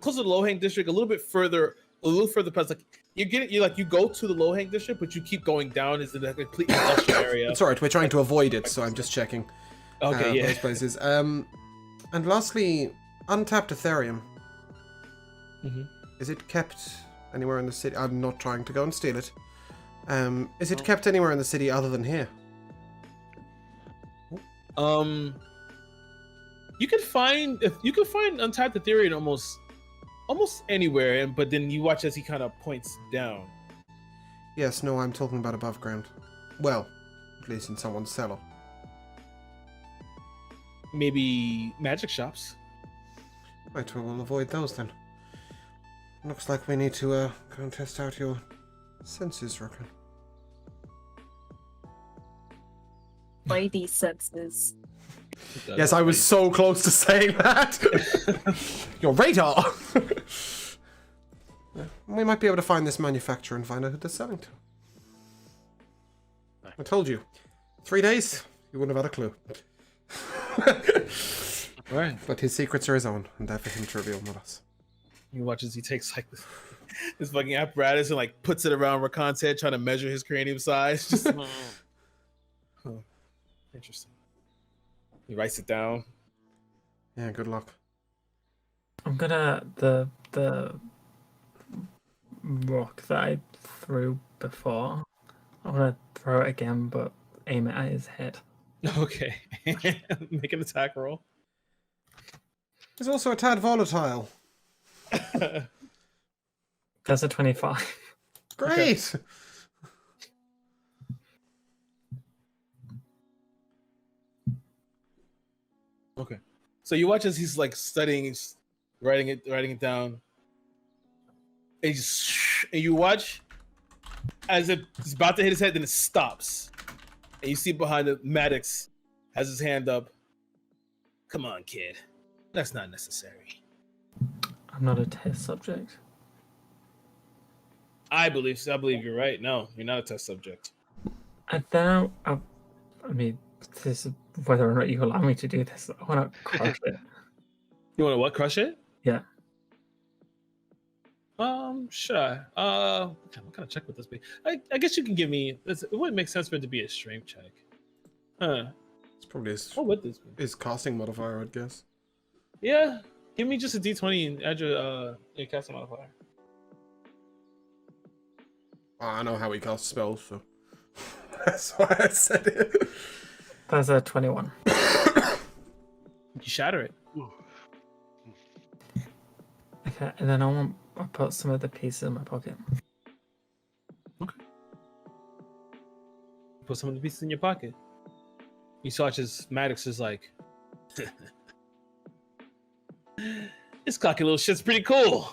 closer to the Lohain district, a little further past. Like you go to the Lohain district, but you keep going down into the complete industrial area. It's alright, we're trying to avoid it, so I'm just checking. Okay, yeah. Those places. And lastly, untapped Ethereum. Is it kept anywhere in the city? I'm not trying to go and steal it. Is it kept anywhere in the city other than here? You can find untapped Ethereum almost anywhere, but then you watch as he kind of points down. Yes, no, I'm talking about above ground. Well, at least in someone's cellar. Maybe magic shops. Right, well, we'll avoid those then. Looks like we need to go and test out your senses, Rokan. Mighty senses. Yes, I was so close to saying that. Your radar. We might be able to find this manufacturer and find out who they're selling to. I told you. 3 days, you wouldn't have had a clue. Right. But his secrets are his own, and they're for him to reveal, not us. You watch as he takes like this fucking apparatus and like puts it around Rakan's head, trying to measure his cranium size. Just interesting. He writes it down. Yeah, good luck. I'm gonna the rock that I threw before. I wanna throw it again, but aim it at his head. Okay. Make an attack roll. He's also a tad volatile. That's a 25. Great! Okay. So you watch as he's like studying, he's writing it down. And, and you watch as it's about to hit his head, then it stops. And you see behind it, Maddox has his hand up. Come on, kid. That's not necessary. I'm not a test subject. I believe you're right. No, you're not a test subject. And then I mean, this is whether or not you allow me to do this. I want to crush it. You want to what? Crush it? Yeah. Should I? What kind of check would this be? I guess you can give me. It wouldn't make sense for it to be a strength check. Huh? It's probably What would this be? his casting modifier, I'd guess. Yeah, give me just a D20 and add your casting modifier. I know how he casts spells, so that's why I said it. That's a 21. You shatter it. Okay, and then I'll put some of the pieces in my pocket. Put some of the pieces in your pocket. You saw as Maddox is like, this cocky little shit's pretty cool.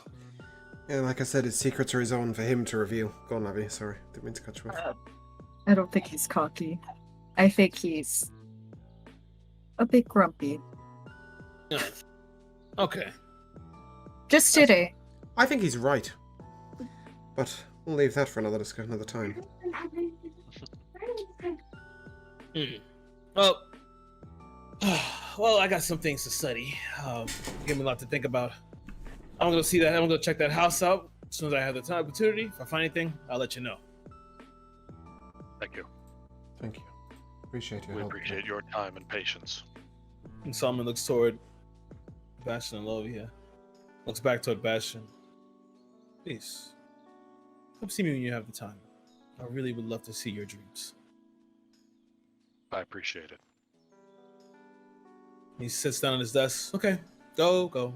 Yeah, like I said, his secrets are his own for him to reveal. Go on, Abby. Sorry, didn't mean to cut you off. I don't think he's cocky. I think he's a bit grumpy. Okay. Just today. I think he's right, but we'll leave that for another discussion, another time. Well, well, I got some things to study. Give me a lot to think about. I'm gonna see that. I'm gonna check that house out as soon as I have the time opportunity. If I find anything, I'll let you know. Thank you. Thank you. Appreciate your We help. appreciate your time and patience. And Solomon looks toward Bastion and Lovia. Looks back toward Bastion. Please, come see me when you have the time. I really would love to see your dreams. I appreciate it. He sits down on his desk. Okay, go.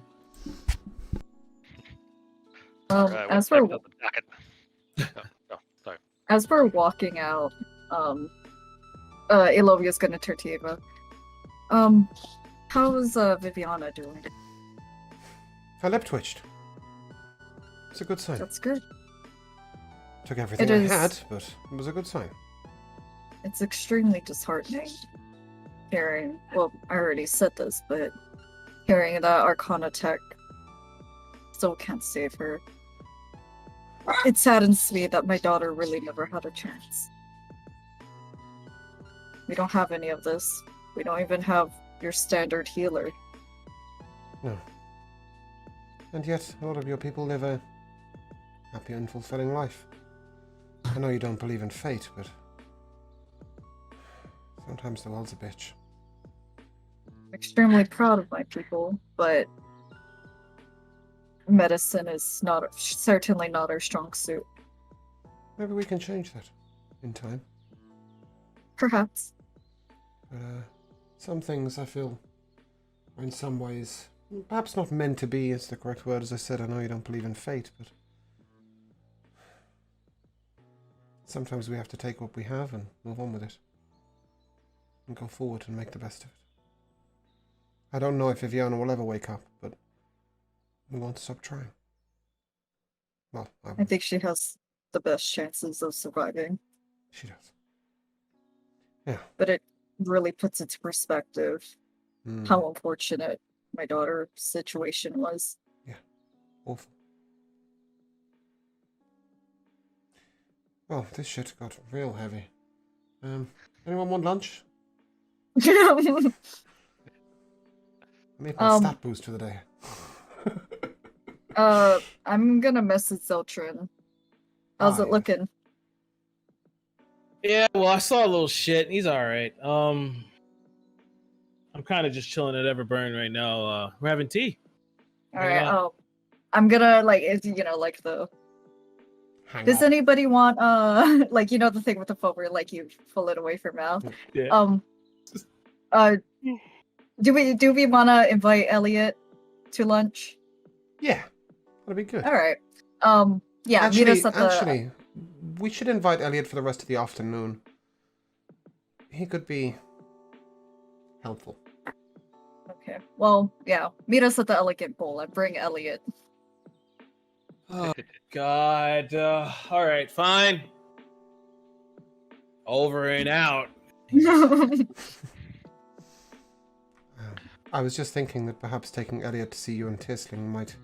Alright, As we'll we're check out the jacket. No, sorry. as we're walking out, Elovia's gonna turn to Ava. How's Viviana doing? Her lip twitched. It's a good sign. That's good. Took everything It I is. had, but it was a good sign. It's extremely disheartening hearing. Well, I already said this, but hearing that Arcana Tech still can't save her. It saddens me that my daughter really never had a chance. We don't have any of this. We don't even have your standard healer. No. And yet, a lot of your people live a happy and fulfilling life. I know you don't believe in fate, but sometimes the world's a bitch. Extremely proud of my people, but medicine is certainly not our strong suit. Maybe we can change that in time. Perhaps. But some things I feel are in some ways perhaps not meant to be is the correct word. As I said, I know you don't believe in fate, but sometimes we have to take what we have and move on with it. And go forward and make the best of it. I don't know if Viviana will ever wake up, but we won't stop trying. Well, I think she has the best chances of surviving. she does. Yeah. But it really puts into perspective Mm, how unfortunate my daughter's situation was. awful. Well, this shit got real heavy. Anyone want lunch? um, I made my stat boost for the day. I'm gonna message Zeltrin. How's it yes. looking? Yeah, well, I saw a little shit. He's all right. I'm kind of just chilling at Everburn right now. We're having tea. All right. I'm gonna like the. Hang Does up. anybody want like the thing with the phone where like you pull it away from mouth? Yeah. Do we want to invite Elliot to lunch? Yeah, that'd be good. All right. Yeah. Meet us at the. Actually, we should invite Elliot for the rest of the afternoon. He could be helpful. Okay. Well, yeah. Meet us at the Elegant Bowl and bring Elliot. Oh God. All right, fine. Over and out. I was just thinking that perhaps taking Elliot to see you and Tisling might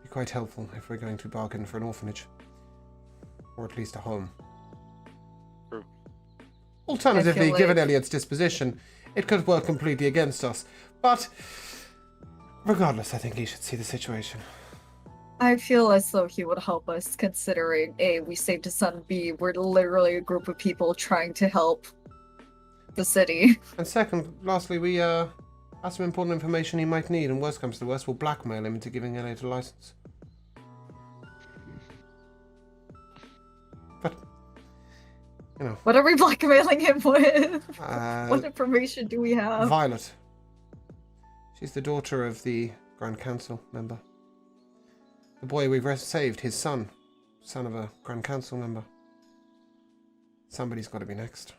be quite helpful if we're going to bargain for an orphanage. Or at least a home. True. Alternatively, like... given Elliot's disposition, it could work completely against us. But regardless, I think he should see the situation. I feel as though he would help us, considering A, we saved his son, B, we're literally a group of people trying to help the city. And second, lastly, we have some important information he might need, and worst comes to worst, we'll blackmail him into giving Elliot a license. But, you know. What are we blackmailing him with? Uh, What information do we have? Violet. She's the daughter of the Grand Council member. The boy we've saved, his son. Son of a Grand Council member. Somebody's got to be next.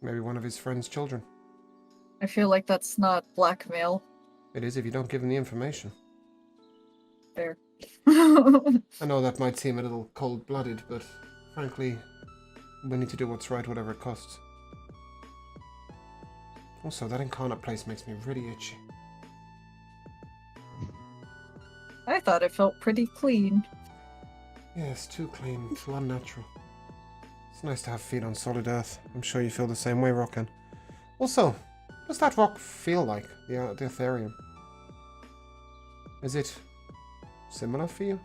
Maybe one of his friend's children. I feel like that's not blackmail. It is if you don't give him the information. Fair. I know that might seem a little cold-blooded, but frankly, we need to do what's right, whatever it costs. Also, that incarnate place makes me really itchy. I thought it felt pretty clean. Yes, too clean, too unnatural. It's nice to have feet on solid earth. I'm sure you feel the same way, Rockan. Also, what does that rock feel like, the Ethereum? Is it similar for you?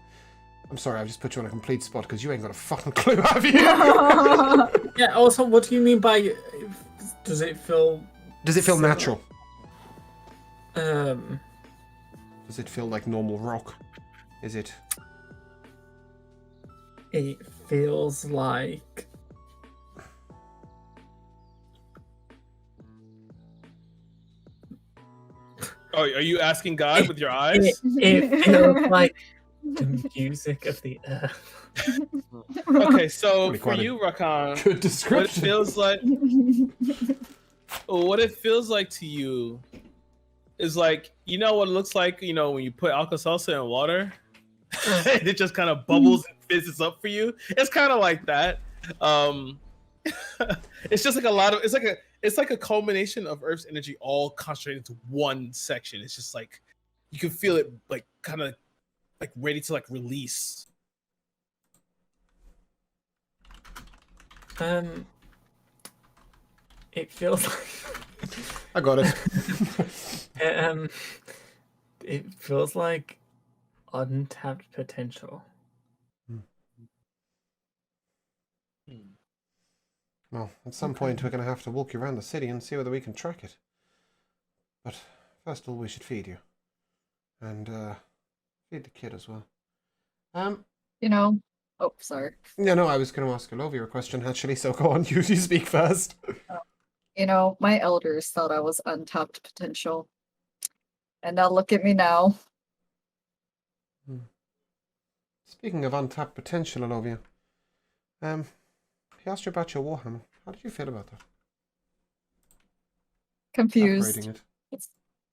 I'm sorry, I've just put you on a complete spot because you ain't got a fucking clue, have you? Yeah, also, what do you mean by... Does it feel... Does it feel similar? natural? Does it feel like normal rock? Is it... It feels like... Oh, are you asking God with your eyes? It feels like the music of the earth. Okay, so Pretty for quite a you, Rakan, good description? what it feels like to you is like, you know what it looks like, you know, when you put Alka-Seltzer in water, and it just kind of bubbles and fizzes up for you. It's kind of like that. It's just like a lot of, it's like a culmination of Earth's energy all concentrated into one section. It's just like, you can feel it like kind of like ready to like release. It feels like... I got it. It feels like untapped potential. Well, at some point we're going to have to walk you around the city and see whether we can track it. But first of all, we should feed you. And feed the kid as well. You know... Oh, sorry. Yeah, no, I was going to ask Olovia a question, actually, so go on, you speak first. You know, my elders thought I was untapped potential. And now look at me now. Speaking of untapped potential, Olovia, he asked you about your Warhammer. How did you feel about that? Confused. Upgrading it.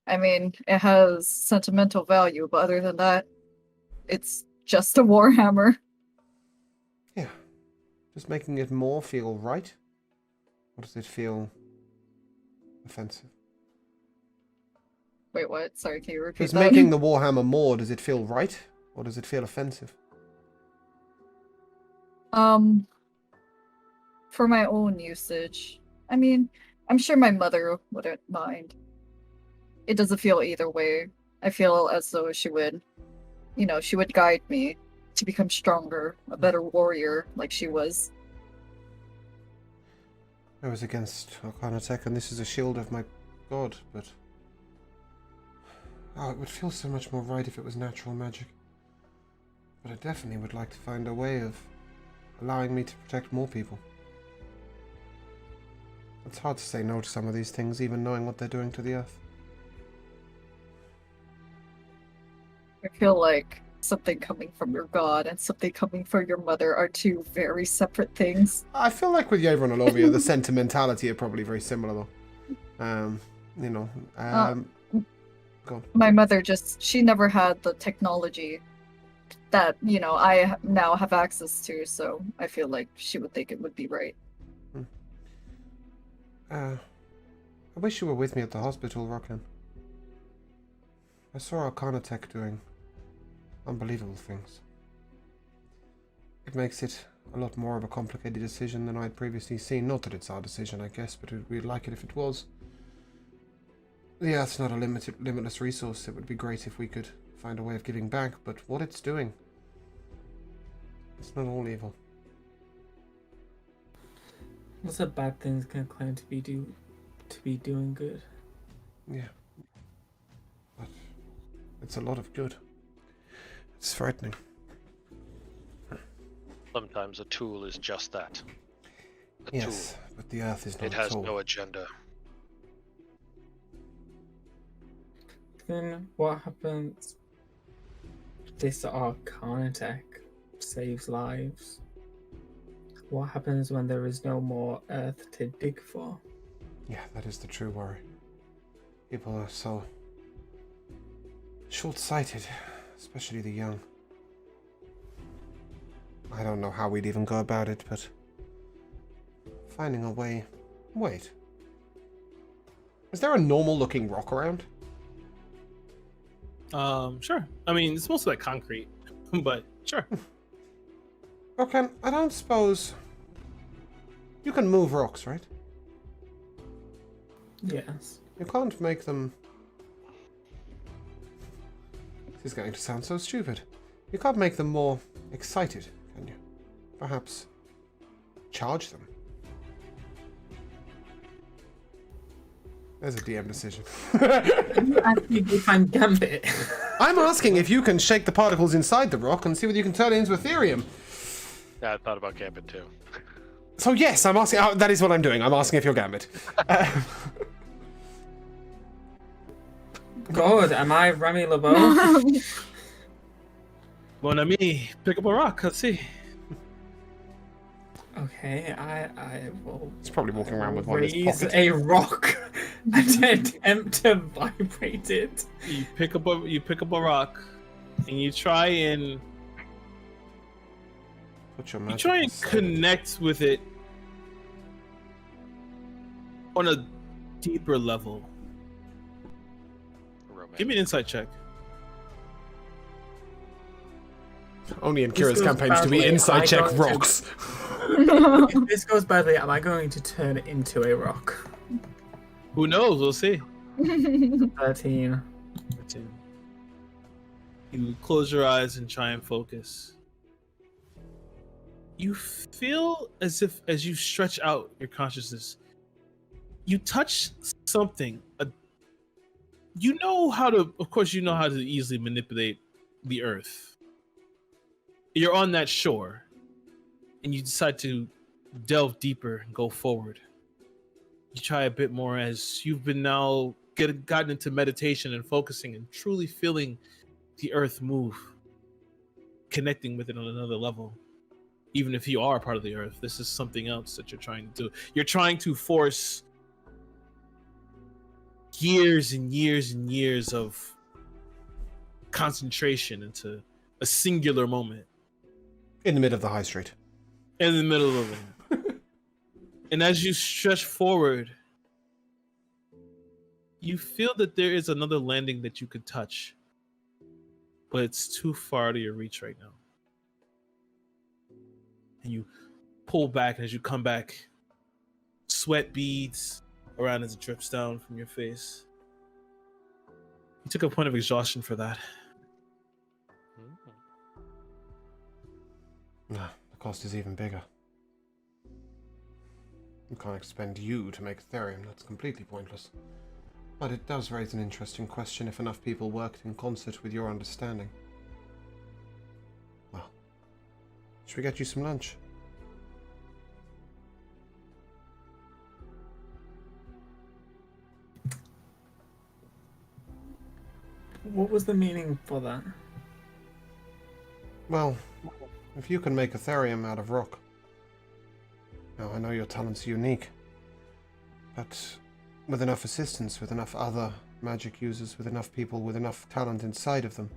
I mean, it has sentimental value, but other than that, it's just a Warhammer. Yeah. Does making it more feel right? Or does it feel offensive? Wait, what? Sorry, can you repeat Does that? making the Warhammer more, does it feel right? Or does it feel offensive? for my own usage. I mean, I'm sure my mother wouldn't mind. It doesn't feel either way. I feel as though she would, she would guide me to become stronger, a better warrior like she was. I was against Arcana Tech, and this is a shield of my god, but... Oh, it would feel so much more right if it was natural magic. But I definitely would like to find a way of allowing me to protect more people. It's hard to say no to some of these things, even knowing what they're doing to the Earth. I feel like something coming from your god and something coming from your mother are two very separate things. I feel like with Yevra and Olovia, the sentimentality are probably very similar, though. Go on. My mother she never had the technology that, I now have access to, so I feel like she would think it would be right. I wish you were with me at the hospital, Rokan. I saw Arcana Tech doing unbelievable things. It makes it a lot more of a complicated decision than I'd previously seen. Not that it's our decision, I guess, but we'd like it if it was. The Earth's not a limitless resource. It would be great if we could find a way of giving back, but what it's doing, it's not all evil. What's a bad thing's gonna claim to be doing good? Yeah. But it's a lot of good. It's frightening. Sometimes a tool is just that. A Yes, tool. but the Earth is not It has at all. no agenda. Then what happens if this Arcana Tech saves lives? What happens when there is no more Earth to dig for? Yeah, that is the true worry. People are so short-sighted, especially the young. I don't know how we'd even go about it, but finding a way... Wait. Is there a normal-looking rock around? Sure. I mean, it's mostly like concrete, but sure. Okay, I don't suppose... You can move rocks, right? Yes. You can't make them... This is going to sound so stupid. You can't make them more excited, can you? Perhaps charge them. There's a DM decision. If I'm Gambit. I'm asking if you can shake the particles inside the rock and see whether you can turn it into Ethereum. Yeah, I thought about Gambit too. So yes, I'm asking. That is what I'm doing. I'm asking if you're Gambit. God, am I Remy LeBeau? Mon ami, pick up a rock. Let's see. Okay, I will. He's probably walking around with one in his raise pocket. a rock and attempt to vibrate it. You pick up a rock, and you try and Put your you magic try and aside. connect with it on a deeper level. Romantic. Give me an insight check. Only in This Kira's goes campaigns do we badly. inside I check don't- rocks. If this goes badly, am I going to turn it into a rock? Who knows? We'll see. 13. You close your eyes and try and focus. You feel as if, as you stretch out your consciousness, you touch something. You know how to, of course, you know how to easily manipulate the earth. You're on that shore, and you decide to delve deeper and go forward. You try a bit more as you've been now gotten into meditation and focusing and truly feeling the earth move, connecting with it on another level. Even if you are part of the earth, this is something else that you're trying to do. You're trying to force years and years and years of concentration into a singular moment In the middle of the high street. in the middle of it. And as you stretch forward, you feel that there is another landing that you could touch, but it's too far to your reach right now. And you pull back, and as you come back, sweat beads around as it drips down from your face. You took a point of exhaustion for that. Nah, the cost is even bigger. You can't expend you to make therium. That's completely pointless. But it does raise an interesting question if enough people worked in concert with your understanding. Well, should we get you some lunch? What was the meaning for that? Well, if you can make a therium out of rock. Now, I know your talents are unique, but with enough assistance, with enough other magic users, with enough people with enough talent inside of them,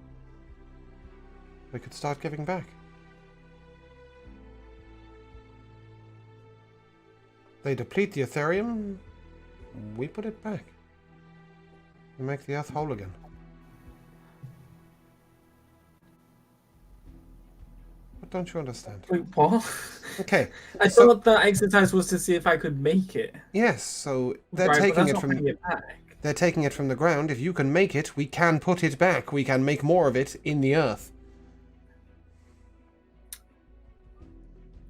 we could start giving back. They deplete the Ethereum, we put it back. We make the Earth whole again. What don't you understand? Wait, what? Okay. I so- thought the exercise was to see if I could make it. Yes, so they're Right, but taking that's it not from putting it back. they're taking it from the ground. If you can make it, we can put it back. We can make more of it in the earth.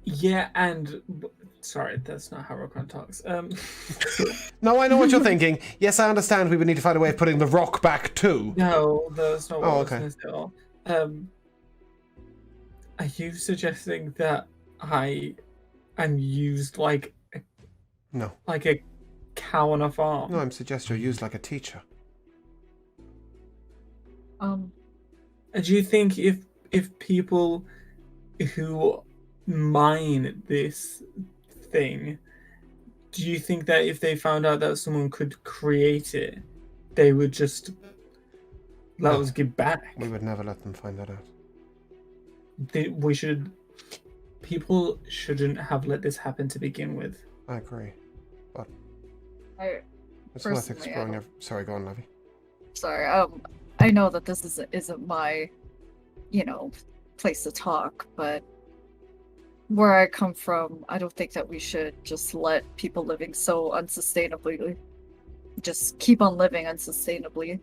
Yeah, and sorry, that's not how Rokon talks. No, I know what you're thinking. Yes, I understand. We would need to find a way of putting the rock back too. No, that's not what Oh, I was okay. going to say at all. Are you suggesting that I am used like No, a cow on a farm? no, I'm suggesting you're used like a teacher. And do you think if people who mine this thing, do you think that if they found out that someone could create it, they would just let No. us give back? We would never let them find that out. People shouldn't have let this happen to begin with. I agree, but I, it's worth Personally, I exploring. don't- Sorry, go on, Levi. sorry. I know that this isn't my, place to talk, but where I come from, I don't think that we should just let people living so unsustainably just keep on living unsustainably.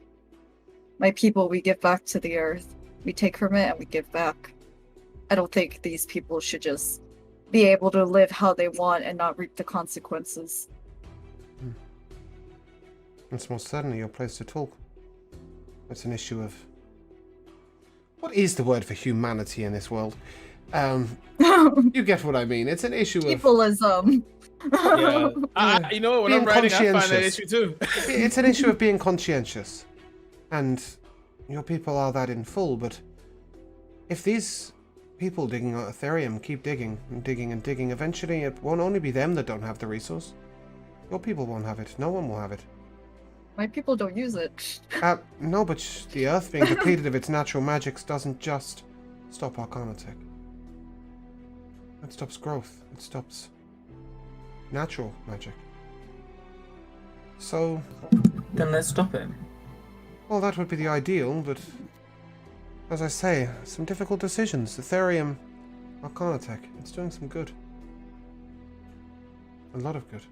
My people, we give back to the earth. We take from it and we give back. I don't think these people should just be able to live how they want and not reap the consequences. It's most certainly your place to talk. It's an issue of... What is the word for humanity in this world? You get what I mean. It's an issue of... Peopleism. Yeah. You know what? When Being I'm writing, I find that conscientious. issue too. It's an issue of being conscientious. And your people are that in full, but if these people digging out Ethereum keep digging and digging and digging, eventually it won't only be them that don't have the resource. Your people won't have it. No one will have it. My people don't use it. No, but the Earth being depleted of its natural magics doesn't just stop Arcana tech. It stops growth. It stops natural magic. So, Then let's stop it. well, that would be the ideal, but as I say, some difficult decisions. Ethereum, Arcana tech, it's doing some good. A lot of good.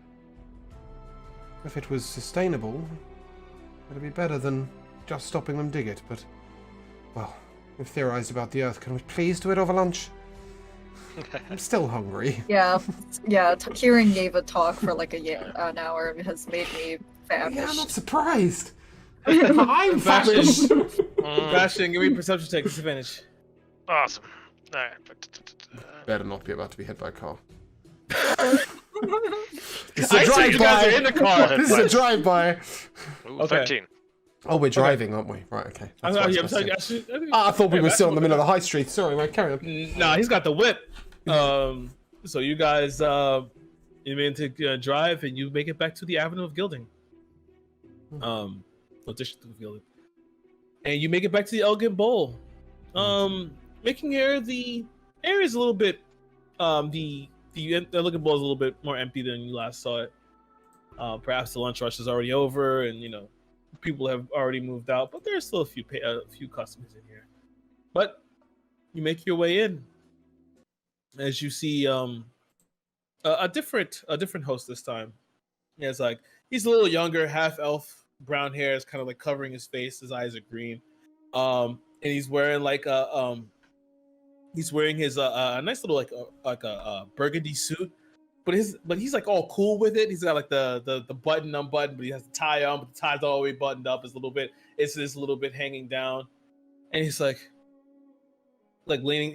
If it was sustainable, it'd be better than just stopping them dig it, but, well, we've theorized about the Earth. Can we please do it over lunch? I'm still hungry. Yeah. Hearing Yeva talk for like an hour has made me famished. Yeah, I'm not surprised. I'm famished. Bastion, give me a perception check. Disadvantage. Awesome. All right. Better not be about to be hit by a car. This is a I see you guys are in the car. This is a drive-by. Ooh, Okay. 13. Oh, we're driving, aren't we? Right, okay. I'm That's what I sorry. was gonna say. I thought we were still in the middle of the high street. Sorry, mate, carry on. Nah, he's got the whip. So you guys, you mean to drive and you make it back to the Avenue of Gilding. District of Gilding, and you make it back to the Elegant Bowl. Making the area is a little bit, the Elegant Bowl is a little bit more empty than you last saw it. Perhaps the lunch rush is already over, and people have already moved out, but there's still a few customers in here. But you make your way in as you see a different host this time. Yeah, it's like he's a little younger, half elf, brown hair is kind of like covering his face. His eyes are green, and he's wearing like he's wearing his a nice little like a burgundy suit, but he's like all cool with it. He's got like the button unbuttoned, but he has the tie on, but the tie's all the way buttoned up. It's just a little bit hanging down, and he's like leaning.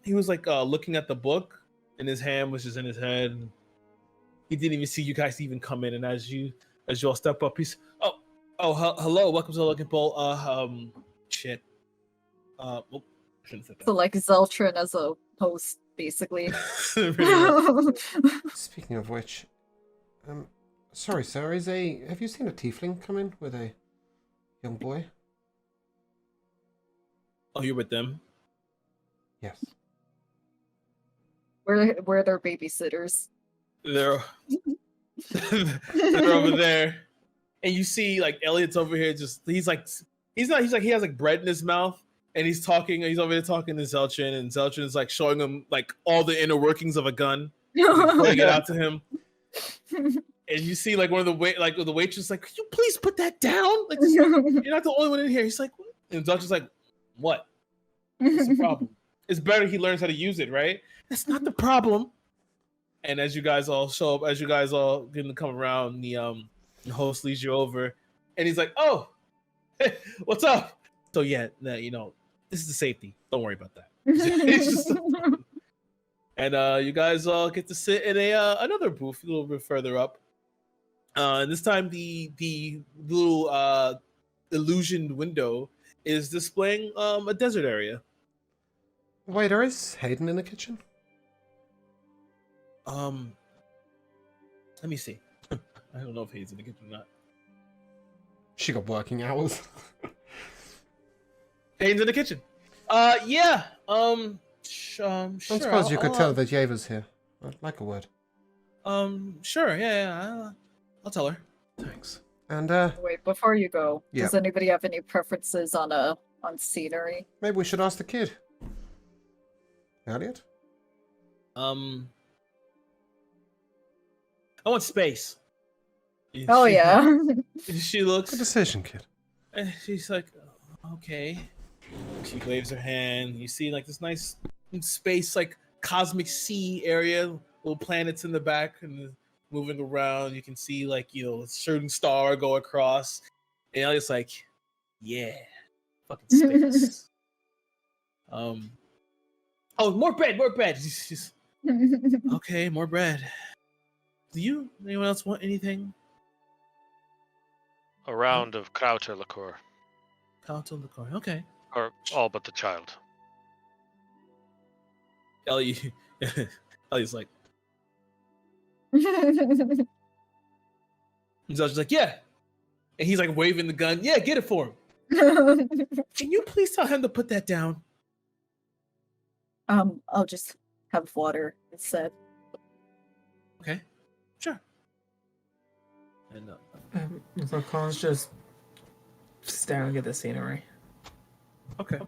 He was looking at the book, and his hand was just in his head. And he didn't even see you guys even come in, and as you all step up, he's hello, welcome to the Looking Bowl. Shit. Shouldn't have said that. So like Zeltron as a host, basically. Speaking of which, sorry, sir, have you seen a tiefling come in with a young boy? Oh, you're with them? Yes. We're their babysitters. They're over there, and you see like Elliot's over here. He has like bread in his mouth, and he's over there talking to Zeltron, and Zeltron is like showing him like all the inner workings of a gun, pointing it out to him. And you see like one of the waitress like, could you please put that down? Like, you're not the only one in here. He's like, and Zeltron's like, what? What's the problem? It's better he learns how to use it, right? That's not the problem. And as you guys all show up, as you guys all getting to come around, the host leads you over, and he's like, "Oh, hey, what's up?" So yeah, this is the safety. Don't worry about that. And you guys all get to sit in another booth a little bit further up. And this time, the little illusioned window is displaying a desert area. Waiter, is Hayden in the kitchen? Let me see. I don't know if he's in the kitchen or not. She got working hours. Hayden's in the kitchen. Yeah. Sure. I suppose you could tell that Yeva's here. I'd like a word. Sure. Yeah. I'll tell her. Thanks. And Wait, before you go, yeah. Does anybody have any preferences on scenery? Maybe we should ask the kid. Elliot? I want space. Oh yeah. She looks. Good decision, kid. She's like, okay. She waves her hand. You see like this nice space, like cosmic sea area, little planets in the back and moving around. You can see like, a shooting star go across. And Elliot's like, yeah, fucking space. Oh, more bread. She's okay, more bread. Anyone else want anything? A round of Krauter liqueur. Count on the car. Okay. Or all but the child. Ellie's like, Zeltron's like, yeah. And he's like waving the gun. Yeah, get it for him. Can you please tell him to put that down? I'll just have water instead. Okay. Sure. And So Colin's just staring at the scenery. okay.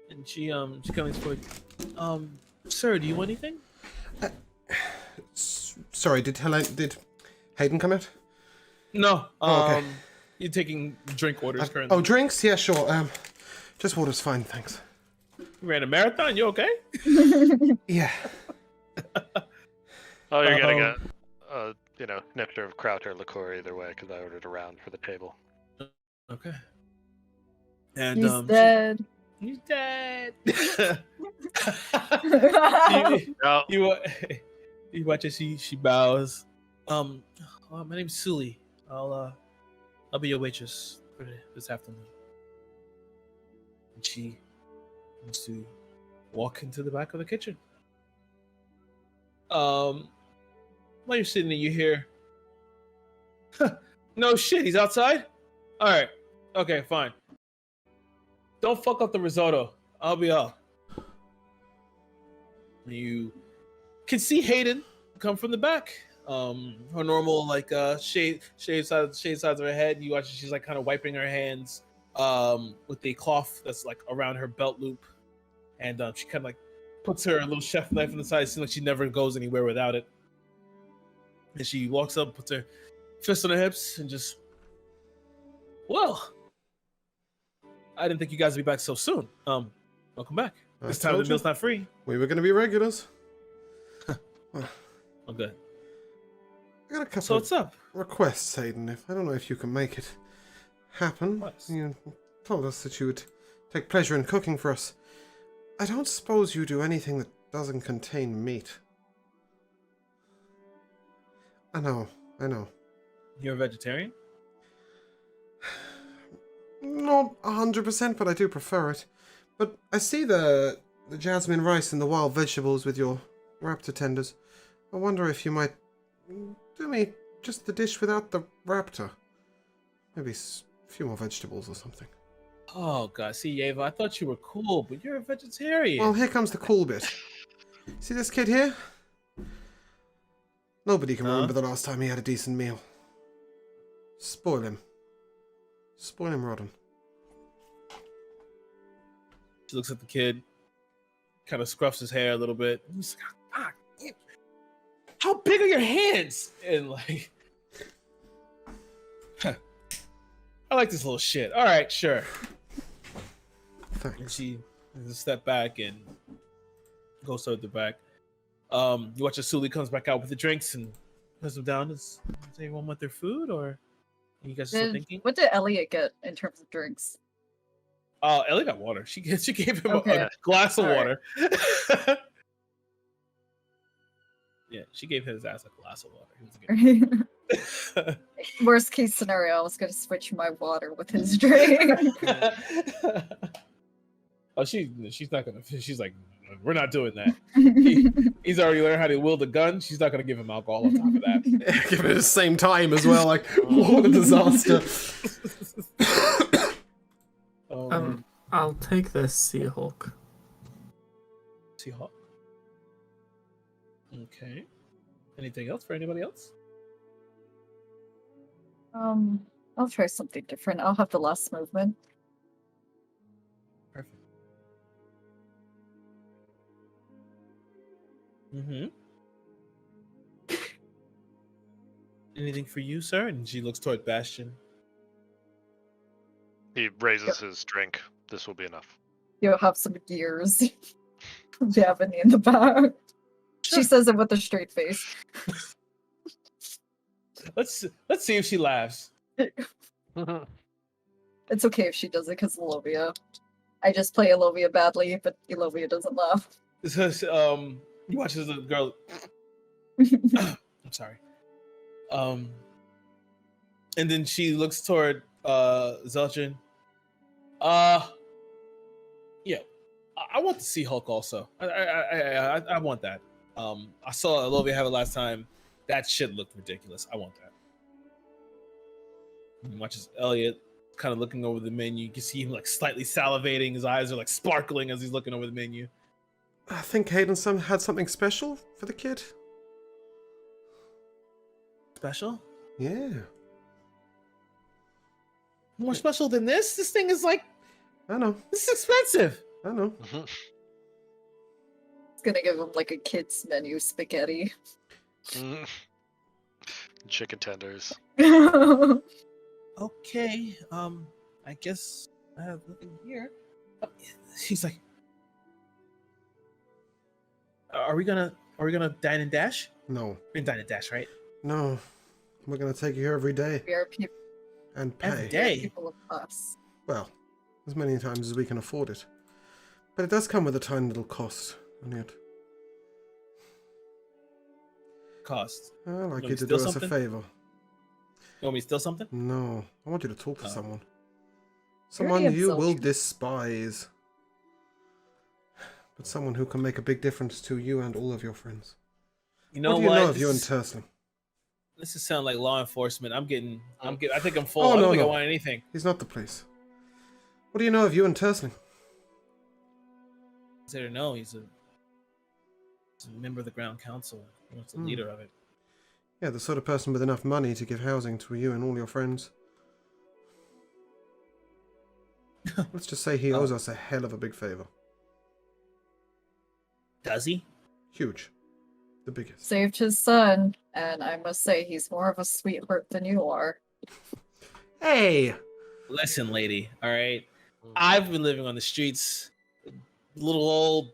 And she comes forward. Sir, do you want anything? Sorry, did Hayden come out? No. Okay. You're taking drink orders currently. Oh, drinks? Yeah, sure. Just water's fine, thanks. You ran a marathon. You okay? Yeah. Oh, you're getting a nectar of Krauter liqueur either way, because I ordered a round for the table. Okay. And He's dead. He's dead. No. You watch as she bows. My name's Sully. I'll be your waitress for this afternoon. And she wants to walk into the back of the kitchen. While you're sitting there, you hear, no shit, he's outside? Alright. Okay, fine. Don't fuck up the risotto. I'll be up. You can see Hayden come from the back. Her normal shaved sides of her head. You watch she's like kind of wiping her hands with a cloth that's like around her belt loop, and she kind of like puts her little chef knife on the side. It seems like she never goes anywhere without it. And she walks up, puts her fist on her hips, and just, well, I didn't think you guys would be back so soon. Welcome back. This time the meal's not free. We were going to be regulars. Oh, good. I got a couple So what's up? requests, Hayden. I don't know if you can make it happen. What? You told us that you would take pleasure in cooking for us. I don't suppose you do anything that doesn't contain meat. I know. You're a vegetarian? Not 100%, but I do prefer it. But I see the jasmine rice and the wild vegetables with your raptor tenders. I wonder if you might do me just the dish without the raptor. Maybe a few more vegetables or something. Oh, God. See, Ava, I thought you were cool, but you're a vegetarian. Well, here comes the cool bit. See this kid here? Nobody can remember the last time he had a decent meal. Spoil him. Spoil him rotten. She looks at the kid, kind of scruffs his hair a little bit. He's like, ah, how big are your hands? And like, I like this little shit. All right, sure. And Thanks. she takes a step back and goes toward the back. You watch as Sully comes back out with the drinks and puts them down. Does anyone want their food, or are you guys still thinking? What did Elliot get in terms of drinks? Ellie got water. She gave him Okay. a glass of All water. Yeah, she gave his ass a glass of water. He was good. Worst case scenario, I was gonna switch my water with his drink. Oh, she's not gonna. She's like, we're not doing that. He's already learned how to wield a gun. She's not gonna give him alcohol on top of that. Give it the same time as well. Like, what a disaster. I'll take this Seahawk. Seahawk. Okay. Anything else for anybody else? I'll try something different. I'll have the last movement. Perfect. Mm-hmm. Anything for you, sir? And she looks toward Bastion. He raises his drink. This will be enough. You'll have some gears. Jabbing in the back. She says it with a straight face. Let's see if she laughs. It's okay if she does it because Elovia. I just play Elovia badly, but Elovia doesn't laugh. You watch as the girl. I'm sorry. And then she looks toward Zelchin. Yeah, I want the Sea-Hulk also. I want that. I saw Elovia have it last time. That shit looked ridiculous. I want that. And watches Elliot kind of looking over the menu. You can see him like slightly salivating. His eyes are like sparkling as he's looking over the menu. I think Hayden had something special for the kid. Special? Yeah. More special than this? This thing is like, I know. this is expensive. I know. It's gonna give him like a kid's menu spaghetti. Chicken tenders. Okay, I guess I have nothing here. He's like, are we gonna dine and dash? No. We're gonna dine and dash, right? No. We're going to take you here every day. We are people, And pay. Every day? people of us. Well, as many times as we can afford it. But it does come with a tiny little cost, and yet Cost. I'd like Want you me to to do steal us a something? favor. You want me to steal something? No, I want you to talk to Oh. someone. Very Someone you will insulting. despise. But someone who can make a big difference to you and all of your friends. You know what do you what? know of you and Tersling? This is sound like law enforcement. I think I'm full. Oh, I don't no, think no. I want anything. He's not the police. What do you know of you and Tersling? Consider no, he's a member of the ground council. He's the leader of it. Yeah, the sort of person with enough money to give housing to you and all your friends. Let's just say he owes us a hell of a big favor. Does he? Huge. The biggest. Saved his son. And I must say, he's more of a sweetheart than you are. Hey, Listen, lady. All right. I've been living on the streets. Little old.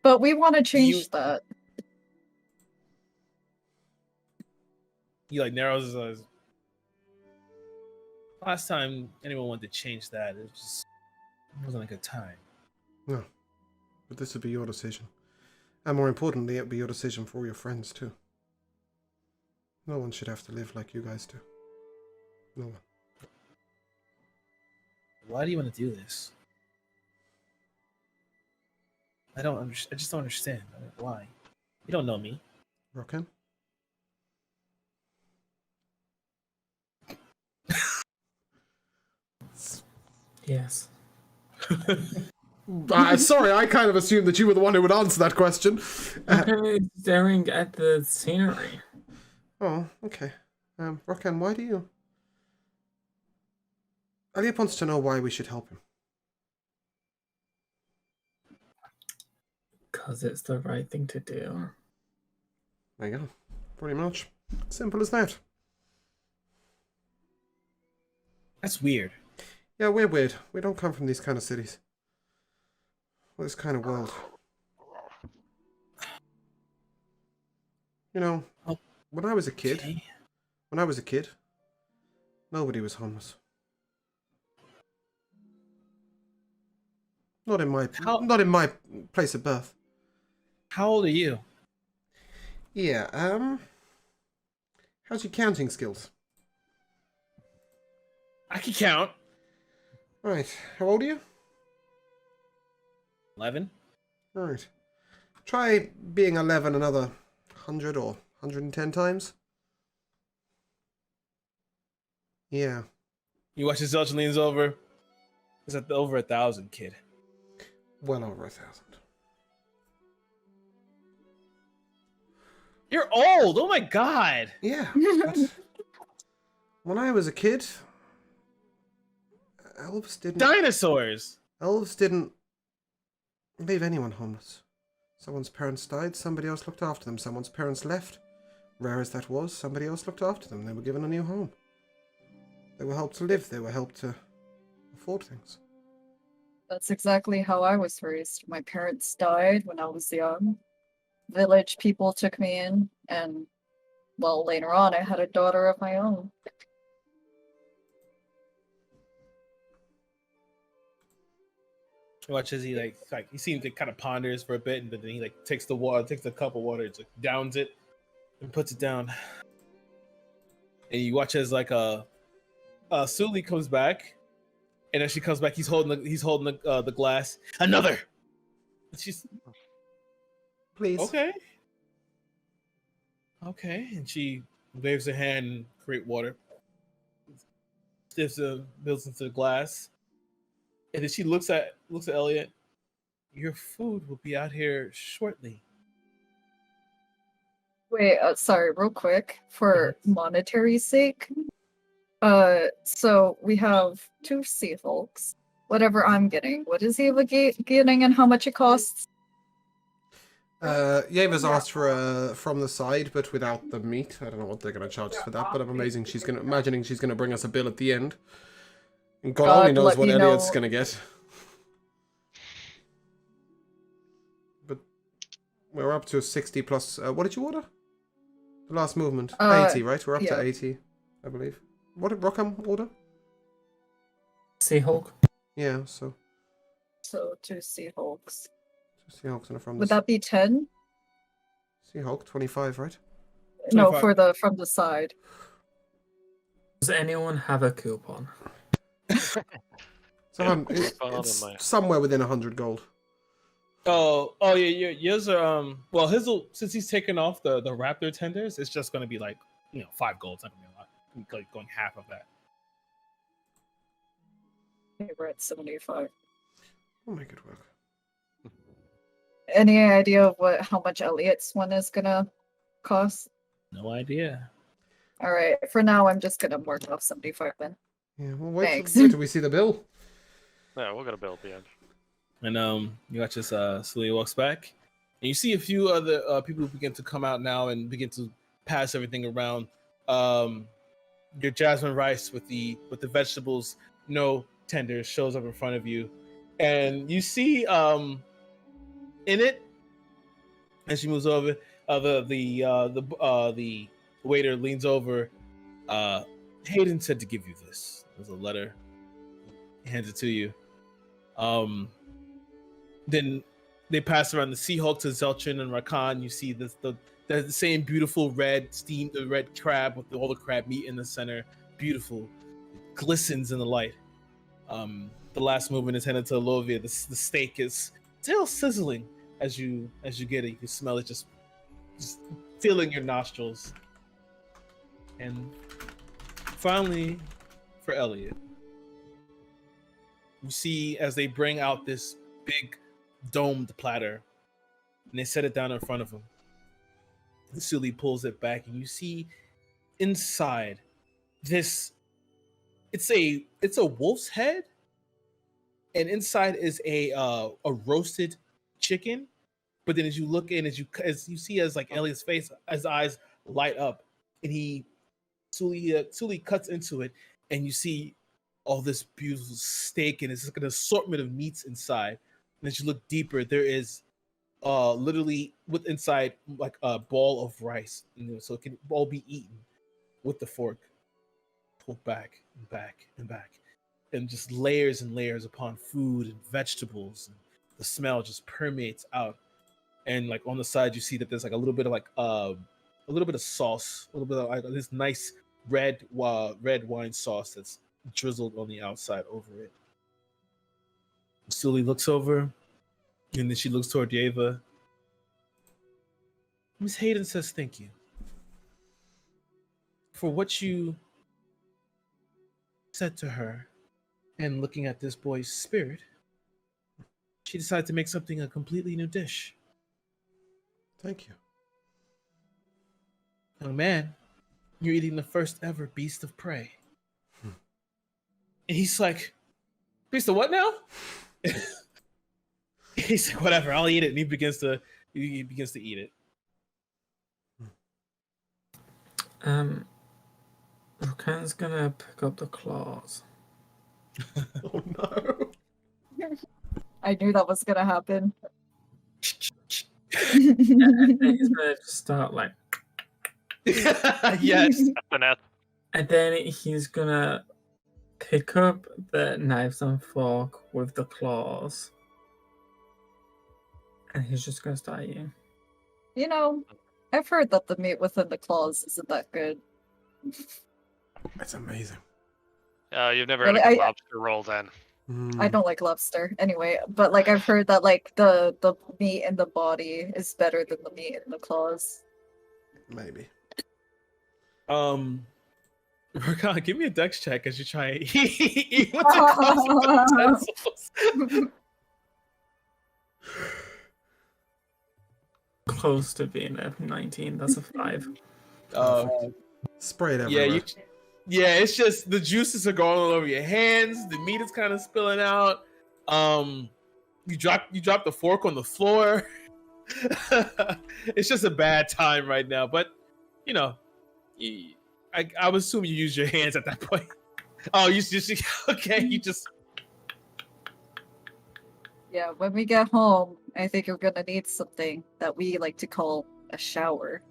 But we want to You- change that. He like narrows his eyes. Last time anyone wanted to change that, it wasn't a good time. no, but this would be your decision, and more importantly, it would be your decision for your friends too. No one should have to live like you guys do. No one. Why do you want to do this? I just don't understand. Why? You don't know me. Rockin? Yes. Sorry, I kind of assumed that you were the one who would answer that question. Okay, staring at the scenery. Oh, okay. Rockin, why do you... Elliot wants to know why we should help him. Because it's the right thing to do. There you go. Pretty much. Simple as that. That's weird. Yeah, we're weird. We don't come from these kind of cities. Or this kind of world. You know, when I was a kid, Okay. nobody was homeless. Not in my place of birth. How old are you? Yeah, how's your counting skills? I can count. Right, how old are you? 11. Right. Try being 11 another 100 or 110 times. Yeah. You watch his Zelch leans over. It's at over 1,000, kid. Well over 1,000. You're old. Oh my god. Yeah, but when I was a kid, elves didn't leave anyone homeless. Someone's parents died, somebody else looked after them. Someone's parents left. Rare as that was, somebody else looked after them. They were given a new home. They were helped to live. They were helped to afford things. That's exactly how I was raised. My parents died when I was young. Village people took me in, and, well, later on I had a daughter of my own. You watch as he he seems to kind of ponders for a bit, and then he takes the cup of water, it's downs it, and puts it down. And you watch as Suli comes back, and as she comes back, he's holding the glass. Another. And she's Please. okay, and she waves her hand and create water. Builds into the glass, and then she looks at Elliot. Your food will be out here shortly. Wait, sorry, real quick, for monetary sake. So we have 2 sea hulks. Whatever I'm getting, what is Eva getting and how much it costs? Yeva's asked for from the side, but without the meat. I don't know what they're going to charge us for that, but I'm imagining she's going to bring us a bill at the end. And God only knows what Elliot's going to get. But we're up to 60 plus. What did you order? The last movement. 80, right? We're up to 80, I believe. What did Rockham order? Seahawk. Yeah, so. So 2 sea hulks. 2 Seahawks and a from Would that be 10? Seahawk, 25, right? 25. No, from the side. Does anyone have a coupon? So it's somewhere within 100 gold. Oh yeah, yours are well since he's taken off the raptor tenders, it's just gonna be 5 gold. It's not gonna be a lot. Going half of that. Okay, we're at 75. We'll make it work. Any idea of how much Elliot's one is gonna cost? No idea. All right, for now I'm just gonna mark off 75 then. Yeah, well, wait Thanks. till we see the bill. Yeah, we're gonna build at the end. And you watch as Celia walks back, and you see a few other people begin to come out now and begin to pass everything around. Your jasmine rice with the vegetables, no tenders, shows up in front of you, and you see in it as she moves over, the waiter leans over. Hayden said to give you this. There's a letter. He hands it to you. Then they pass around the Seahawk to Zelchin and Rakan. You see the same beautiful red crab with all the crab meat in the center. Beautiful, it glistens in the light. The last movement is handed to Lovia. The steak is still sizzling as you get it. You can smell it just filling your nostrils. And finally, for Elliot, you see as they bring out this big domed platter and they set it down in front of him. And Sully pulls it back, and you see inside this. It's a wolf's head, and inside is a roasted chicken. But then as you look in, as you see, as like Elliot's face, his eyes light up, and Sully cuts into it, and you see all this beautiful steak, and it's like an assortment of meats inside. And as you look deeper, there is literally with inside like a ball of rice, so it can all be eaten with the fork, pulled back and back and back, and just layers and layers upon food and vegetables, and the smell just permeates out. And like on the side, you see that there's like a little bit of sauce, a little bit of like this nice red wine sauce that's drizzled on the outside over it. Sully looks over, and then she looks toward Yeva. Miss Hayden says thank you for what you said to her, and looking at this boy's spirit, she decided to make something a completely new dish. Thank you. Young man, you're eating the first ever beast of prey. And he's like, beast of what now? He's like, whatever, I'll eat it. And he begins to eat it. Rakan's gonna pick up the claws. Oh no. I knew that was gonna happen. And then he's gonna just start like, Yes. and then he's gonna pick up the knives and fork with the claws, and he's just gonna start eating. You know, I've heard that the meat within the claws isn't that good. That's amazing. You've never Really, had a good lobster roll then. I don't like lobster anyway, but like I've heard that like the meat in the body is better than the meat in the claws. Maybe. Rakan, give me a dex check as you try and eat with the utensils. Close to being a 19. That's a 5. Spray it everywhere. Yeah, it's just the juices are going all over your hands. The meat is kind of spilling out. You drop the fork on the floor. It's just a bad time right now. But you know, I would assume you use your hands at that point. Oh, you just okay. You just. Yeah, when we get home, I think you're gonna need something that we like to call a shower.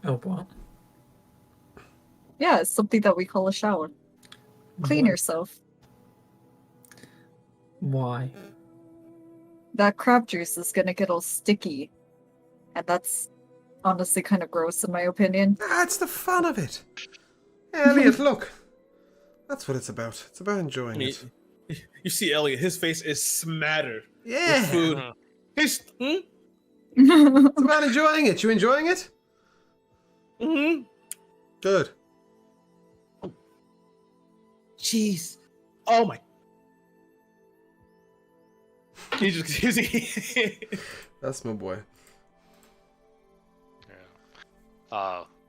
Oh, what? Yeah, it's something that we call a shower. Clean What? yourself. Why? That crab juice is gonna get all sticky, and that's honestly kind of gross in my opinion. That's the fun of it. Elliot, look. That's what it's about. It's about enjoying it. You see Elliot, his face is smattered Yeah. with food. He's It's about enjoying it. You enjoying it? Good. Jeez. Oh my. That's my boy.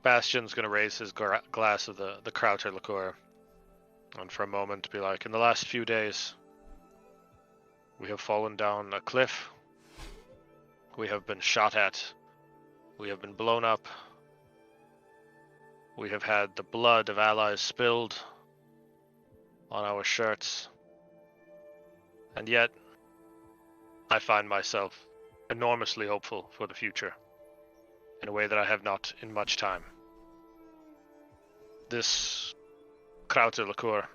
Bastion's gonna raise his glass of the Croucher liqueur, and for a moment be like, in the last few days, we have fallen down a cliff We have been shot at. We have been blown up. We have had the blood of allies spilled on our shirts. And yet, I find myself enormously hopeful for the future in a way that I have not in much time. This Krauter liqueur,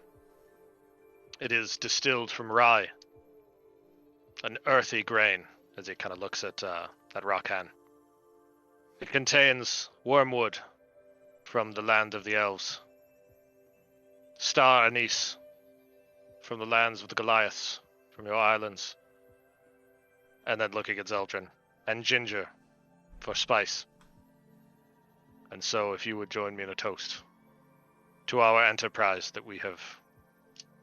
it is distilled from rye, an earthy grain, as he kind of looks at Rockhan. It contains wormwood from the land of the elves, star anise from the lands of the Goliaths, from your islands, and then looking at Zeldrin, and ginger for spice. And so if you would join me in a toast to our enterprise that we have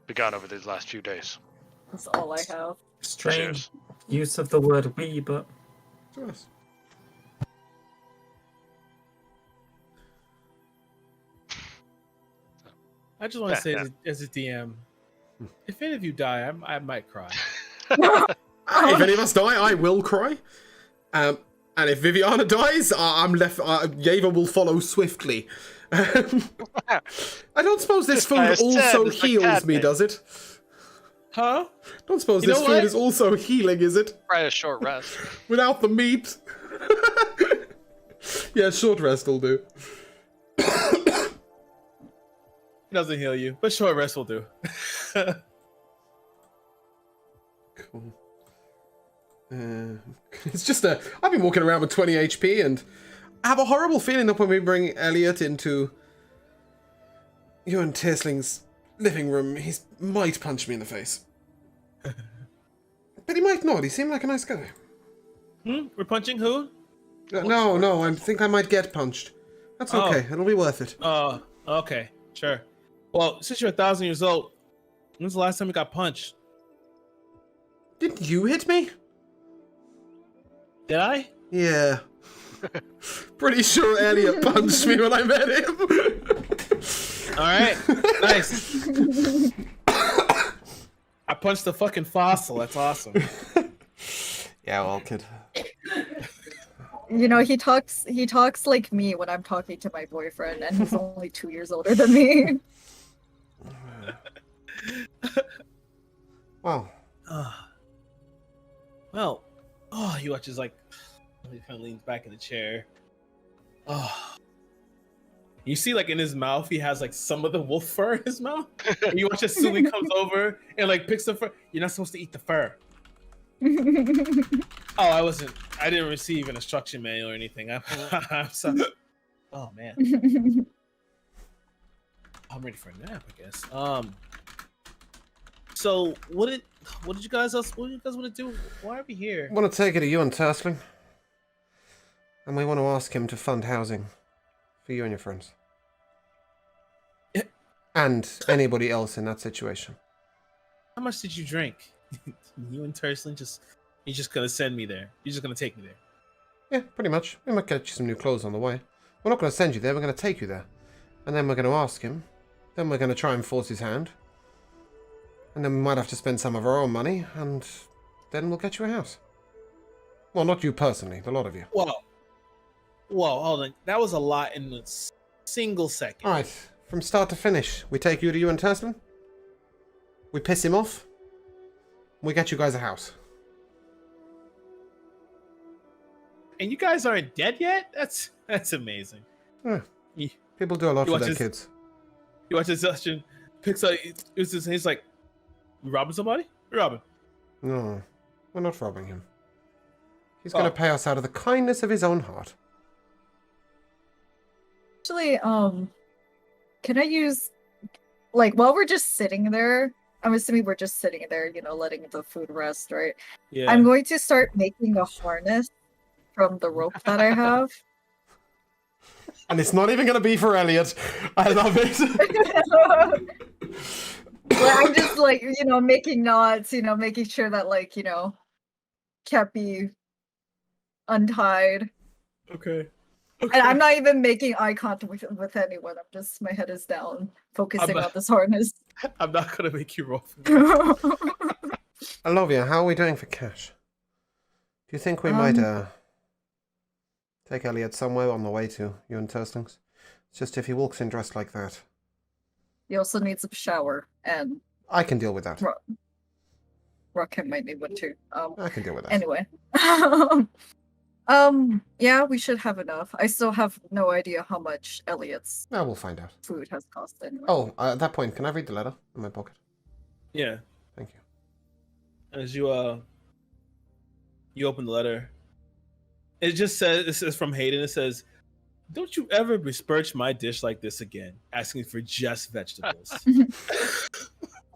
begun over these last few days. That's all I have. Strange Cheers. use of the word we, but Cheers. I just want to say, as a DM, if any of you die, I might cry. If any of us die, I will cry. And if Viviana dies, I'm left. Yeva will follow swiftly. I don't suppose this food also heals me, does it? Huh? Don't suppose You this know food what? is also healing, is it? Try a short rest. Without the meat. Yeah, short rest will do. It doesn't heal you, but short rest will do. Cool. It's just I've been walking around with 20 HP, and I have a horrible feeling that when we bring Elliot into you and Tiersling's living room, he might punch me in the face. But he might not. He seemed like a nice guy. We're punching who? No, I think I might get punched. That's okay. It'll be worth it. Oh, okay, sure. Well, since you're 1,000 years old, when's the last time you got punched? Didn't you hit me? Did I? Yeah. Pretty sure Elliot punched me when I met him. All right, nice. I punched the fucking fossil. That's awesome. Yeah, well, kid. You know, he talks like me when I'm talking to my boyfriend, and he's only 2 years older than me. Wow. Well, he watches like he kind of leans back in the chair. You see, like in his mouth, he has like some of the wolf fur in his mouth. And you watch as Sumi comes over and like picks the fur. You're not supposed to eat the fur. I didn't receive an instruction manual or anything. I'm sorry. Oh man. I'm ready for a nap, I guess. So what did you guys want to do? Why are we here? I want to take it to you and Tersling. And we want to ask him to fund housing for you and your friends. And anybody else in that situation. How much did you drink? You and Tersling you're just gonna send me there. You're just gonna take me there. Yeah, pretty much. We might get you some new clothes on the way. We're not going to send you there, we're going to take you there. And then we're going to ask him. Then we're going to try and force his hand. And then we might have to spend some of our own money, and then we'll get you a house. Well, not you personally, the lot of you. Whoa, hold on. That was a lot in a single second. Alright, from start to finish, we take you to you and Tersling. We piss him off. We get you guys a house. And you guys aren't dead yet? That's amazing. Yeah. People do a lot for their kids. You watch this session, picks up, he's like, "You robbing somebody? You're robbing." No, we're not robbing him. He's going to pay us out of the kindness of his own heart. Actually, can I use, like, while we're just sitting there, I'm assuming we're just sitting there, you know, letting the food rest, right? Yeah. I'm going to start making a harness from the rope that I have. And it's not even going to be for Elliot. I love it. Well, I'm just like, you know, making knots, you know, making sure that, like, you know, can't be untied. Okay. And I'm not even making eye contact with anyone. I'm just, my head is down, focusing on this harness. I'm not gonna make you roll for me. Alovia, how are we doing for cash? you think we might take Elliot somewhere on the way to you and Turslings? It's just if he walks in dressed like that. He also needs a shower, and I can deal with that. Rockhead might need one too. I can deal with that. Anyway. Yeah, we should have enough. I still have no idea how much Elliot's No, we'll find out. food has cost anyway. Oh, at that point, can I read the letter in my pocket? Yeah. Thank you. As you open the letter, it just says, this is from Hayden. It says, "Don't you ever besmirch my dish like this again, asking for just vegetables.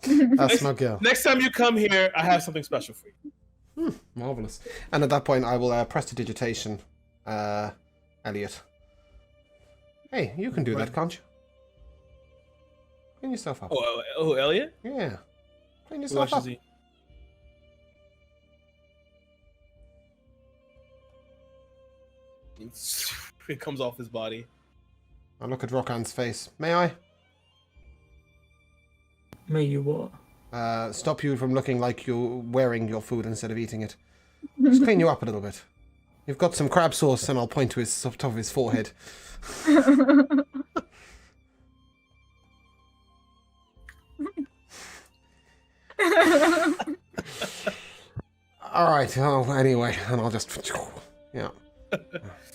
That's my girl. Next time you come here, I have something special for you." Marvelous. And at that point, I will prestidigitation, Elliot. Hey, you can do that, can't you? Clean yourself up. Oh, Elliot? Yeah. Clean Who yourself up. watches he? It comes off his body. I look at Rockan's face. May I? May you what? Stop you from looking like you're wearing your food instead of eating it. Just clean you up a little bit. You've got some crab sauce, and I'll point to his top of his forehead. All right. Oh, anyway, and I'll just yeah.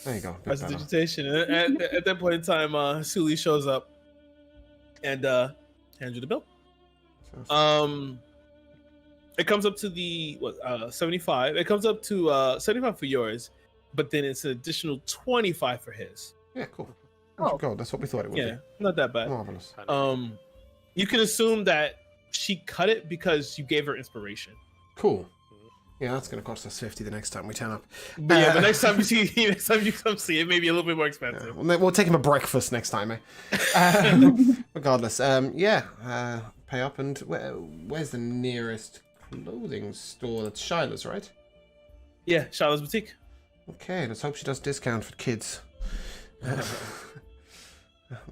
There you go. That's the digitation. At that point in time, Sully shows up and hands you the bill. It comes up to the 75. It comes up to 75 for yours, but then it's an additional 25 for his. Yeah, cool. Oh. Go. That's what we thought it would Yeah, not that bad. be. Marvelous. You can assume that she cut it because you gave her inspiration. Cool. Yeah, that's going to cost us 50 the next time we turn up. But yeah, the next time you come see it, maybe a little bit more expensive. Yeah, we'll take him a breakfast next time, eh? Regardless, pay up and where's the nearest clothing store? That's Shiloh's, right? Yeah, Charlotte's Boutique. Okay, let's hope she does discount for kids.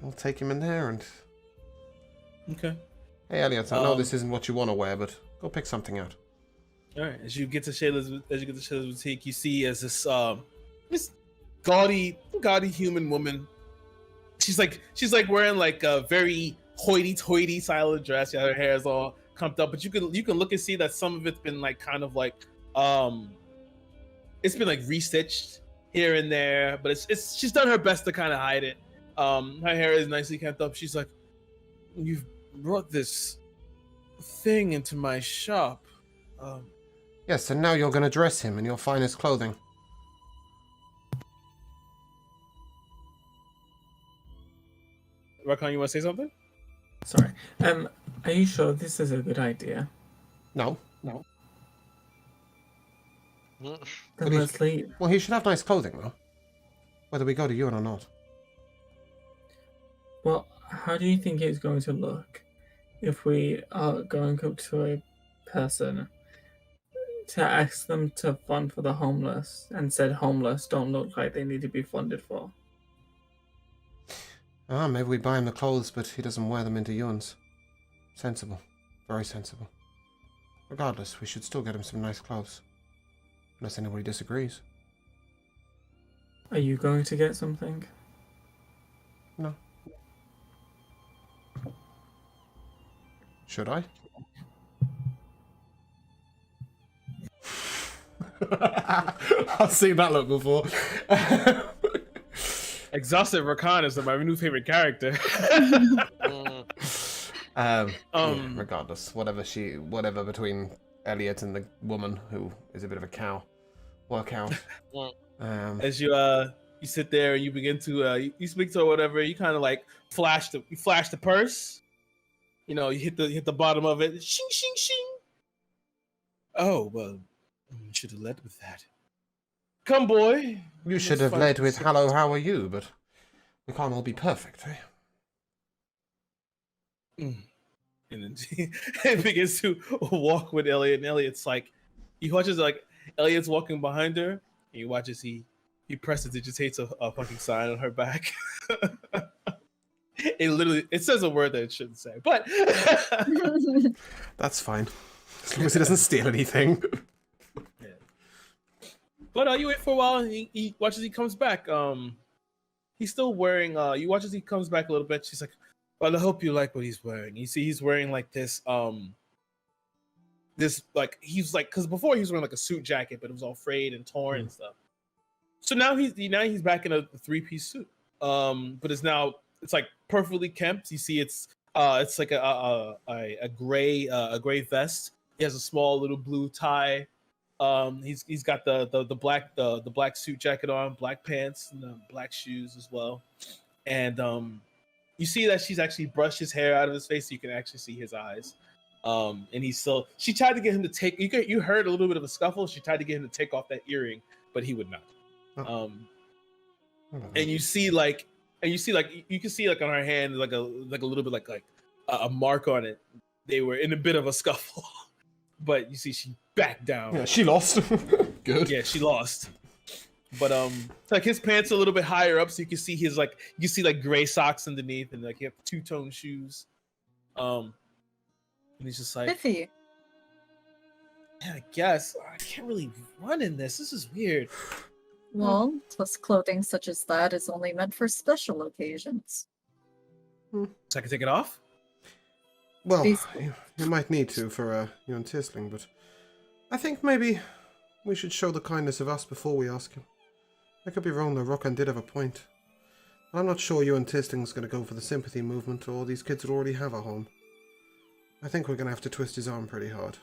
We'll take him in there and... Okay. Hey, Elliot, I know this isn't what you want to wear, but go pick something out. All right. As you get to Shayla's boutique, you see as this gaudy human woman. She's like wearing like a very hoity-toity style of dress. Yeah, her hair is all combed up, but you can look and see that some of it's been like kind of like it's been like restitched here and there, but it's she's done her best to kind of hide it. Her hair is nicely kept up. She's like, "You've brought this thing into my shop." Yes, and now you're going to dress him in your finest clothing. Rakan, you want to say something? Sorry. Are you sure this is a good idea? No. Then But he's- let's leave. Well, he should have nice clothing, though. Whether we go to Ewan or not. Well, how do you think it's going to look if we are going up to a person to ask them to fund for the homeless and said homeless don't look like they need to be funded for? Maybe we buy him the clothes, but he doesn't wear them into Ewan's. Sensible. Very sensible. Regardless, we should still get him some nice clothes. Unless anybody disagrees. Are you going to get something? No. Should I? I've seen that look before. Exhausted Rakan is my new favorite character. Yeah, regardless, whatever between Elliot and the woman who is a bit of a cow, work out. As you sit there and you begin to you speak to her, whatever, you kind of like flash the purse. You know, you hit the bottom of it. Shing shing shing. Oh well, you should have led with that. Come, boy. You should have led with "Hello, how are you?" But we can't all be perfect, eh? And then she begins to walk with Elliot, and Elliot's like, he watches like Elliot's walking behind her, and he watches he prestidigitates a fucking sign on her back. It says a word that it shouldn't say, but That's fine, as long as he doesn't steal anything. But you wait for a while, and he watches he comes back. He's still wearing. You watch as he comes back a little bit. She's like, "Well, I hope you like what he's wearing." You see, he's wearing like this. This like he's like because before he was wearing like a suit jacket, but it was all frayed and torn and stuff. So now he's back in a 3-piece suit. But it's like perfectly kempt. You see, it's like a gray vest. He has a small little blue tie. He's got the black suit jacket on, black pants, and black shoes as well. And you see that she's actually brushed his hair out of his face, so you can actually see his eyes. And she tried to get him to take. You heard a little bit of a scuffle. She tried to get him to take off that earring, but he would not. And you see like you can see like on her hand like a little bit like a mark on it. They were in a bit of a scuffle, but you see she backed down. Yeah, she lost. Good. Yeah, she lost. But like his pants are a little bit higher up, so you can see like gray socks underneath, and like he have two-tone shoes. And he's just like, Biffy. yeah, I guess I can't really run in this. This is weird. Well, plus clothing such as that is only meant for special occasions. So I can take it off? Well, Basically. you might need to for Yuan Tisling, but I think maybe we should show the kindness of us before we ask him. I could be wrong, though. Rokan did have a point. But I'm not sure Yuan Tisling's going to go for the sympathy movement, or these kids will already have a home. I think we're going to have to twist his arm pretty hard.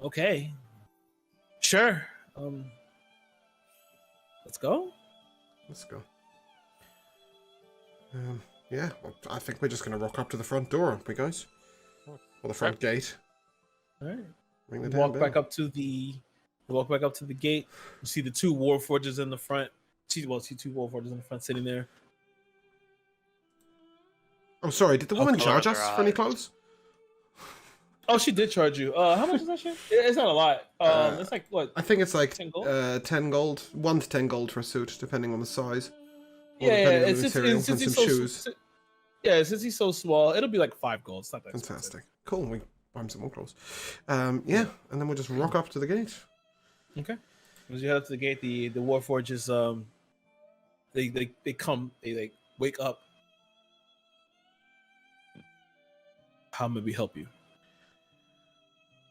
Okay. Sure. Let's go. Let's go. Yeah, well, I think we're just going to rock up to the front door, aren't we, guys? Or the front gate. All right. Ring the Walk damn back bell. up to the gate. You see the two war forges in the front. See two war forges in the front sitting there. Oh, sorry, did the woman Okay. charge us for any clothes? Oh, she did charge you. How much is that shit? It's not a lot. It's like what? I think it's like 10 gold? 10 gold. 1 to 10 gold for a suit, depending on the size. Or Yeah, depending on it's the just material, it's and just some so shoes. yeah. Since he's so small, it'll be like 5 gold. It's not that expensive. Fantastic. Cool, we buy him some more clothes. Yeah, and then we'll just rock up to the gate. Okay. As you head up to the gate, the war forges they like wake up. How may we help you?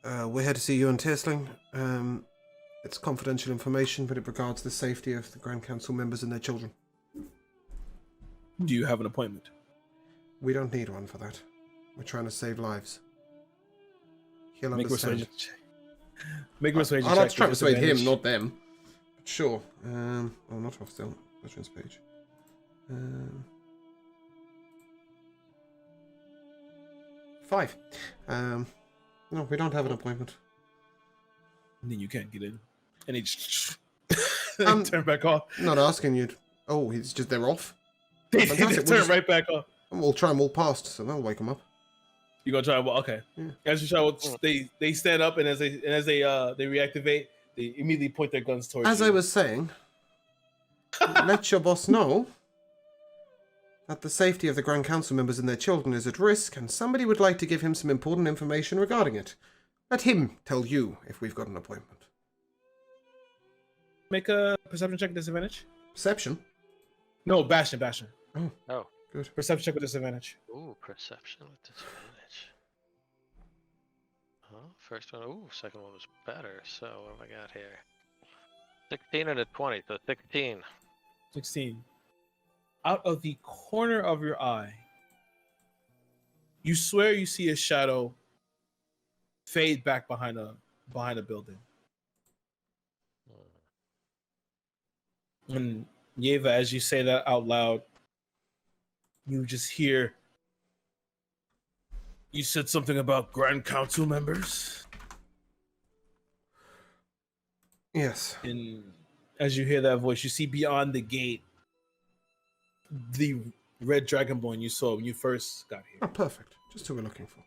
We're here to see Yuan Tisling. It's confidential information, but it regards the safety of the Grand Council members and their children. Do you have an appointment? We don't need one for that. We're trying to save lives. He'll Make a understand. persuasion check. Make a persuasion I'd check. like to try to with persuade him, disadvantage. not them. But sure. Oh, not off still. Veterans page. 5. No, we don't have an appointment. And then you can't get in. And he just Um, turn back off. Not asking you. Oh, he's just they're off. They fantastic. turn We'll right back off. We'll try and walk past, so that'll wake them up. You gonna try? Well, okay. Yeah. As you try, they stand up, and as they reactivate, they immediately point their guns towards As you. I was saying, let your boss know that the safety of the Grand Council members and their children is at risk, and somebody would like to give him some important information regarding it. Let him tell you if we've got an appointment. Make a perception check with disadvantage. Perception? No, Bastion. Oh. Good. Perception check with disadvantage. Ooh, perception with disadvantage. Huh? First one. Ooh, second one was better. So what have I got here? 16 and a 20, so 16. 16. Out of the corner of your eye, you swear you see a shadow fade back behind a building. And Yeva, as you say that out loud, you just hear. You said something about Grand Council members? Yes. And as you hear that voice, you see beyond the gate the red dragonborn you saw when you first got here. Oh, perfect. Just who we're looking for.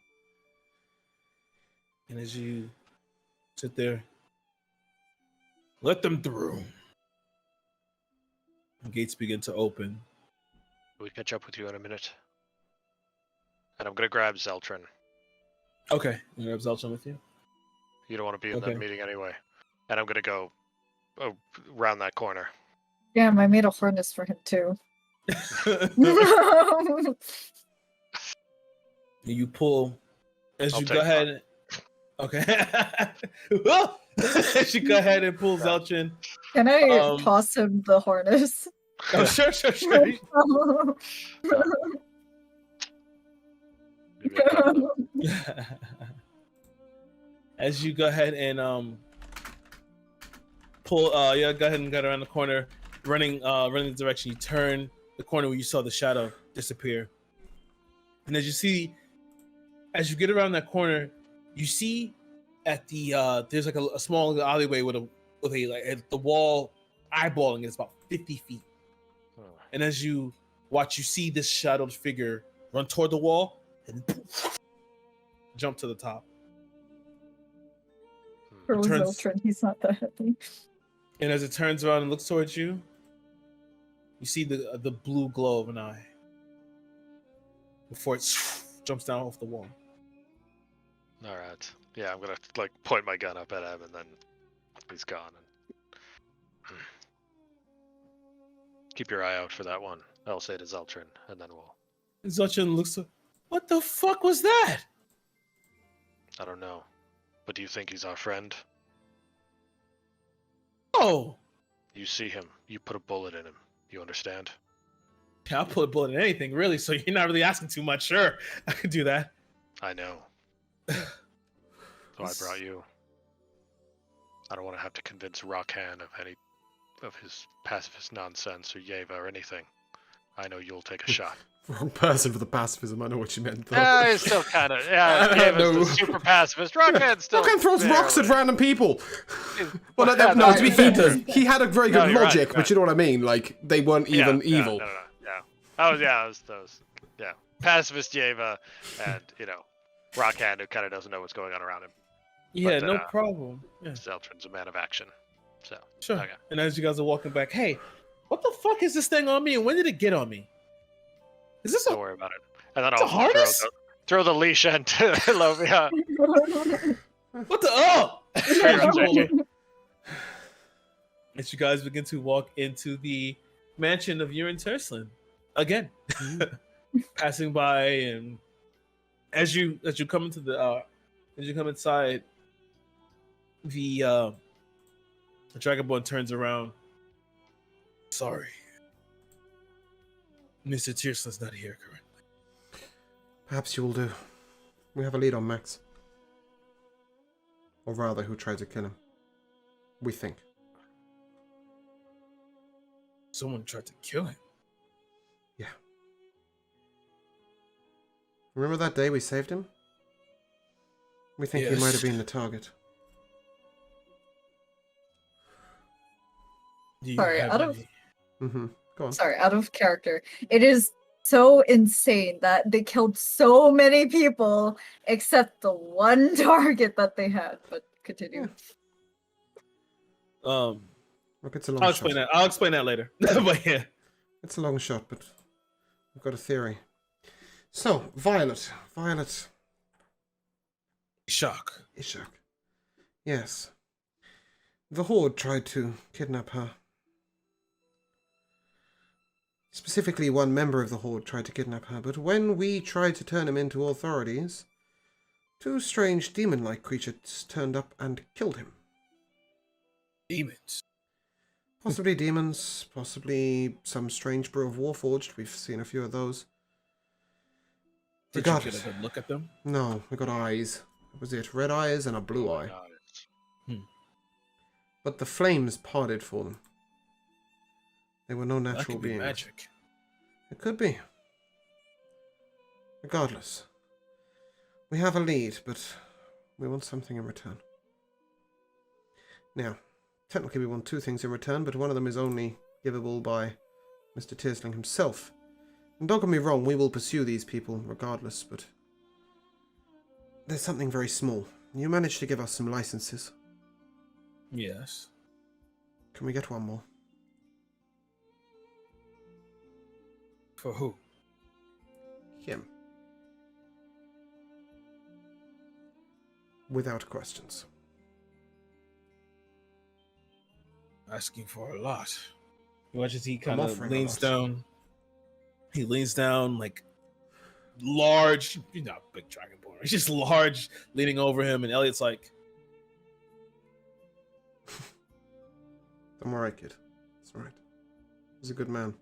And as you sit there, let them through. The gates begin to open. We'll catch up with you in a minute. And I'm gonna grab Zeltrin. Okay, you have Zeltron with you? You don't want to be in Okay. that meeting anyway. And I'm gonna go around that corner. Damn, I made a harness for him too. You pull as I'll you take go ahead. Okay. As you go ahead and pull Zeltrin. Can I Um, toss him the harness? Oh, sure. Give me a couple of- As you go ahead and pull, go ahead and get around the corner, running the direction. You turn the corner where you saw the shadow disappear, and as you get around that corner, you see at the there's like a small alleyway with a like the wall eyeballing is about 50 feet. And as you watch, you see this shadowed figure run toward the wall and jump to the top. For turns- Zeltrin, he's not that happy. And as it turns around and looks towards you, you see the blue glow of an eye before it jumps down off the wall. All right. Yeah, I'm gonna like point my gun up at him, and then he's gone. And... Keep your eye out for that one. I'll say to Zeltrin, and then we'll. And Zeltrin looks like, what the fuck was that? I don't know, but do you think he's our friend? Oh, You see him. You put a bullet in him. You understand? yeah, I'll put a bullet in anything, really. So you're not really asking too much. Sure, I could do that. I know. So I brought you. I don't want to have to convince Rockhand of any of his pacifist nonsense or Yeva or anything. I know you'll take a shot. Wrong person for the pacifism. I know what you meant, though. Yeah, he's still kind of. Yeah, Yeva's No. the super pacifist. Rockhand's still. Rockhand throws rocks at barely- random people. Well, Yeah, no, to be he fair, does. he had a very No, good you're right, logic, right. but you know what I mean? Like, they weren't even evil. No. Yeah. Those. Yeah. Pacifist Yeva and, Rockhand who kind of doesn't know what's going on around him. Yeah, But, no problem. Yeah, Zeltrin's a man of action. So, sure. okay. And as you guys are walking back, hey, what the fuck is this thing on me, and when did it get on me? Is this Don't a worry about it. And then It's a I'll harness? throw the leash into Lovia. what the oh? JJ. As you guys begin to walk into the mansion of Urin Turslin again, passing by, and as you come into the as you come inside, the Dragonborn turns around. Sorry, Mr. Tirslin's not here currently. Perhaps you will do. We have a lead on Max. Or rather, who tried to kill him. We think. Someone tried to kill him. Yeah. Remember that day we saved him? We think he Yes. might have been the target. Do you Sorry, have out of- any- Mm-hmm. Go on. Sorry, out of character. It is so insane that they killed so many people except the one target that they had. But continue. Um, Look, it's a long I'll shot. explain that. I'll explain that later. But yeah, It's a long shot, but I've got a theory. So, Violet. Violet shock. Ishak. Yes. The Horde tried to kidnap her. Specifically, one member of the Horde tried to kidnap her, but when we tried to turn him into authorities, two strange demon-like creatures turned up and killed him. Demons. Possibly demons, possibly some strange brew of Warforged. We've seen a few of those. Did Got you get it. a good look at them? No, we got eyes. That was it. Red eyes and a blue eye. But the flames parted for them. They were no That natural could be beings. magic. It could be. Regardless. We have a lead, but we want something in return. Now, technically we want two things in return, but one of them is only givable by Mr. Tirsling himself. And don't get me wrong, we will pursue these people regardless, but there's something very small. You managed to give us some licenses. Yes. Can we get one more? For who? Him. Without questions. asking for a lot. You watch as he I'm kind of offering a leans lot. down. He leans down, like large, big dragonborn. He's just large, leaning over him, and Elliot's like, I'm alright, kid. It's alright. He's a good man.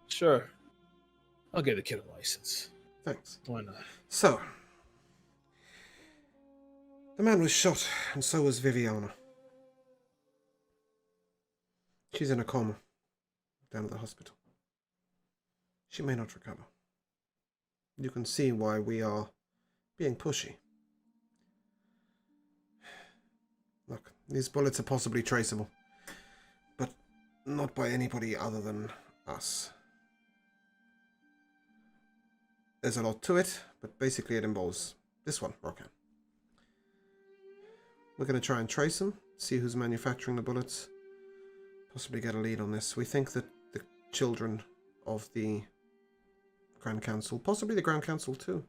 Sure, I'll give the kid a license. Thanks. Why not? So, the man was shot, and so was Viviana. She's in a coma, down at the hospital. She may not recover. You can see why we are being pushy. Look, these bullets are possibly traceable, but not by anybody other than us. There's a lot to it, but basically it involves this one, Rokan. We're going to try and trace them, see who's manufacturing the bullets, possibly get a lead on this. We think that the children of the Grand Council, possibly the Grand Council too,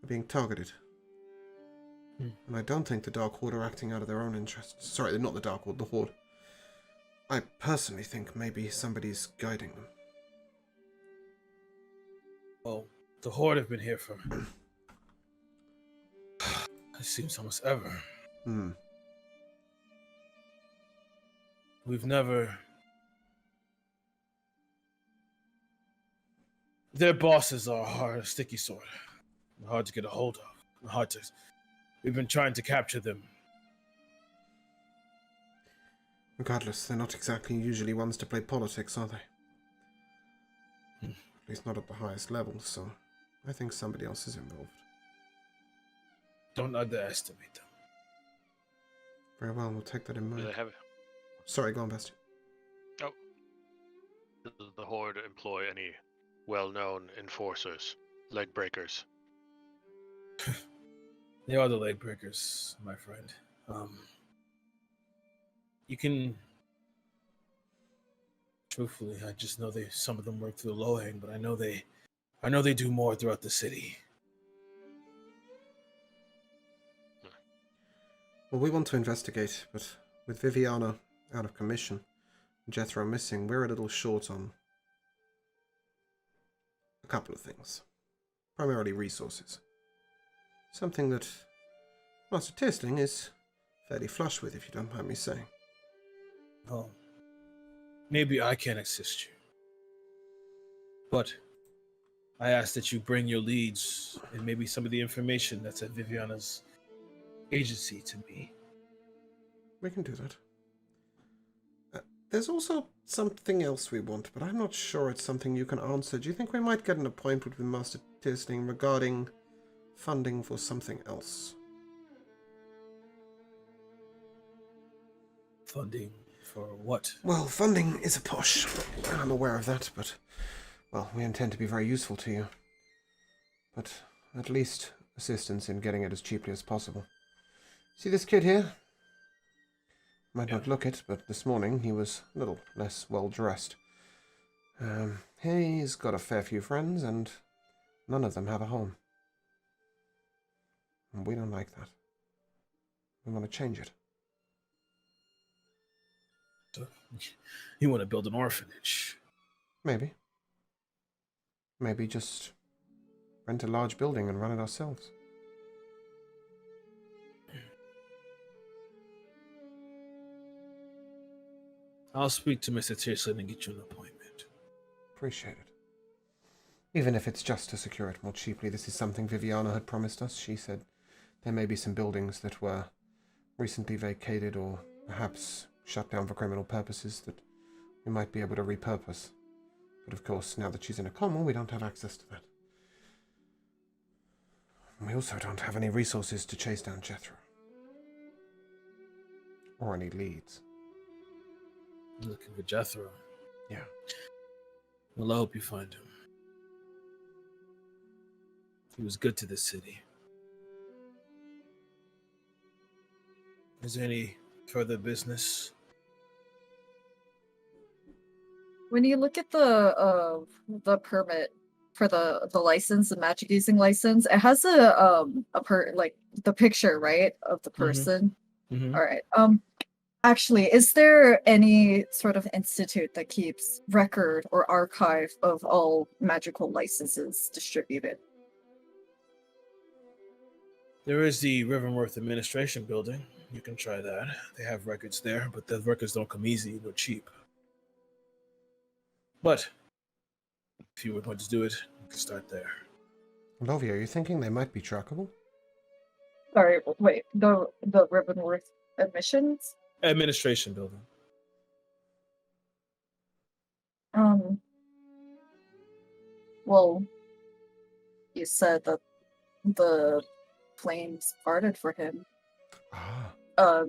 are being targeted. And I don't think the Dark Horde are acting out of their own interests. Sorry, not the Dark Horde, the Horde. I personally think maybe somebody's guiding them. Well, the Horde have been here for it seems almost ever. We've never. Their bosses are hard, sticky sword. Hard to get a hold of. Hard to. We've been trying to capture them. Regardless, they're not exactly usually ones to play politics, are they? At least not at the highest level, so I think somebody else is involved. Don't underestimate them. Very well, we'll take that in Do mind. they have? Sorry, go on, Bastion. Oh. Does the Horde employ any well-known enforcers, leg breakers? They are the leg breakers, my friend. You can. Truthfully, I just know some of them work through the low hang, but I know they do more throughout the city. Well, we want to investigate, but with Viviana out of commission, and Jethro missing, we're a little short on a couple of things. Primarily resources. Something that Master Tistling is fairly flush with, if you don't mind me saying. Oh, maybe I can assist you. But I ask that you bring your leads and maybe some of the information that's at Viviana's agency to me. We can do that. There's also something else we want, but I'm not sure it's something you can answer. Do you think we might get an appointment with Master Tistling regarding funding for something else? Funding for what? Well, funding is a push. I'm aware of that, but, well, we intend to be very useful to you. But at least assistance in getting it as cheaply as possible. See this kid here? Might not look it, but this morning he was a little less well dressed. He's got a fair few friends, and none of them have a home. And we don't like that. We want to change it. So, you want to build an orphanage? Maybe. Maybe just rent a large building and run it ourselves. I'll speak to Mr. Tierslin and get you an appointment. Appreciate it. Even if it's just to secure it more cheaply, this is something Viviana had promised us. She said there may be some buildings that were recently vacated or perhaps shut down for criminal purposes that we might be able to repurpose. But of course, now that she's in a coma, we don't have access to that. And we also don't have any resources to chase down Jethro. Or any leads. Looking for Jethro. Yeah. Well, I hope you find him. He was good to the city. Is there any further business? When you look at the permit for the license, the magic using license. It has like the picture, right, of the person. Mhm. All right. Actually, is there any sort of institute that keeps record or archive of all magical licenses distributed? There is the Riverworth Administration Building. You can try that. They have records there, but the records don't come easy nor cheap. But if you would want to do it, you can start there. Lovia, are you thinking they might be trackable? Sorry, wait. The Ribbonworth admissions. Administration Building. Well, you said that the flames parted for him. Ah. I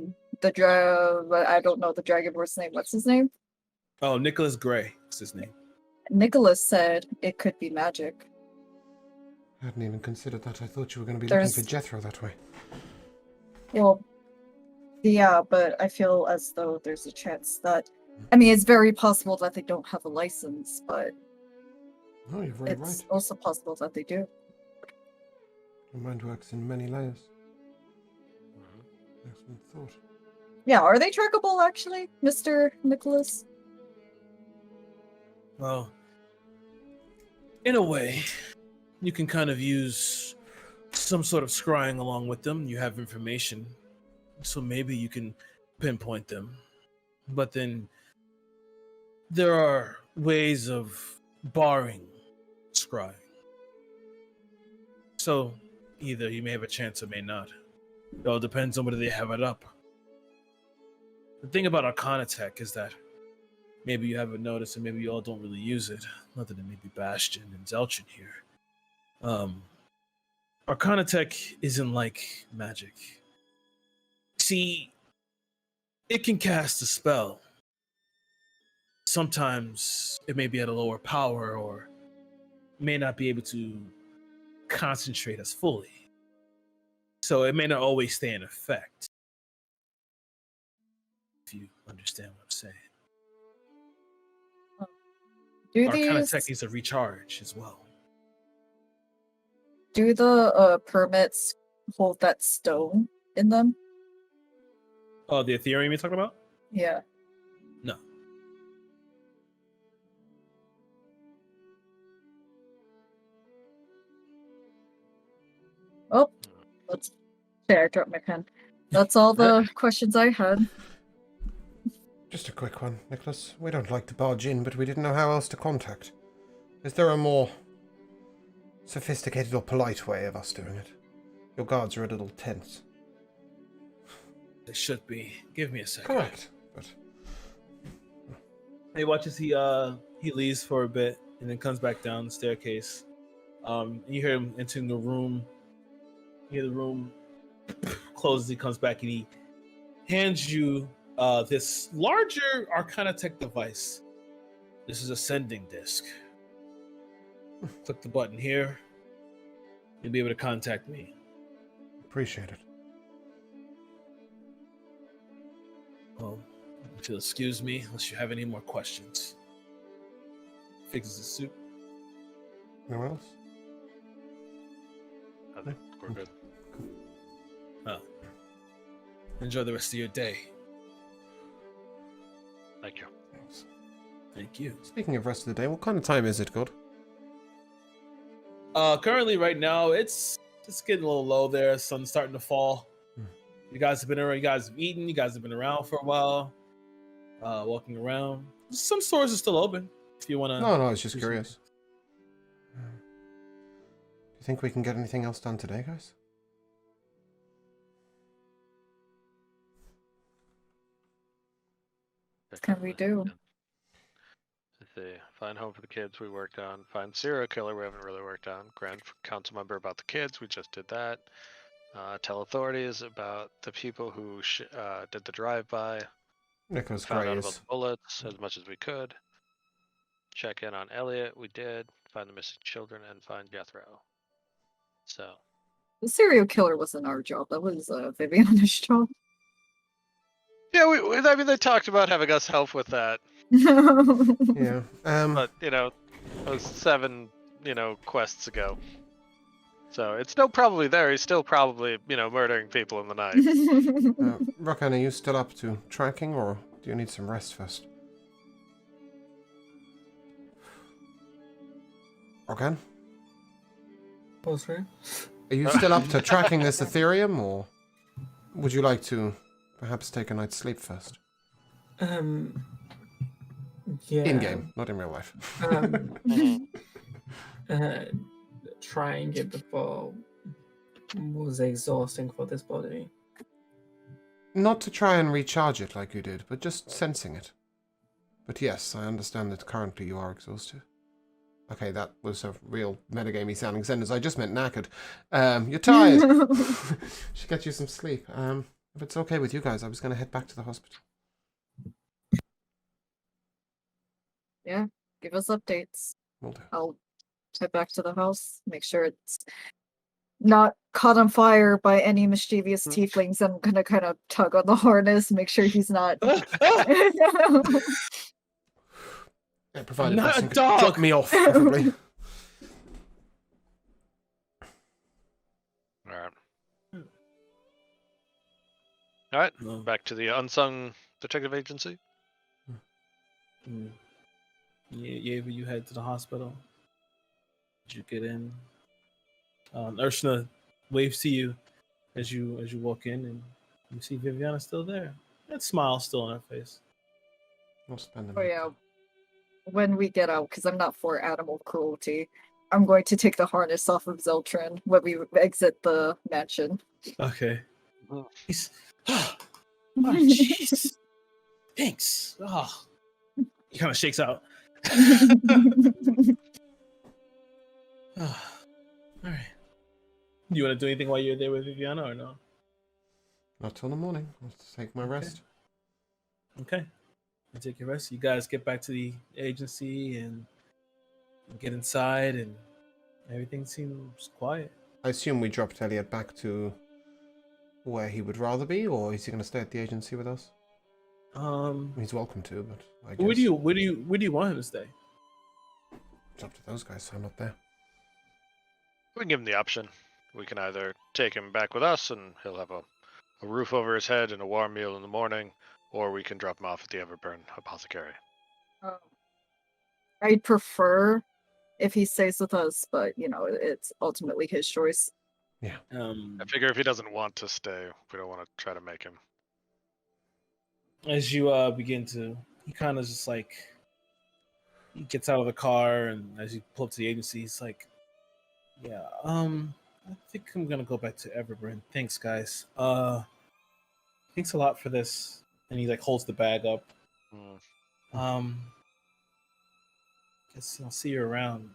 don't know the Dragonborn's name. What's his name? Oh, Nicholas Gray is his name. Nicholas said it could be magic. I hadn't even considered that. I thought you were going to be There's- looking for Jethro that way. Well, yeah, but I feel as though there's a chance that. I mean, it's very possible that they don't have a license, but Oh, you're very it's right. also possible that they do. Your mind works in many layers. Mhm. Excellent thought. Yeah, are they trackable actually, Mr. Nicholas? Well, in a way, you can kind of use some sort of scrying along with them. You have information, so maybe you can pinpoint them. But then there are ways of barring scrying. So either you may have a chance or may not. It all depends on whether they have it up. The thing about Arcana Tech is that maybe you haven't noticed and maybe you all don't really use it. Not that it may be Bastion and Zelchin here. Arcana Tech isn't like magic. See, it can cast a spell. Sometimes it may be at a lower power or may not be able to concentrate as fully. So it may not always stay in effect. If you understand what I'm saying. Do Arcana these Tech needs a recharge as well. do the permits hold that stone in them? Oh, the Ethereum you're talking about? Yeah. No. Oh, let's. There, I dropped my pen. That's all the questions I had. Just a quick one, Nicholas. We don't like to barge in, but we didn't know how else to contact. Is there a more sophisticated or polite way of us doing it? Your guards are a little tense. They should be. Give me a second. Correct, but He watches he leaves for a bit and then comes back down the staircase. You hear him entering the room. You hear the room closes. He comes back and he hands you this larger Arcana Tech device. This is a sending disc. Click the button here. You'll be able to contact me. appreciate it. Well, if you'll excuse me, unless you have any more questions. Fixes the suit. Anyone else? I think we're good. Well, enjoy the rest of your day. Thank you. Thanks. Thank you. Speaking of rest of the day, what kind of time is it, God? Currently, right now, it's getting a little low there. Sun's starting to fall. You guys have been around. You guys have eaten. You guys have been around for a while. Walking around. Some stores are still open. If you want to. No, I was just curious. Do you think we can get anything else done today, guys? Can we do? Let's see. Find home for the kids we worked on. Find serial killer we haven't really worked on. Grand council member about the kids. We just did that. Tell authorities about the people who did the drive-by. Nicholas Found Gray out about is... the bullets as much as we could. Check in on Elliot. We did. Find the missing children and find Jethro. So. The serial killer wasn't our job. That was Viviana's job. Yeah, I mean, they talked about having us help with that. Yeah. But, you know, those 7 quests ago. So it's still probably there. He's still probably, murdering people in the night. Rokan, are you still up to tracking, or do you need some rest first? Rokan? Oh, sorry. Are you still up to tracking this Ethereum, or would you like to perhaps take a night's sleep first? Yeah. In game, not in real life. Trying it before was exhausting for this body. Not to try and recharge it like you did, but just sensing it. But yes, I understand that currently you are exhausted. Okay, that was a real metagamey sounding sentence. I just meant knackered. You're tired. Should get you some sleep. If it's okay with you guys, I was going to head back to the hospital. Yeah, give us updates. Will do. I'll head back to the house, make sure it's not caught on fire by any mischievous tieflings. I'm gonna kind of tug on the harness, make sure he's not. Yeah, provided Not Preston a could dog! drop me off, preferably. All right, No. back to the unsung detective agency. Yeah, but you head to the hospital. Did you get in? Ursula waves to you as you walk in, and you see Viviana still there. That smile still on her face. We'll spend a Oh night. yeah. When we get out, because I'm not for animal cruelty, I'm going to take the harness off of Zeltrin when we exit the mansion. Okay. He's. Oh, jeez. Thanks. Oh. He kind of shakes out. All right. Do you want to do anything while you're there with Viviana or no? Not till the morning. I'll take my rest. Okay. You take your rest. You guys get back to the agency and get inside, and everything seems quiet. I assume we dropped Elliot back to where he would rather be, or is he going to stay at the agency with us? He's welcome to, but I guess Where do you want him to stay? it's up to those guys, so I'm not there. We can give him the option. We can either take him back with us and he'll have a roof over his head and a warm meal in the morning, or we can drop him off at the Everburn Apothecary. I'd prefer if he stays with us, but it's ultimately his choice. Yeah. I figure if he doesn't want to stay, we don't want to try to make him. As you begin to, he kind of just like, he gets out of the car, and as you pull up to the agency, he's like, yeah, I think I'm gonna go back to Everburn. Thanks, guys. Thanks a lot for this. And he like holds the bag up. Guess I'll see you around.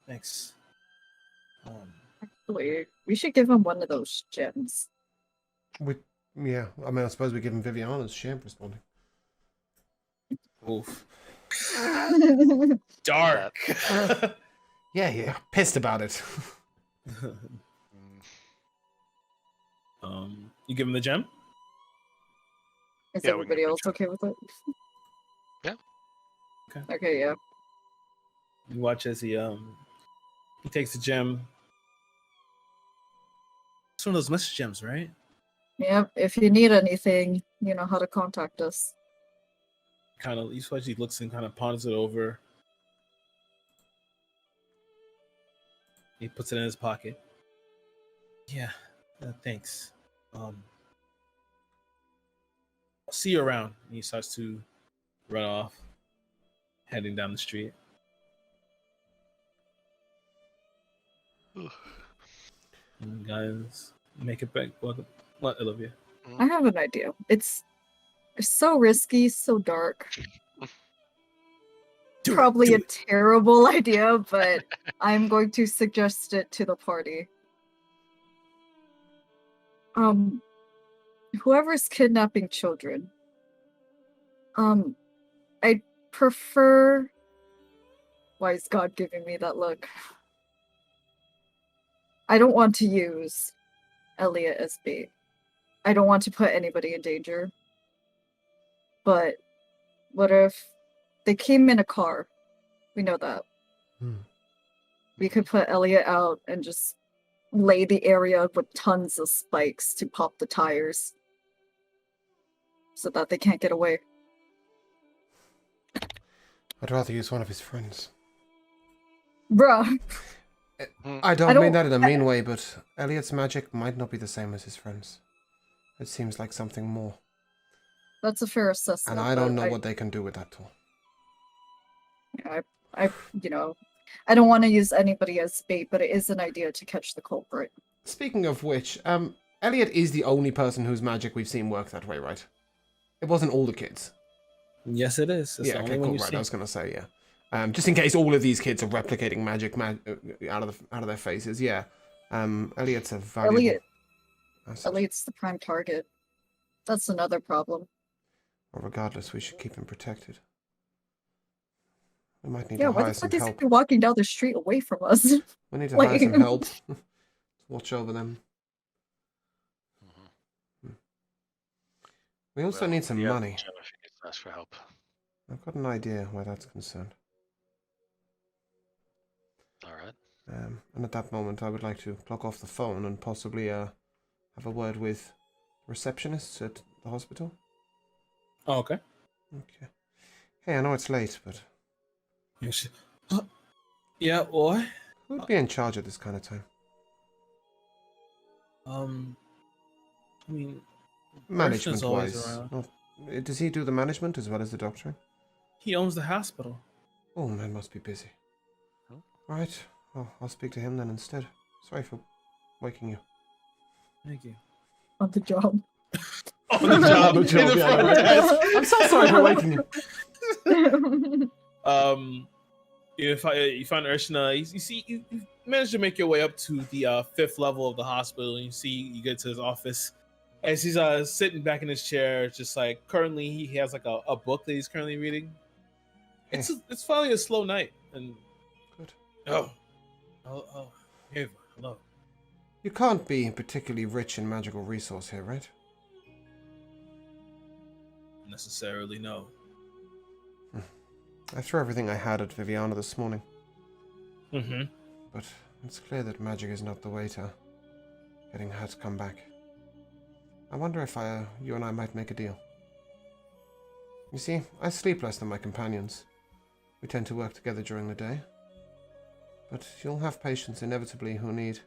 Thanks. Actually, we should give him one of those gems. Yeah, I mean, I suppose we give him Viviana's. She ain't responding. Oof. Dark. Yeah, pissed about it. You give him the gem? Is Yeah, we can everybody give it a else try. okay with it? Yeah. Okay, yeah. You watch as he takes the gem. It's one of those message gems, right? Yep, if you need anything, you know how to contact us. Kind of, you watch he looks and kind of ponders it over. He puts it in his pocket. Yeah, thanks. I'll see you around. And he starts to run off, heading down the street. And guys, make it back. What, Olivia? I have an idea. It's so risky, so dark. Probably a terrible idea, but I'm going to suggest it to the party. Whoever's kidnapping children, I prefer. Why is God giving me that look? I don't want to use Elliot as bait. I don't want to put anybody in danger. But what if they came in a car? We know that. we could put Elliot out and just lay the area with tons of spikes to pop the tires so that they can't get away. I'd rather use one of his friends. Bruh. I don't mean that in a mean way, but Elliot's magic might not be the same as his friends. It seems like something more. That's a fair assessment. And I don't know what they can do with that tool. I don't want to use anybody as bait, but it is an idea to catch the culprit. Speaking of which, Elliot is the only person whose magic we've seen work that way, right? It wasn't all the kids. Yes, it is. It's yeah, okay, cool, right. I was gonna say, yeah. Just in case all of these kids are replicating magic out of their faces, yeah. Elliot's a valuable asset. Elliot's the prime target. That's another problem. Well, regardless, we should keep him protected. We might need to why hire the some fuck is help. he walking down the street away from us? We need to hire some help to watch over them. We also need some money. If you could ask for help. I've got an idea where that's concerned. All right. And at that moment, I would like to plug off the phone and possibly have a word with receptionists at the hospital. Oh, okay. Okay. Hey, I know it's late, but... Yeah, what? Who'd be in charge at this kind of time? I mean... Management-wise. Does he do the management as well as the doctoring? He owns the hospital. Oh, man must be busy. Huh? Right. Oh, I'll speak to him then instead. Sorry for waking you. Thank you. On the job. On the job. In the front desk. I'm so sorry for waking you. You find Urshna. You manage to make your way up to the 5th level of the hospital, and you get to his office. As he's sitting back in his chair, just like currently he has like a book that he's currently reading. Hey. It's finally a slow night, and Good. oh, Ava, hello. You can't be particularly rich in magical resource here, right? Necessarily, no. I threw everything I had at Viviana this morning. Mm-hmm. But it's clear that magic is not the way to getting her to come back. I wonder if you and I might make a deal. You see, I sleep less than my companions. We tend to work together during the day. But you'll have patients inevitably who need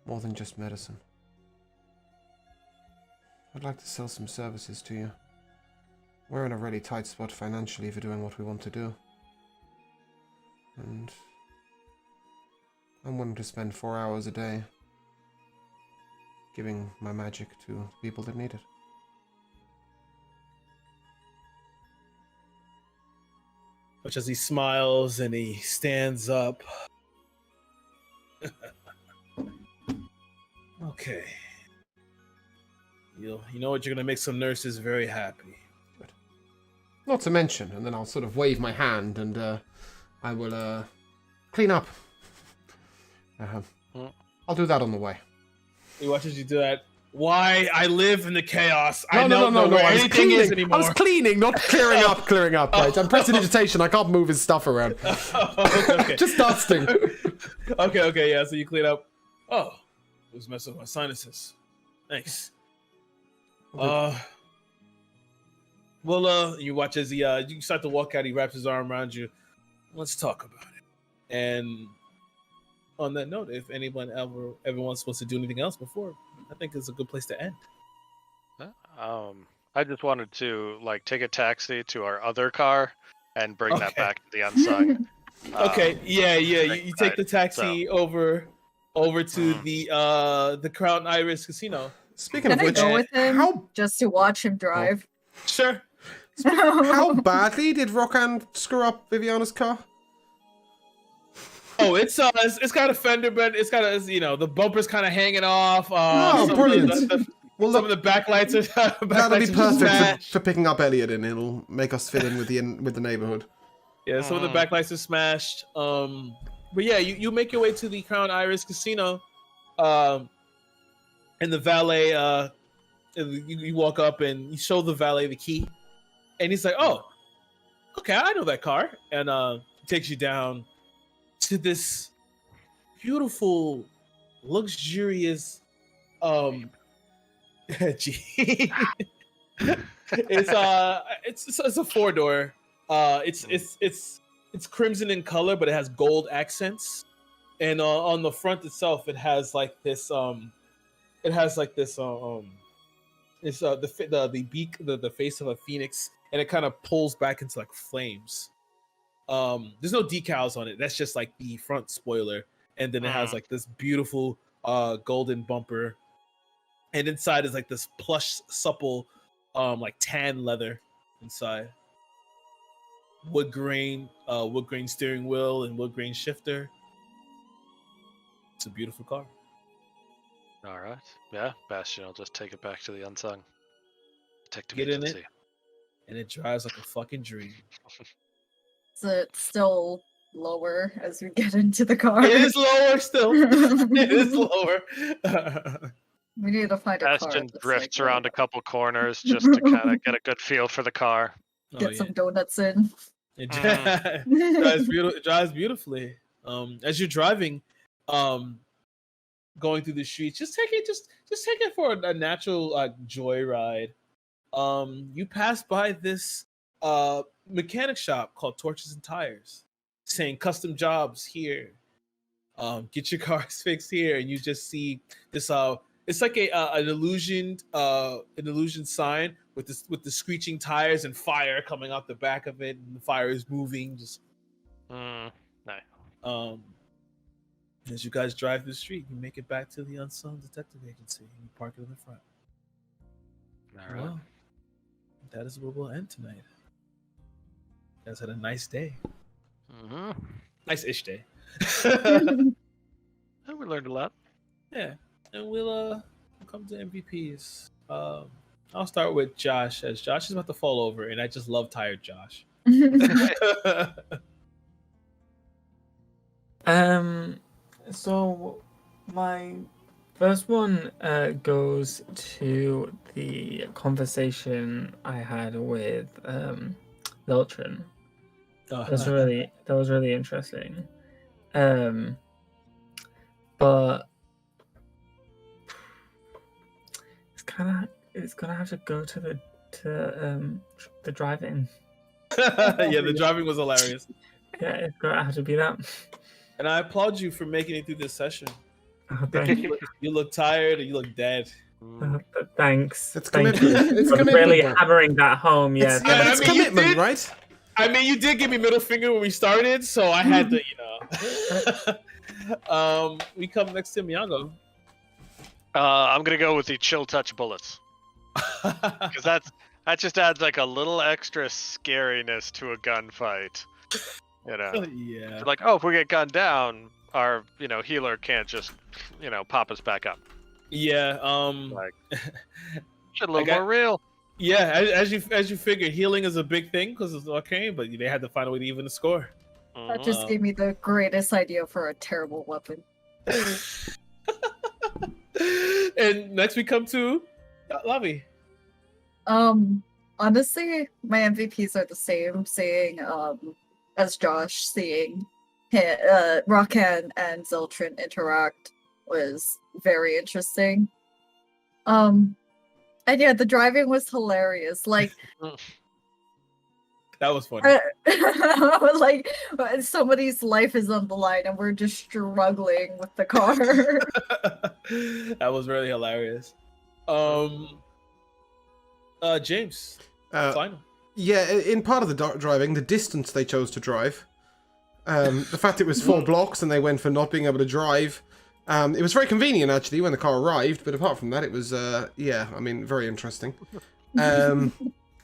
more than just medicine. I'd like to sell some services to you. We're in a really tight spot financially for doing what we want to do. And I'm willing to spend 4 hours a day giving my magic to people that need it. Much as he smiles and he stands up. Okay. You know what? You're gonna make some nurses very happy. Good. Not to mention, and then I'll sort of wave my hand and I will clean up. I'll do that on the way. He watches you do that. Why? I live in the chaos. No, I don't know where anything is anymore. I was cleaning, not clearing up. Right? I'm prestidigitation. I can't move his stuff around. Okay. Just dusting. Okay, yeah. So you clean up. Oh, it was messing with my sinuses. Thanks. You watch as you start to walk out. He wraps his arm around you. Let's talk about it. And on that note, if everyone's supposed to do anything else before, I think it's a good place to end. I just wanted to take a taxi to our other car and bring that back to the Unsung. Okay, yeah. You take the taxi over to the Crown Iris Casino. Speaking of which, go with him just to watch him drive? Sure. How badly did Rokan screw up Viviana's car? Oh, it's got a fender, but it's got the bumper's kind of hanging off. Brilliant. Some of the backlights are that'll be perfect for picking up Elliot, and it'll make us fit in with the neighborhood. Yeah, some of the backlights are smashed. But yeah, you make your way to the Crown Iris Casino, and the valet. You walk up and you show the valet the key, and he's like, "Oh, okay, I know that car," and he takes you down to this beautiful, luxurious Jeep. It's a 4-door. It's crimson in color, but it has gold accents. And on the front itself, it has like this it's the beak, the face of a phoenix, and it kind of pulls back into like flames. There's no decals on it. That's just like the front spoiler, and then it has like this beautiful golden bumper, and inside is like this plush, supple, like tan leather inside. Wood grain steering wheel and wood grain shifter. It's a beautiful car. All right. Yeah, Bastion, I'll just take it back to the unsung. Detective Get in agency. it, and it drives like a fucking dream. Is it still lower as we get into the car? It is lower still. It is lower. We need to find a car. Bastion that's, drifts like, around a couple corners just to kind of get a good feel for the car. get some donuts in. It drives beautifully. As you're driving, going through the streets, just take it for a natural joyride. You pass by this mechanic shop called Torches and Tires, saying custom jobs here. Get your cars fixed here, and you just see this. It's like an illusion sign with the screeching tires and fire coming out the back of it, and the fire is moving. Just nice. As you guys drive the street, you make it back to the unsung detective agency, and you park it in the front. All right. Well, that is where we'll end tonight. You guys had a nice day. Mm-hmm. Nice-ish day. And we learned a lot. Yeah, and we'll come to MVPs. I'll start with Josh, as Josh is about to fall over, and I just love tired Josh. So my first one goes to the conversation I had with Zeltron. That was really interesting. But it's gonna have to go to the driving. Yeah, the driving was hilarious. Yeah, it's gonna have to be that. And I applaud you for making it through this session. Oh, thank you. You look tired and you look dead. Thanks. It's Thank commitment. you It's for commitment, really bro. hammering that home. Yeah, It's, yeah, but it's I mean, you commitment, did- right? I mean, you did give me middle finger when we started, so I had to, we come next to Miyago. I'm gonna go with the chill touch bullets because that just adds like a little extra scariness to a gunfight. Yeah. So like, oh, if we get gunned down, our healer can't just pop us back up. Yeah. Like, should a little more real. Yeah, as you figured, healing is a big thing because it's arcane, but they had to find a way to even the score. That just gave me the greatest idea for a terrible weapon. And next we come to Lavi. Honestly, my MVPs are the same. Seeing as Josh, seeing Rakan and Zeltron interact was very interesting. And yeah, the driving was hilarious. Like That was funny. like somebody's life is on the line and we're just struggling with the car. That was really hilarious. James, final. Yeah, in part of the driving, the distance they chose to drive, the fact it was 4 blocks and they went for not being able to drive, it was very convenient actually when the car arrived, but apart from that, it was, very interesting.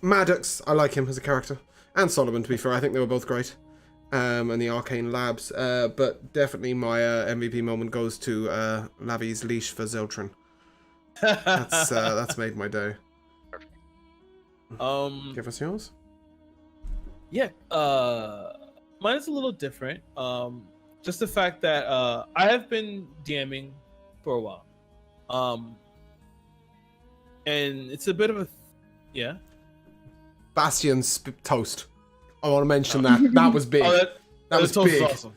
Maddox, I like him as a character, and Solomon, to be fair, I think they were both great, and the Arcane Labs, but definitely my MVP moment goes to Lavi's leash for Zeltron. That's made my day. Give us yours. Yeah, mine is a little different. Just the fact that I have been DMing for a while, and it's a bit of Bastion's toast. I want to mention that. That was big. That was toast big. was awesome.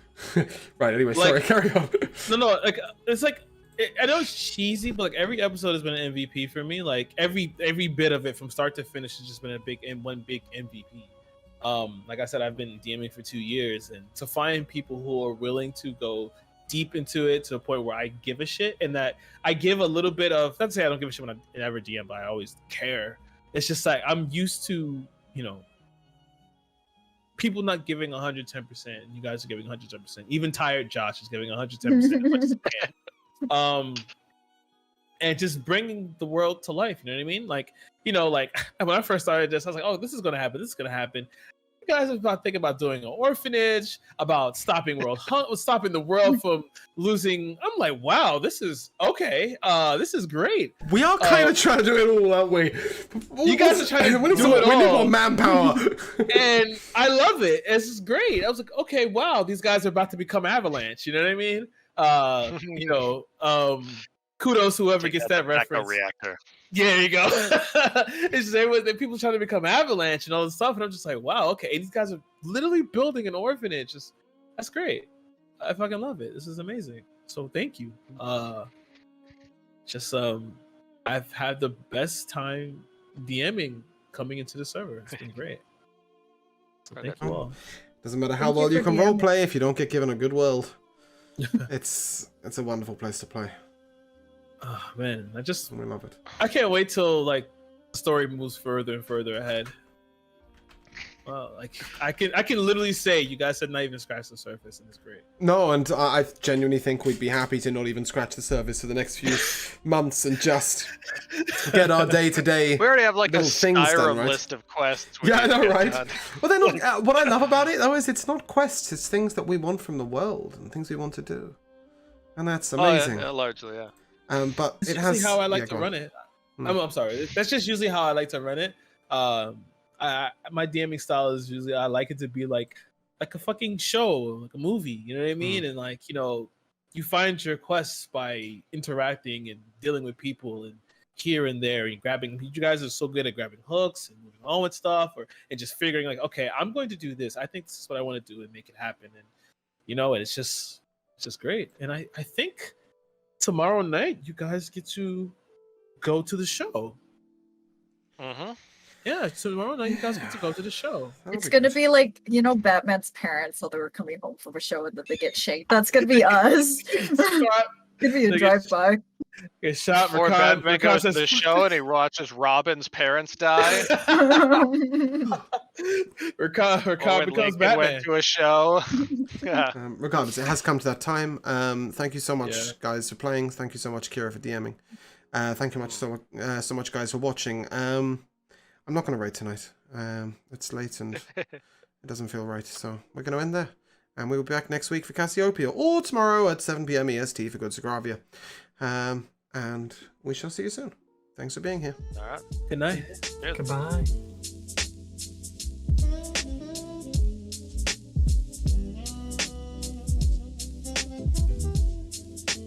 Right. Anyway, Like- sorry. Carry on. No, like it's like I know it's cheesy, but like every episode has been an MVP for me. Like every bit of it from start to finish has just been one big MVP. Like I said, I've been DMing for 2 years, and to find people who are willing to go deep into it to the point where I give a shit, and that I give a little bit of, not to say I don't give a shit when I ever DM, but I always care. It's just like I'm used to, people not giving 110%, and you guys are giving 110%. Even tired Josh is giving 110% as much as he can. And just bringing the world to life. You know what I mean? Like, like when I first started this, I was like, oh, this is gonna happen. This is gonna happen. You guys are about thinking about doing an orphanage, about stopping the world from losing. I'm like, wow, this is okay. This is great. We are kind of trying to do it all, aren't we? You guys are trying to we need do it We need all. more manpower. And I love it. It's just great. I was like, okay, wow, these guys are about to become Avalanche. You know what I mean? Kudos whoever gets that reference. Reactor. Yeah, there you go. It's just, people trying to become Avalanche and all this stuff, and I'm just like, wow, okay, these guys are literally building an orphanage. That's great. I fucking love it. This is amazing. So thank you. I've had the best time DMing coming into the server. It's been great. So thank you all. Doesn't matter how Thank you well you for can DMing. roleplay if you don't get given a good world. It's a wonderful place to play. Oh man, We love it. I can't wait till like the story moves further and further ahead. Well, like I can literally say you guys have not even scratched the surface, and it's great. No, and I genuinely think we'd be happy to not even scratch the surface for the next few months and just get our day-to-day. We already have like a little things done, Skyrim right? list of quests. we Yeah, I need to know, get right? done. Well, they're not. What I love about it though is it's not quests; it's things that we want from the world and things we want to do, and that's amazing. Oh, yeah, largely, yeah. But That's it usually has. how I like yeah, to go on. run it. Mm. I'm sorry. That's just usually how I like to run it. My DMing style is usually I like it to be like a fucking show, like a movie. You know what I mean? And like you find your quests by interacting and dealing with people and here and there and grabbing. You guys are so good at grabbing hooks and moving on with stuff, and just figuring like, okay, I'm going to do this. I think this is what I want to do and make it happen. And and it's just great. And I think tomorrow night you guys get to go to the show. Mm-hmm. Yeah, tomorrow night you guys get to go to the show. That'll It's be gonna good. be like, Batman's parents, so they were coming home from a show and then they get shanked. That's gonna be us. Could be a They get- drive-by. Get shot. Before Rakan Batman goes to says, the show and he watches Robin's parents die. Rakan Or when becomes Lincoln Batman. went to a show. Yeah. Regardless, it has come to that time. Thank you so much, Yeah. guys, for playing. Thank you so much, Kira, for DMing. Thank you so much, guys, for watching. I'm not going to rate tonight. It's late and it doesn't feel right, so we're going to end there. And we will be back next week for Cassiopeia, or tomorrow at 7 p.m. EST for Good Sagravia. And we shall see you soon. Thanks for being here. All right. Good night. Cheers. Goodbye.